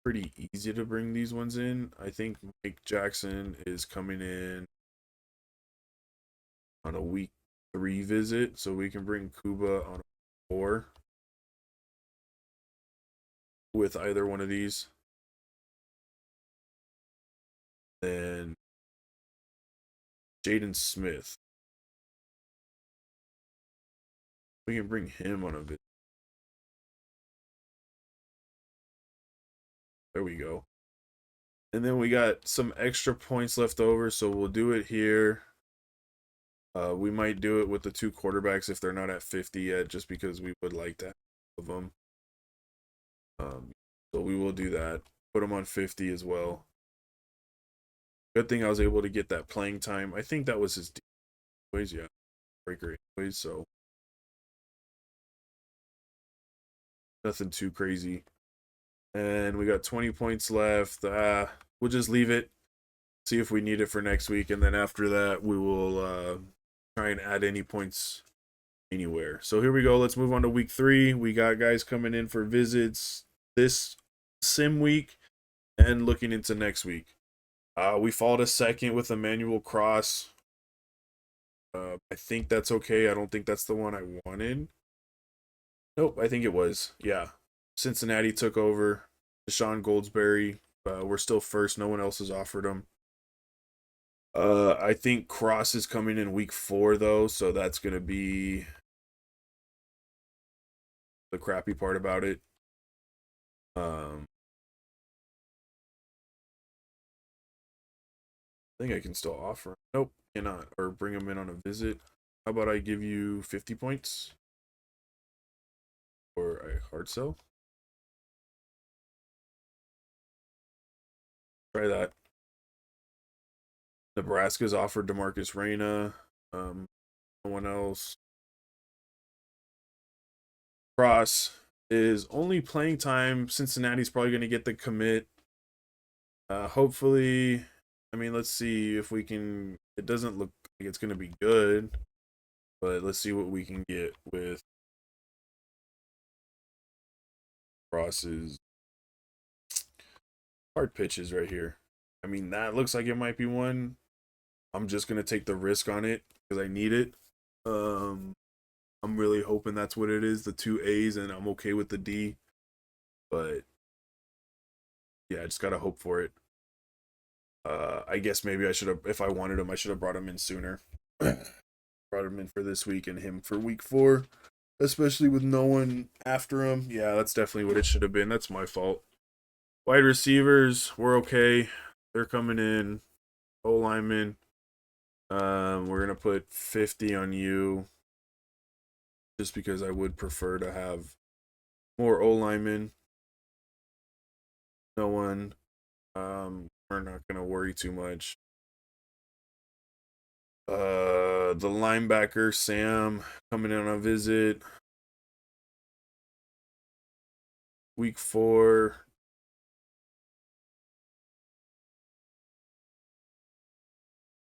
Speaker 1: pretty easy to bring these ones in. I think Mike Jackson is coming in on a week 3 visit, so we can bring Cuba on a 4 with either one of these. Then Jaden Smith, we can bring him on a visit. There we go. And then we got some extra points left over, so we'll do it here. We might do it with the 2 quarterbacks if they're not at 50 yet, just because we would like to have them. So we will do that. Put them on 50 as well. Good thing I was able to get that playing time. I think that was his anyways, yeah. Breaker anyways, so nothing too crazy. And we got 20 points left. We'll just leave it. See if we need it for next week, and then after that we will try and add any points anywhere. So here we go. Let's move on to week 3. We got guys coming in for visits this sim week and looking into next week. We fought a second with Emmanuel Cross. I think that's okay. I don't think that's the one I wanted. Nope, I think it was. Yeah. Cincinnati took over. Deshaun Goldsberry. We're still first. No one else has offered him. I think Cross is coming in week 4 though, so that's gonna be the crappy part about it. I think I can still offer. Nope, cannot, or bring him in on a visit. How about I give you 50 points for a hard sell? Try that. Nebraska's offered DeMarcus Reyna. No one else. Cross is only playing time. Cincinnati's probably going to get the commit. Hopefully, I mean, let's see if we can. It doesn't look like it's going to be good, but let's see what we can get with Cross's hard pitches right here. I mean, that looks like it might be one. I'm just going to take the risk on it because I need it. I'm really hoping that's what it is, the two A's, and I'm okay with the D. But yeah, I just gotta hope for it. I guess maybe I should have, if I wanted him, I should have brought him in sooner. Brought him in for this week and him for week 4, especially with no one after him. Yeah, that's definitely what it should have been. That's my fault. Wide receivers, we're okay. They're coming in. O lineman, we're gonna put 50 on you, just because I would prefer to have more O linemen. No one. We're not gonna worry too much. The linebacker Sam coming in on a visit. Week 4.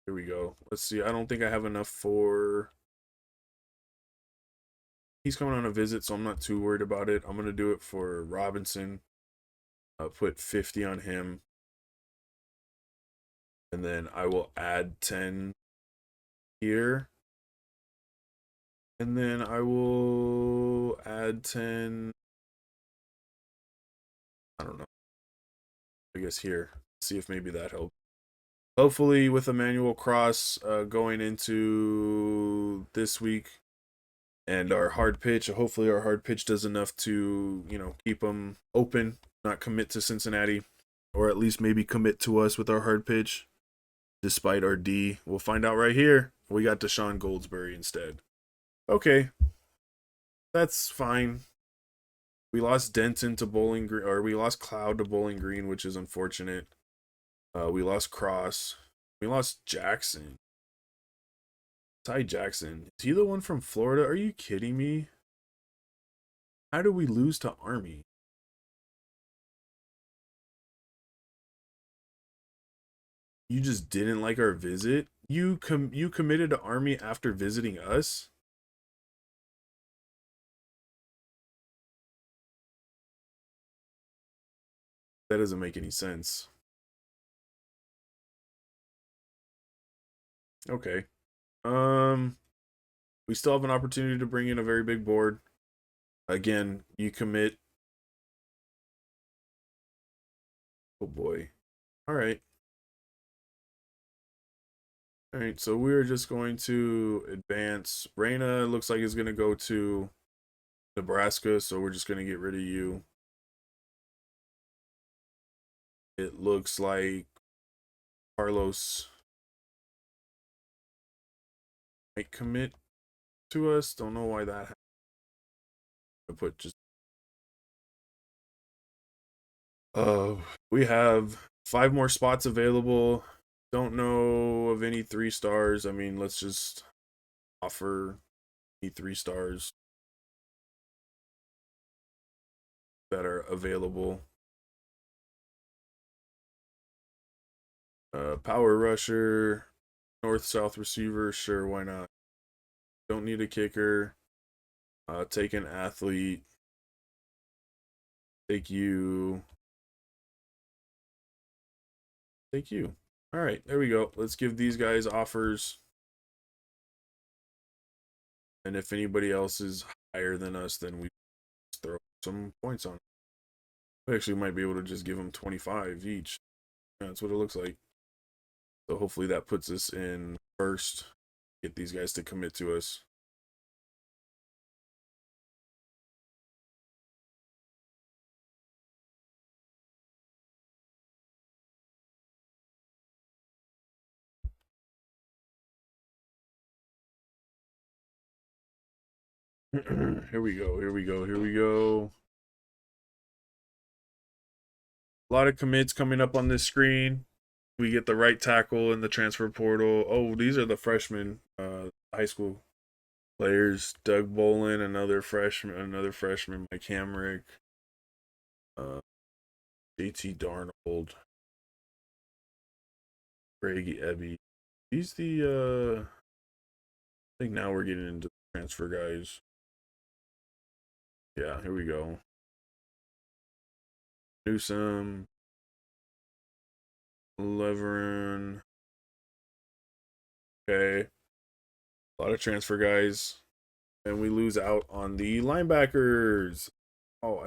Speaker 1: Here we go. Let's see. I don't think I have enough for. He's coming on a visit, so I'm not too worried about it. I'm gonna do it for Robinson. I'll put 50 on him, and then I will add 10 here, and then I will add 10. I don't know. I guess here. See if maybe that helps. Hopefully, with Emmanuel Cross going into this week and our hard pitch, hopefully our hard pitch does enough to, keep them open, not commit to Cincinnati, or at least maybe commit to us with our hard pitch, despite our D. We'll find out right here. We got Deshaun Goldsberry instead. Okay, that's fine. We lost Denton to Bowling Green, or we lost Cloud to Bowling Green, which is unfortunate. We lost Cross. We lost Jackson. Ty Jackson. Is he the one from Florida? Are you kidding me? How did we lose to Army? You just didn't like our visit? You committed to Army after visiting us? That doesn't make any sense. Okay. Um, we still have an opportunity to bring in a very big board. Again, you commit. Oh boy. All right. All right, so we're just going to advance. Reyna looks like is going to go to Nebraska, so we're just going to get rid of you. It looks like Carlos might commit to us. Don't know why that happened. I put just we have 5 more spots available. Don't know of any 3 stars. I mean, let's just offer any 3 stars that are available. Power rusher, north south receiver, sure, why not? Don't need a kicker. Take an athlete. Take you. Take you. All right, there we go. Let's give these guys offers. And if anybody else is higher than us, then we just throw some points on. We actually might be able to just give them 25 each. Yeah, that's what it looks like. So hopefully that puts us in first. Get these guys to commit to us. Here we go. Here we go. Here we go. A lot of commits coming up on this screen. We get the right tackle in the transfer portal. Oh, these are the freshmen, high school players. Doug Bolin, another freshman, Mike Hamrick, uh, JT Darnold, Greg Ebby. He's the I think now we're getting into transfer guys. Yeah, here we go. Newsom, Leverin. Okay. A lot of transfer guys. And we lose out on the linebackers. Oh,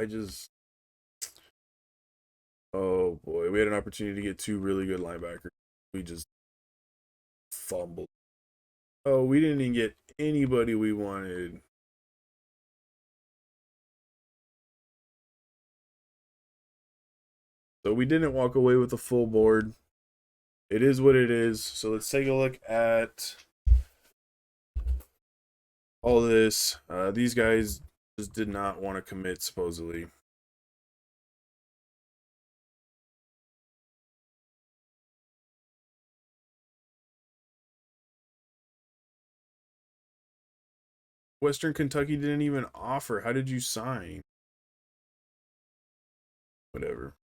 Speaker 1: oh boy. We had an opportunity to get two really good linebackers. We just fumbled. Oh, we didn't even get anybody we wanted. So we didn't walk away with a full board. It is what it is. So let's take a look at all this. These guys just did not want to commit, supposedly. Western Kentucky didn't even offer. How did you sign? Whatever.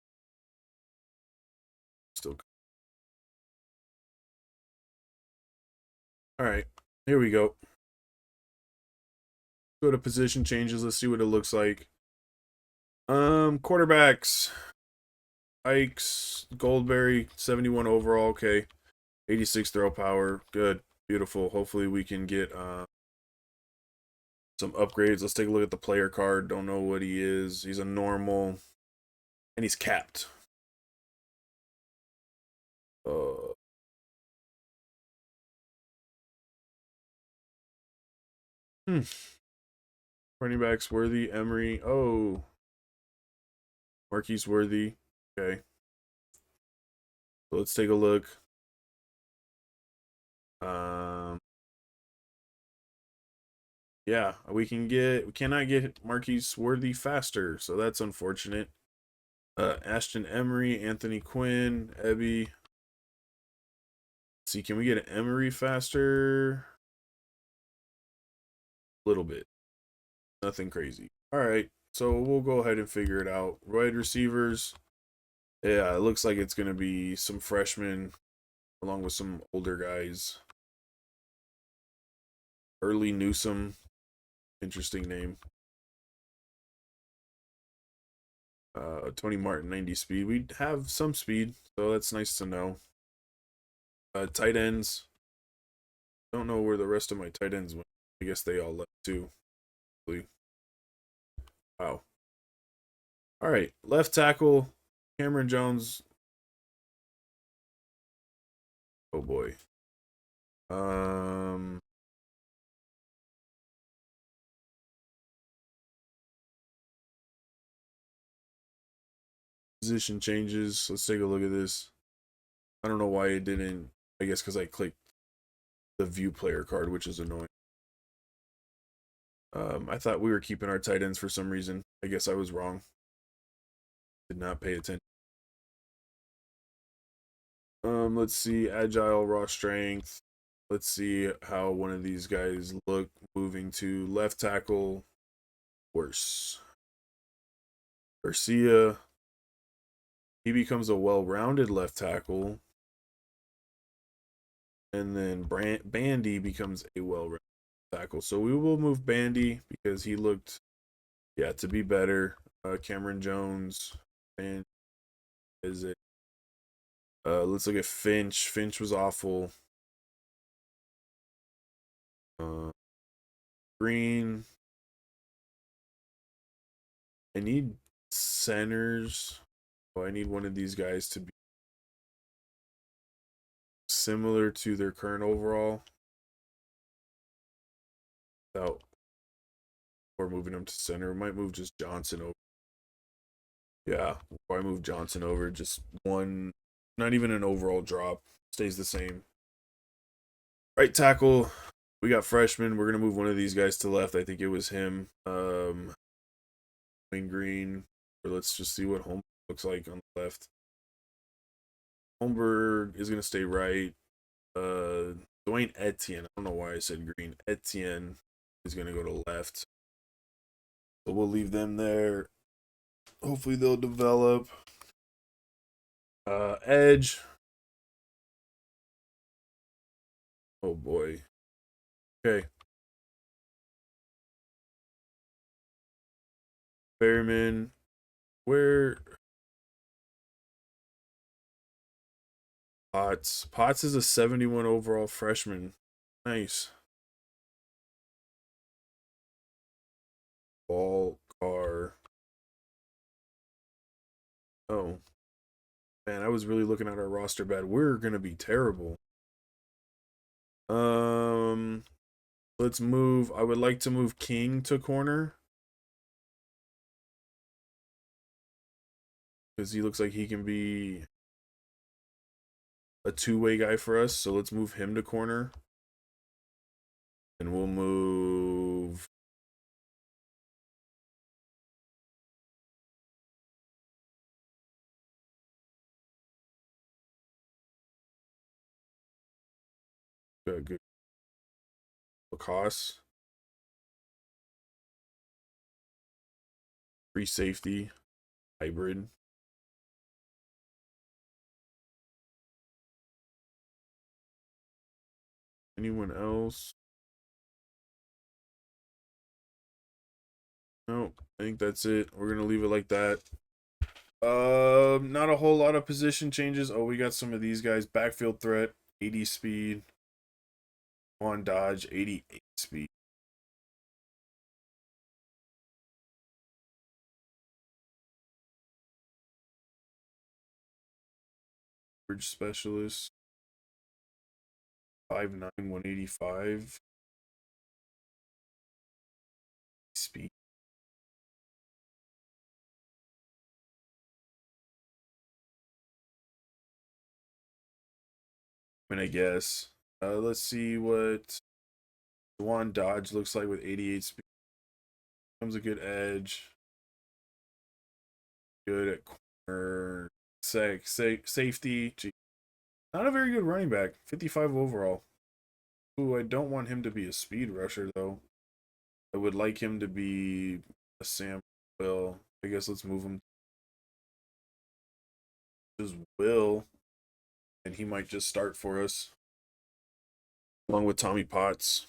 Speaker 1: Still. All right. Here we go. Go to position changes. Let's see what it looks like. Quarterbacks. Ikes, Goldberry, 71 overall. Okay. 86 throw power. Good. Beautiful. Hopefully we can get some upgrades. Let's take a look at the player card. Don't know what he is. He's a normal. And he's capped. Uh, hmm. Running backs Worthy, Emery. Oh. Marquise Worthy. Okay. So let's take a look. Um yeah, we cannot get Marquise Worthy faster, so that's unfortunate. Ashton Emery, Anthony Quinn, Ebby. Let's see, can we get an Emery faster? A little bit. Nothing crazy. All right, so we'll go ahead and figure it out. Wide receivers. Yeah, it looks like it's going to be some freshmen along with some older guys. Early Newsom. Interesting name. Tony Martin, 90 speed. We have some speed, so that's nice to know. Tight ends. Don't know where the rest of my tight ends went. I guess they all left too. Wow. All right, left tackle, Cameron Jones. Oh boy. Um, Position changes. Let's take a look at this. I don't know why it didn't. I guess because I clicked the view player card, which is annoying. I thought we were keeping our tight ends for some reason. I guess I was wrong. Did not pay attention. Let's see. Agile, raw strength. Let's see how one of these guys look moving to left tackle. Worse. Garcia. He becomes a well-rounded left tackle. And then Bandy becomes a well-rounded tackle. So we will move Bandy because he looked, yeah, to be better. Cameron Jones. And is it? Let's look at Finch. Finch was awful. Green. I need centers. Oh, I need one of these guys to be similar to their current overall. Without or moving them to center. We might move just Johnson over. Yeah, or I move Johnson over. Just one, not even an overall drop. Stays the same. Right tackle. We got freshmen. We're gonna move one of these guys to left. I think it was him. Wayne Green. Or let's just see what home looks like on the left. Holmberg is gonna stay right. Dwayne Etienne. I don't know why I said Green. Etienne is gonna go to left. So we'll leave them there. Hopefully they'll develop. Edge. Oh boy. Okay. Berryman. Where Potts? Potts is a 71 overall freshman. Nice. Ball car. Oh. Man, I was really looking at our roster bad. We're gonna be terrible. Um let's move. I would like to move King to corner. Because he looks like he can be a two-way guy for us. So let's move him to corner. And we'll move good Lacoste. Free safety. Hybrid. Anyone else? No, I think that's it. We're gonna leave it like that. Not a whole lot of position changes. Oh, we got some of these guys. Backfield threat, 80 speed. On dodge, 88 speed. Bridge specialist, 5'9", 185. Speed. I mean, I guess. Let's see what Juwan Dodge looks like with 88 speed. Comes a good edge. Good at corner. Safety. Gee. Not a very good running back. 55 overall. Ooh, I don't want him to be a speed rusher, though. I would like him to be a Sam Will. I guess let's move him. Just Will. And he might just start for us. Along with Tommy Potts.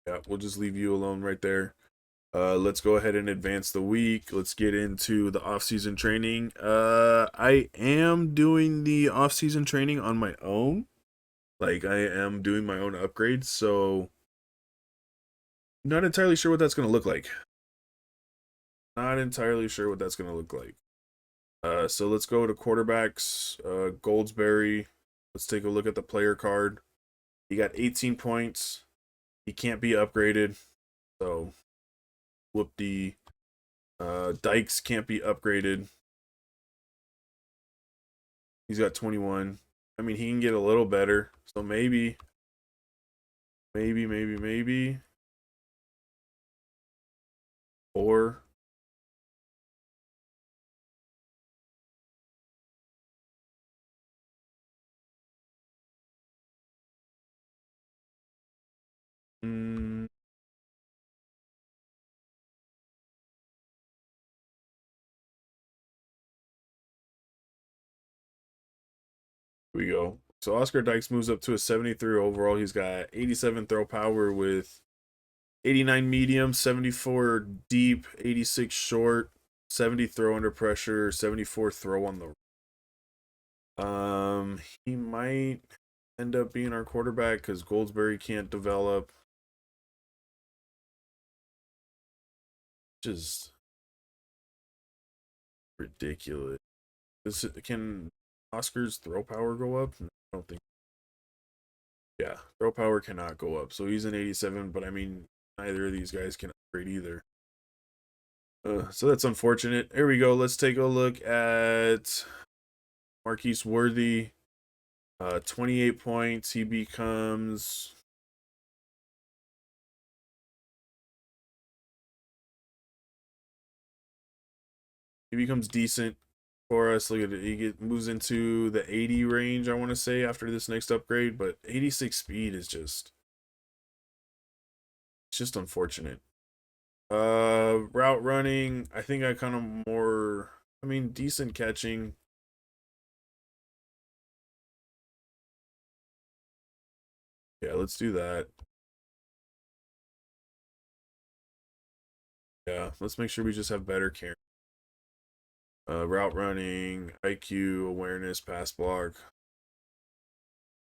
Speaker 1: Yeah, we'll just leave you alone right there. Let's go ahead and advance the week. Let's get into the off-season training. I am doing the off-season training on my own. Like, I am doing my own upgrades, so not entirely sure what that's going to look like. Not entirely sure what that's going to look like. So let's go to quarterbacks. Goldsberry. Let's take a look at the player card. He got 18 points. He can't be upgraded. So, whoop-dee. Dykes can't be upgraded. He's got 21. I mean, he can get a little better. So maybe. Or mm, here we go. So Oscar Dykes moves up to a 73 overall. He's got 87 throw power with 89 medium, 74 deep, 86 short, 70 throw under pressure, 74 throw on the. He might end up being our quarterback because Goldsberry can't develop. Just ridiculous. Can Oscar's throw power go up? No, I don't think. Yeah, throw power cannot go up. So he's an 87, but I mean, neither of these guys can upgrade either. So that's unfortunate. Here we go. Let's take a look at Marquise Worthy. 28 points. He becomes decent for us. Look at it. Moves into the 80 range, I want to say, after this next upgrade. But 86 speed is just it's just unfortunate. Route running, I think I kind of more. I mean, decent catching. Yeah, let's do that. Yeah, let's make sure we just have better care. Route running, IQ, awareness, pass block.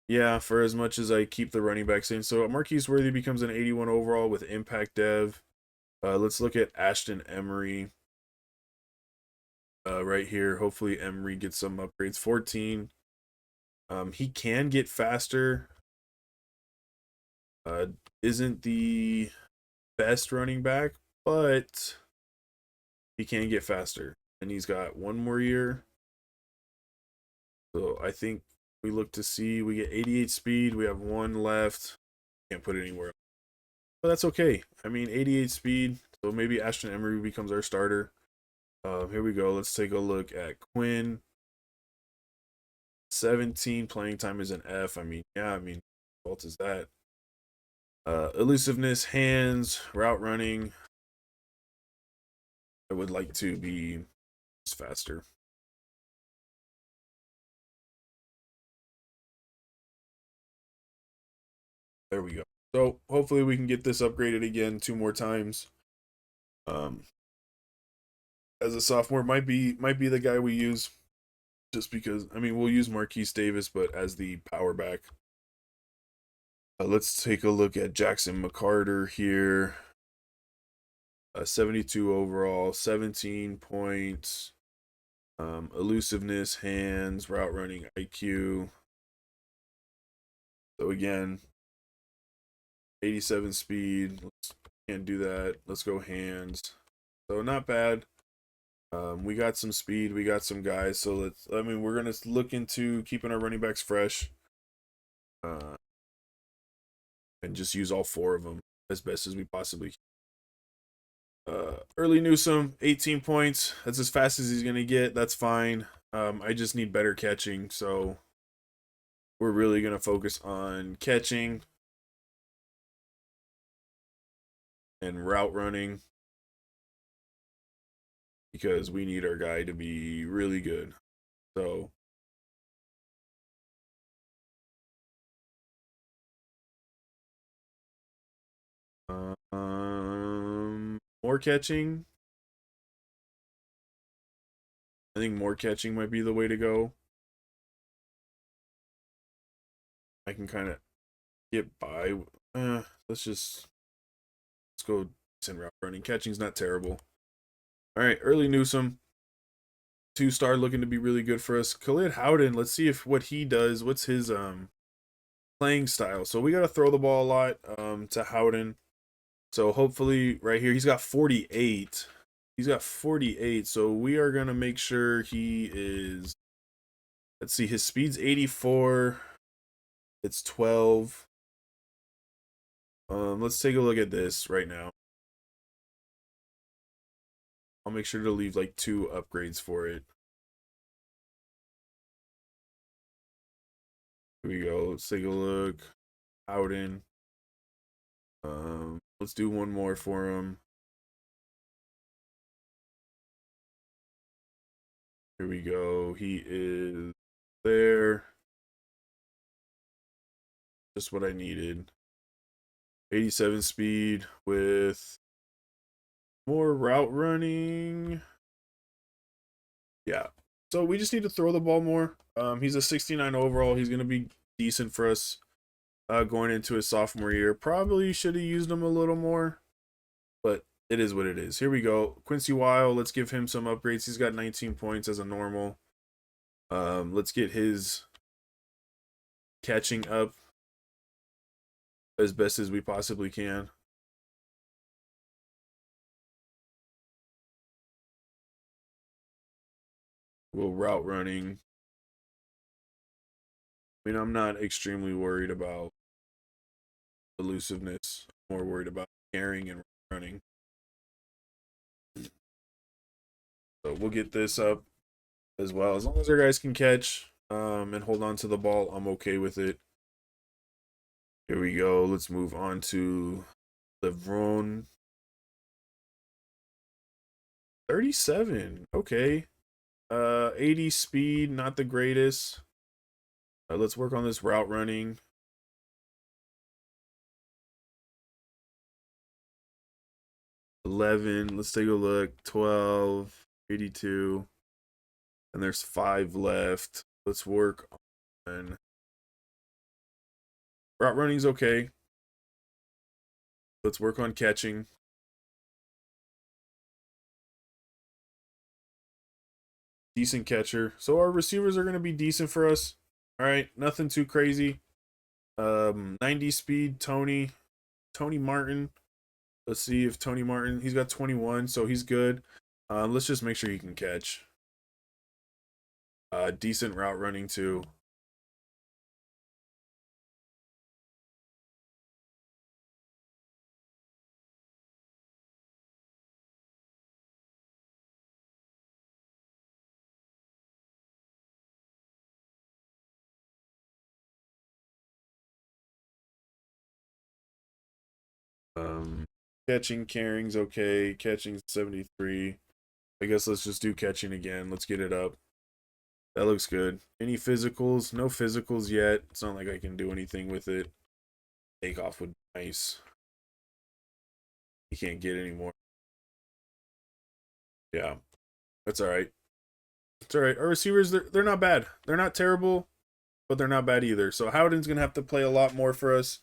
Speaker 1: Yeah, for as much as I keep the running backs in. So Marquise Worthy becomes an 81 overall with impact dev. Let's look at Ashton Emery right here. Hopefully Emery gets some upgrades. 14. He can get faster. Uh, isn't the best running back, but he can get faster. And he's got one more year. So I think we look to see we get 88 speed. We have one left. Can't put it anywhere. But that's okay. I mean, 88 speed. So maybe Ashton Emery becomes our starter. Here we go. Let's take a look at Quinn. 17 playing time is an F. I mean, yeah, I mean, fault is that. Elusiveness, hands, route running. I would like to be faster. There we go. So hopefully we can get this upgraded again 2 more times. Um, as a sophomore, might be the guy we use, just because I mean we'll use Marquise Davis, but as the power back. Let's take a look at Jackson McCarter here. 72 overall, 17 points. Elusiveness, hands, route running, IQ. So again, 87 speed. Can't do that. Let's go hands. So not bad. We got some speed. We got some guys. So I mean, we're gonna look into keeping our running backs fresh, uh, and just use all 4 of them as best as we possibly can. Early Newsome, 18 points. That's as fast as he's gonna get. That's fine. I just need better catching, so we're really gonna focus on catching and route running because we need our guy to be really good. So more catching. I think more catching might be the way to go. I can kind of get by. Let's go decent route running. Catching's not terrible. All right, early Newsome, 2-star, looking to be really good for us. Khalid Howden, let's see if what he does. What's his playing style? So we got to throw the ball a lot to Howden. So hopefully right here he's got 48. He's got 48. So we are gonna make sure he is. Let's see, his speed's 84. It's 12. Let's take a look at this right now. I'll make sure to leave like 2 upgrades for it. Here we go. Let's take a look. Howden. Let's do one more for him. Here we go. He is there. Just what I needed. 87 speed with more route running. Yeah. So we just need to throw the ball more. He's a 69 overall. He's going to be decent for us going into his sophomore year. Probably should have used him a little more, but it is what it is. Here we go. Quincy Weil, let's give him some upgrades. He's got 19 points as a normal. Let's get his catching up as best as we possibly can. We'll route running. I mean, I'm not extremely worried about elusiveness. I'm more worried about carrying and running. So we'll get this up as well. As long as our guys can catch and hold on to the ball, I'm okay with it. Here we go. Let's move on to LeBron. 37. Okay. 80 speed, not the greatest. Let's work on this route running. 11. Let's take a look. 12. 82. And there's 5 left. Let's work on route running's okay. Let's work on catching. Decent catcher. So our receivers are going to be decent for us. All right, nothing too crazy. 90 speed, Tony Martin. Let's see if Tony Martin, he's got 21, so he's good. Let's just make sure he can catch. Decent route running too. Um, Catching, carrying's okay. Catching 73. I guess let's just do catching again. Let's get it up. That looks good. Any physicals? No physicals yet. It's not like I can do anything with it. Takeoff would be nice. You can't get any more. Yeah, that's all right. It's all right. Our receivers, they're not bad. They're not terrible, but they're not bad either. So Howden's gonna have to play a lot more for us.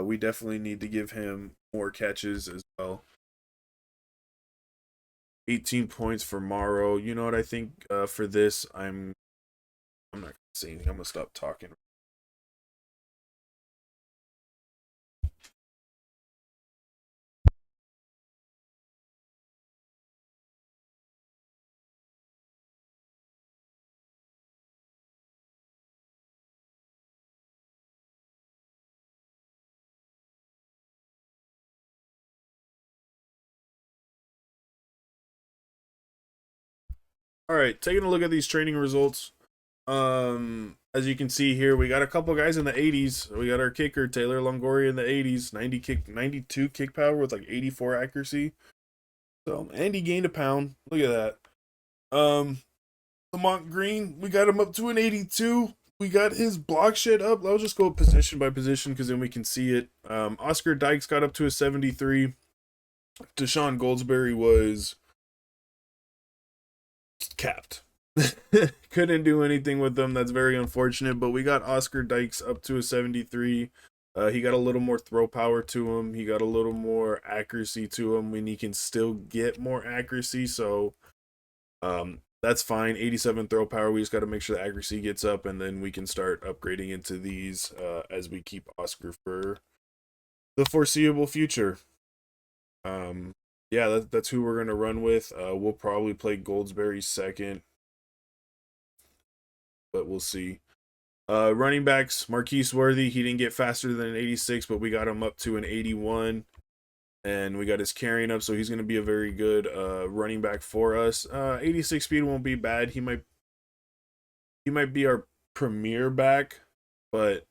Speaker 1: We definitely need to give him more catches as well. 18 points for Morrow. You know what I think for this? I'm not gonna say anything. I'm gonna stop talking. All right, taking a look at these training results. As you can see here, we got a couple guys in the 80s. We got our kicker Taylor Longoria in the 80s, 92 kick power with like 84 accuracy. So Andy gained a pound. Look at that. Lamont Green, we got him up to an 82. We got his block shed up. I'll just go position by position because then we can see it. Oscar Dykes got up to a 73. Deshaun Goldsberry was capped. Couldn't do anything with them. That's very unfortunate. But we got Oscar Dykes up to a 73. He got a little more throw power to him. He got a little more accuracy to him when he can still get more accuracy. So that's fine. 87 throw power. We just got to make sure the accuracy gets up, and then we can start upgrading into these as we keep Oscar for the foreseeable future. Yeah, that's who we're gonna run with. We'll probably play Goldsberry second, but we'll see. Running backs, Marquise Worthy, he didn't get faster than an 86, but we got him up to an 81. And we got his carrying up, so he's going to be a very good running back for us. 86 speed won't be bad. He might be our premier back, but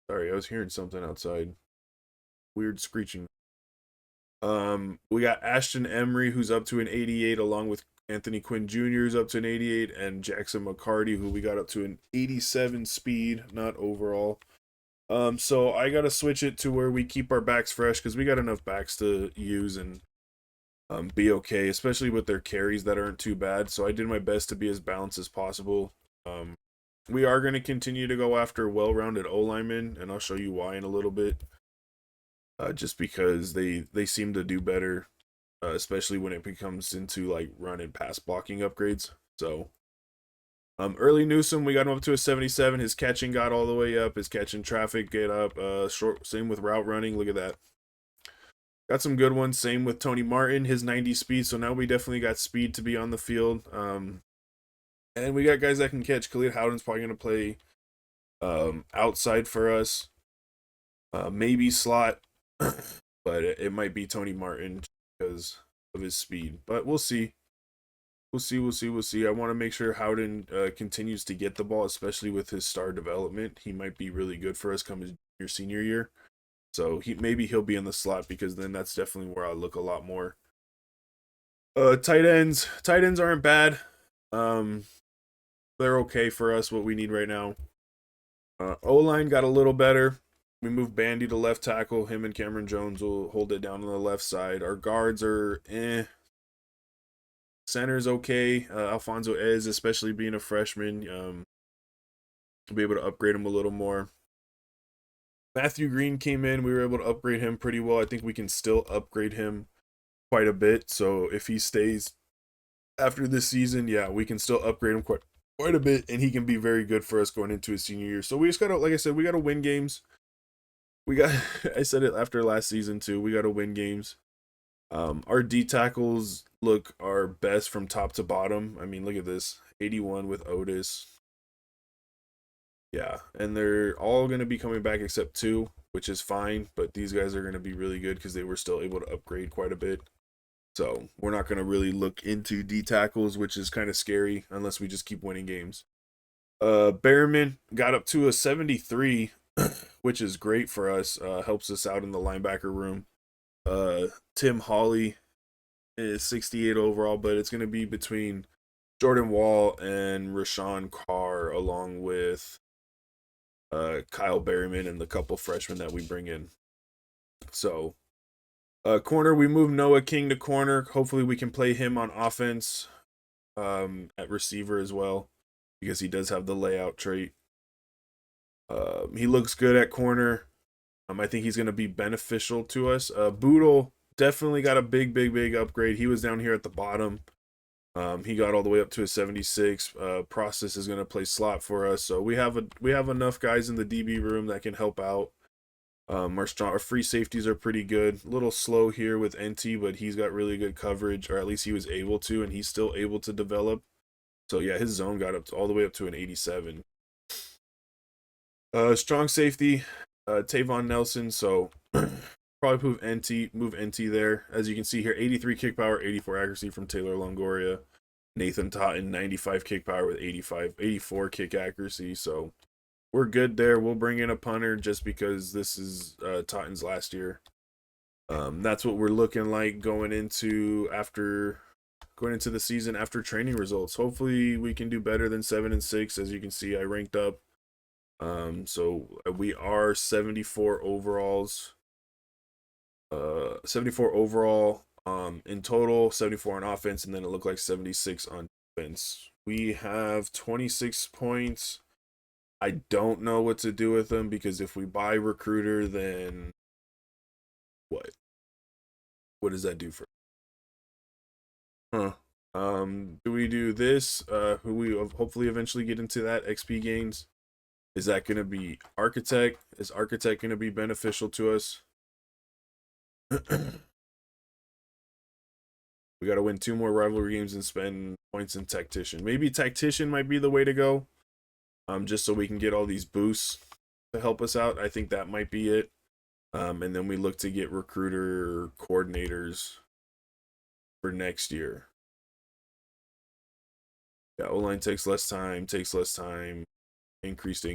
Speaker 1: sorry, I was hearing something outside. Weird screeching. We got Ashton Emery, who's up to an 88, along with Anthony Quinn Jr., who's up to an 88, and Jackson McCarty, who we got up to an 87 speed, not overall. So I gotta switch it to where we keep our backs fresh because we got enough backs to use and be okay, especially with their carries that aren't too bad. So I did my best to be as balanced as possible. We are going to continue to go after well-rounded O linemen, and I'll show you why in a little bit. Just because they seem to do better, especially when it becomes into like run and pass blocking upgrades. So, early Newsome, we got him up to a 77. His catching got all the way up. His catching traffic get up. Short, same with route running. Look at that. Got some good ones. Same with Tony Martin, his 90 speed. So now we definitely got speed to be on the field. And we got guys that can catch. Khalid Howden's probably going to play outside for us. Maybe slot, but it might be Tony Martin because of his speed. But we'll see. We'll see. I want to make sure Howden continues to get the ball, especially with his star development. He might be really good for us coming your senior year. So maybe he'll be in the slot because then that's definitely where I look a lot more. Tight ends aren't bad. Um, they're okay for us. What we need right now. O line got a little better. We moved Bandy to left tackle. Him and Cameron Jones will hold it down on the left side. Our guards are Center's okay. Alfonso Ez, especially being a freshman, will be able to upgrade him a little more. Matthew Green came in. We were able to upgrade him pretty well. I think we can still upgrade him quite a bit. So if he stays after this season, yeah, we can still upgrade him quite a bit, and he can be very good for us going into his senior year. So we just gotta, like I said, we gotta win games. We got, I said it after last season too. We gotta win games. Our D tackles look our best from top to bottom. I mean, look at this, 81 with Otis. Yeah, and they're all going to be coming back except two, which is fine. But these guys are going to be really good because they were still able to upgrade quite a bit. So we're not going to really look into D tackles, which is kind of scary unless we just keep winning games. Behrman got up to a 73, which is great for us. Helps us out in the linebacker room. Tim Hawley is 68 overall, but it's going to be between Jordan Wall and Rashawn Carr, along with Kyle Berryman and the couple freshmen that we bring in. So, corner, we move Noah King to corner. Hopefully, we can play him on offense at receiver as well because he does have the layout trait. He looks good at corner. I think he's going to be beneficial to us. Boodle definitely got a big upgrade. He was down here at the bottom. He got all the way up to a 76. Process is going to play slot for us, so we have enough guys in the DB room that can help out. Our free safeties are pretty good. A little slow here with NT, but he's got really good coverage, or at least he was able to, and he's still able to develop. So yeah, his zone got all the way up to an 87. Strong safety, Tavon Nelson. So probably move NT there. As you can see here, 83 kick power, 84 accuracy from Taylor Longoria. Nathan Totten, 95 kick power with 84 kick accuracy. So we're good there. We'll bring in a punter just because this is Totten's last year. That's what we're looking like going into the season after training results. Hopefully we can do better than 7-6. As you can see, I ranked up. So we are 74 overalls. 74 overall in total, 74 on offense, and then it looked like 76 on defense. We have 26 points. I don't know what to do with them because if we buy recruiter, then what? What does that do for? Huh? Do we do this? Who we hopefully eventually get into that XP gains? Is that going to be Architect? Is Architect going to be beneficial to us? We got to win 2 more rivalry games and spend points in Tactician. Maybe Tactician might be the way to go. Just so we can get all these boosts to help us out. I think that might be it. And then we look to get recruiter coordinators for next year. Yeah, O-line takes less time, increased.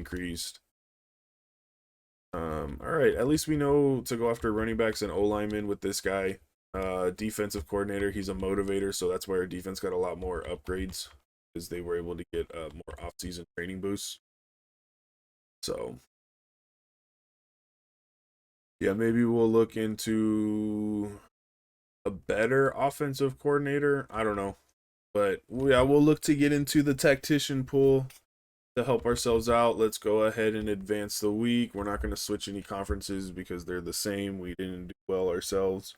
Speaker 1: All right, at least we know to go after running backs and O-linemen with this guy. Defensive coordinator, he's a motivator, so that's why our defense got a lot more upgrades because they were able to get more off-season training boosts. So, yeah, maybe we'll look into a better offensive coordinator. I don't know. But yeah, we'll look to get into the tactician pool to help ourselves out. Let's go ahead and advance the week. We're not going to switch any conferences because they're the same. We didn't do well ourselves.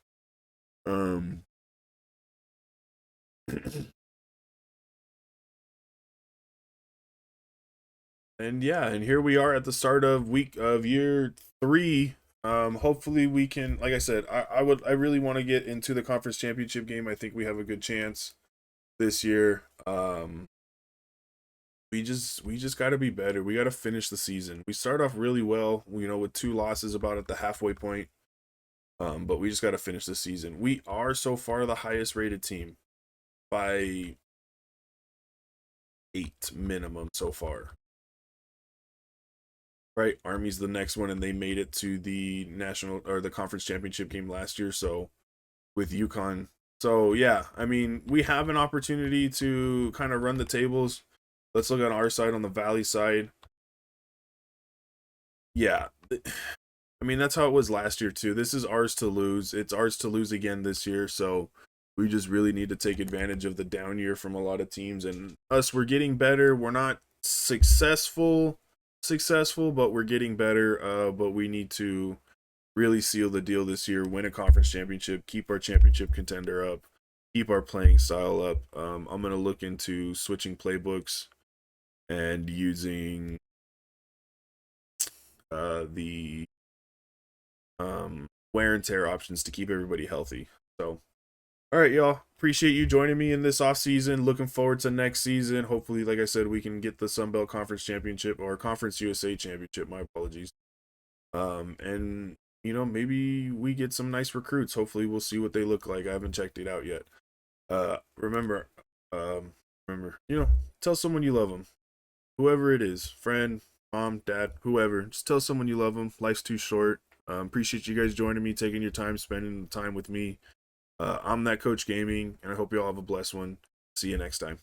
Speaker 1: And yeah, and here we are at the start of year 3 Hopefully we can, like I said, I really want to get into the conference championship game. I think we have a good chance this year. We just got to be better. We got to finish the season. We start off really well, with two losses about at the halfway point. But we just got to finish the season. We are so far the highest rated team by 8 minimum so far. Right? Army's the next one, and they made it to the national or the conference championship game last year. So with UConn. So yeah, I mean, we have an opportunity to kind of run the tables. Let's look at our side on the Valley side. Yeah, I mean that's how it was last year too. This is ours to lose. It's ours to lose again this year. So we just really need to take advantage of the down year from a lot of teams, and us. We're getting better. We're not successful, but we're getting better. But we need to really seal the deal this year, win a conference championship, keep our championship contender up, keep our playing style up. I'm gonna look into switching playbooks and using the wear and tear options to keep everybody healthy. So, all right, y'all. Appreciate you joining me in this off season. Looking forward to next season. Hopefully, like I said, we can get the Sun Belt Conference Championship or Conference USA Championship. My apologies. And maybe we get some nice recruits. Hopefully, we'll see what they look like. I haven't checked it out yet. Remember, remember, tell someone you love them, whoever it is, friend, mom, dad, whoever. Just tell someone you love them. Life's too short. Appreciate you guys joining me, taking your time, spending the time with me. I'm that Coach Gaming, and I hope you all have a blessed one. See you next time.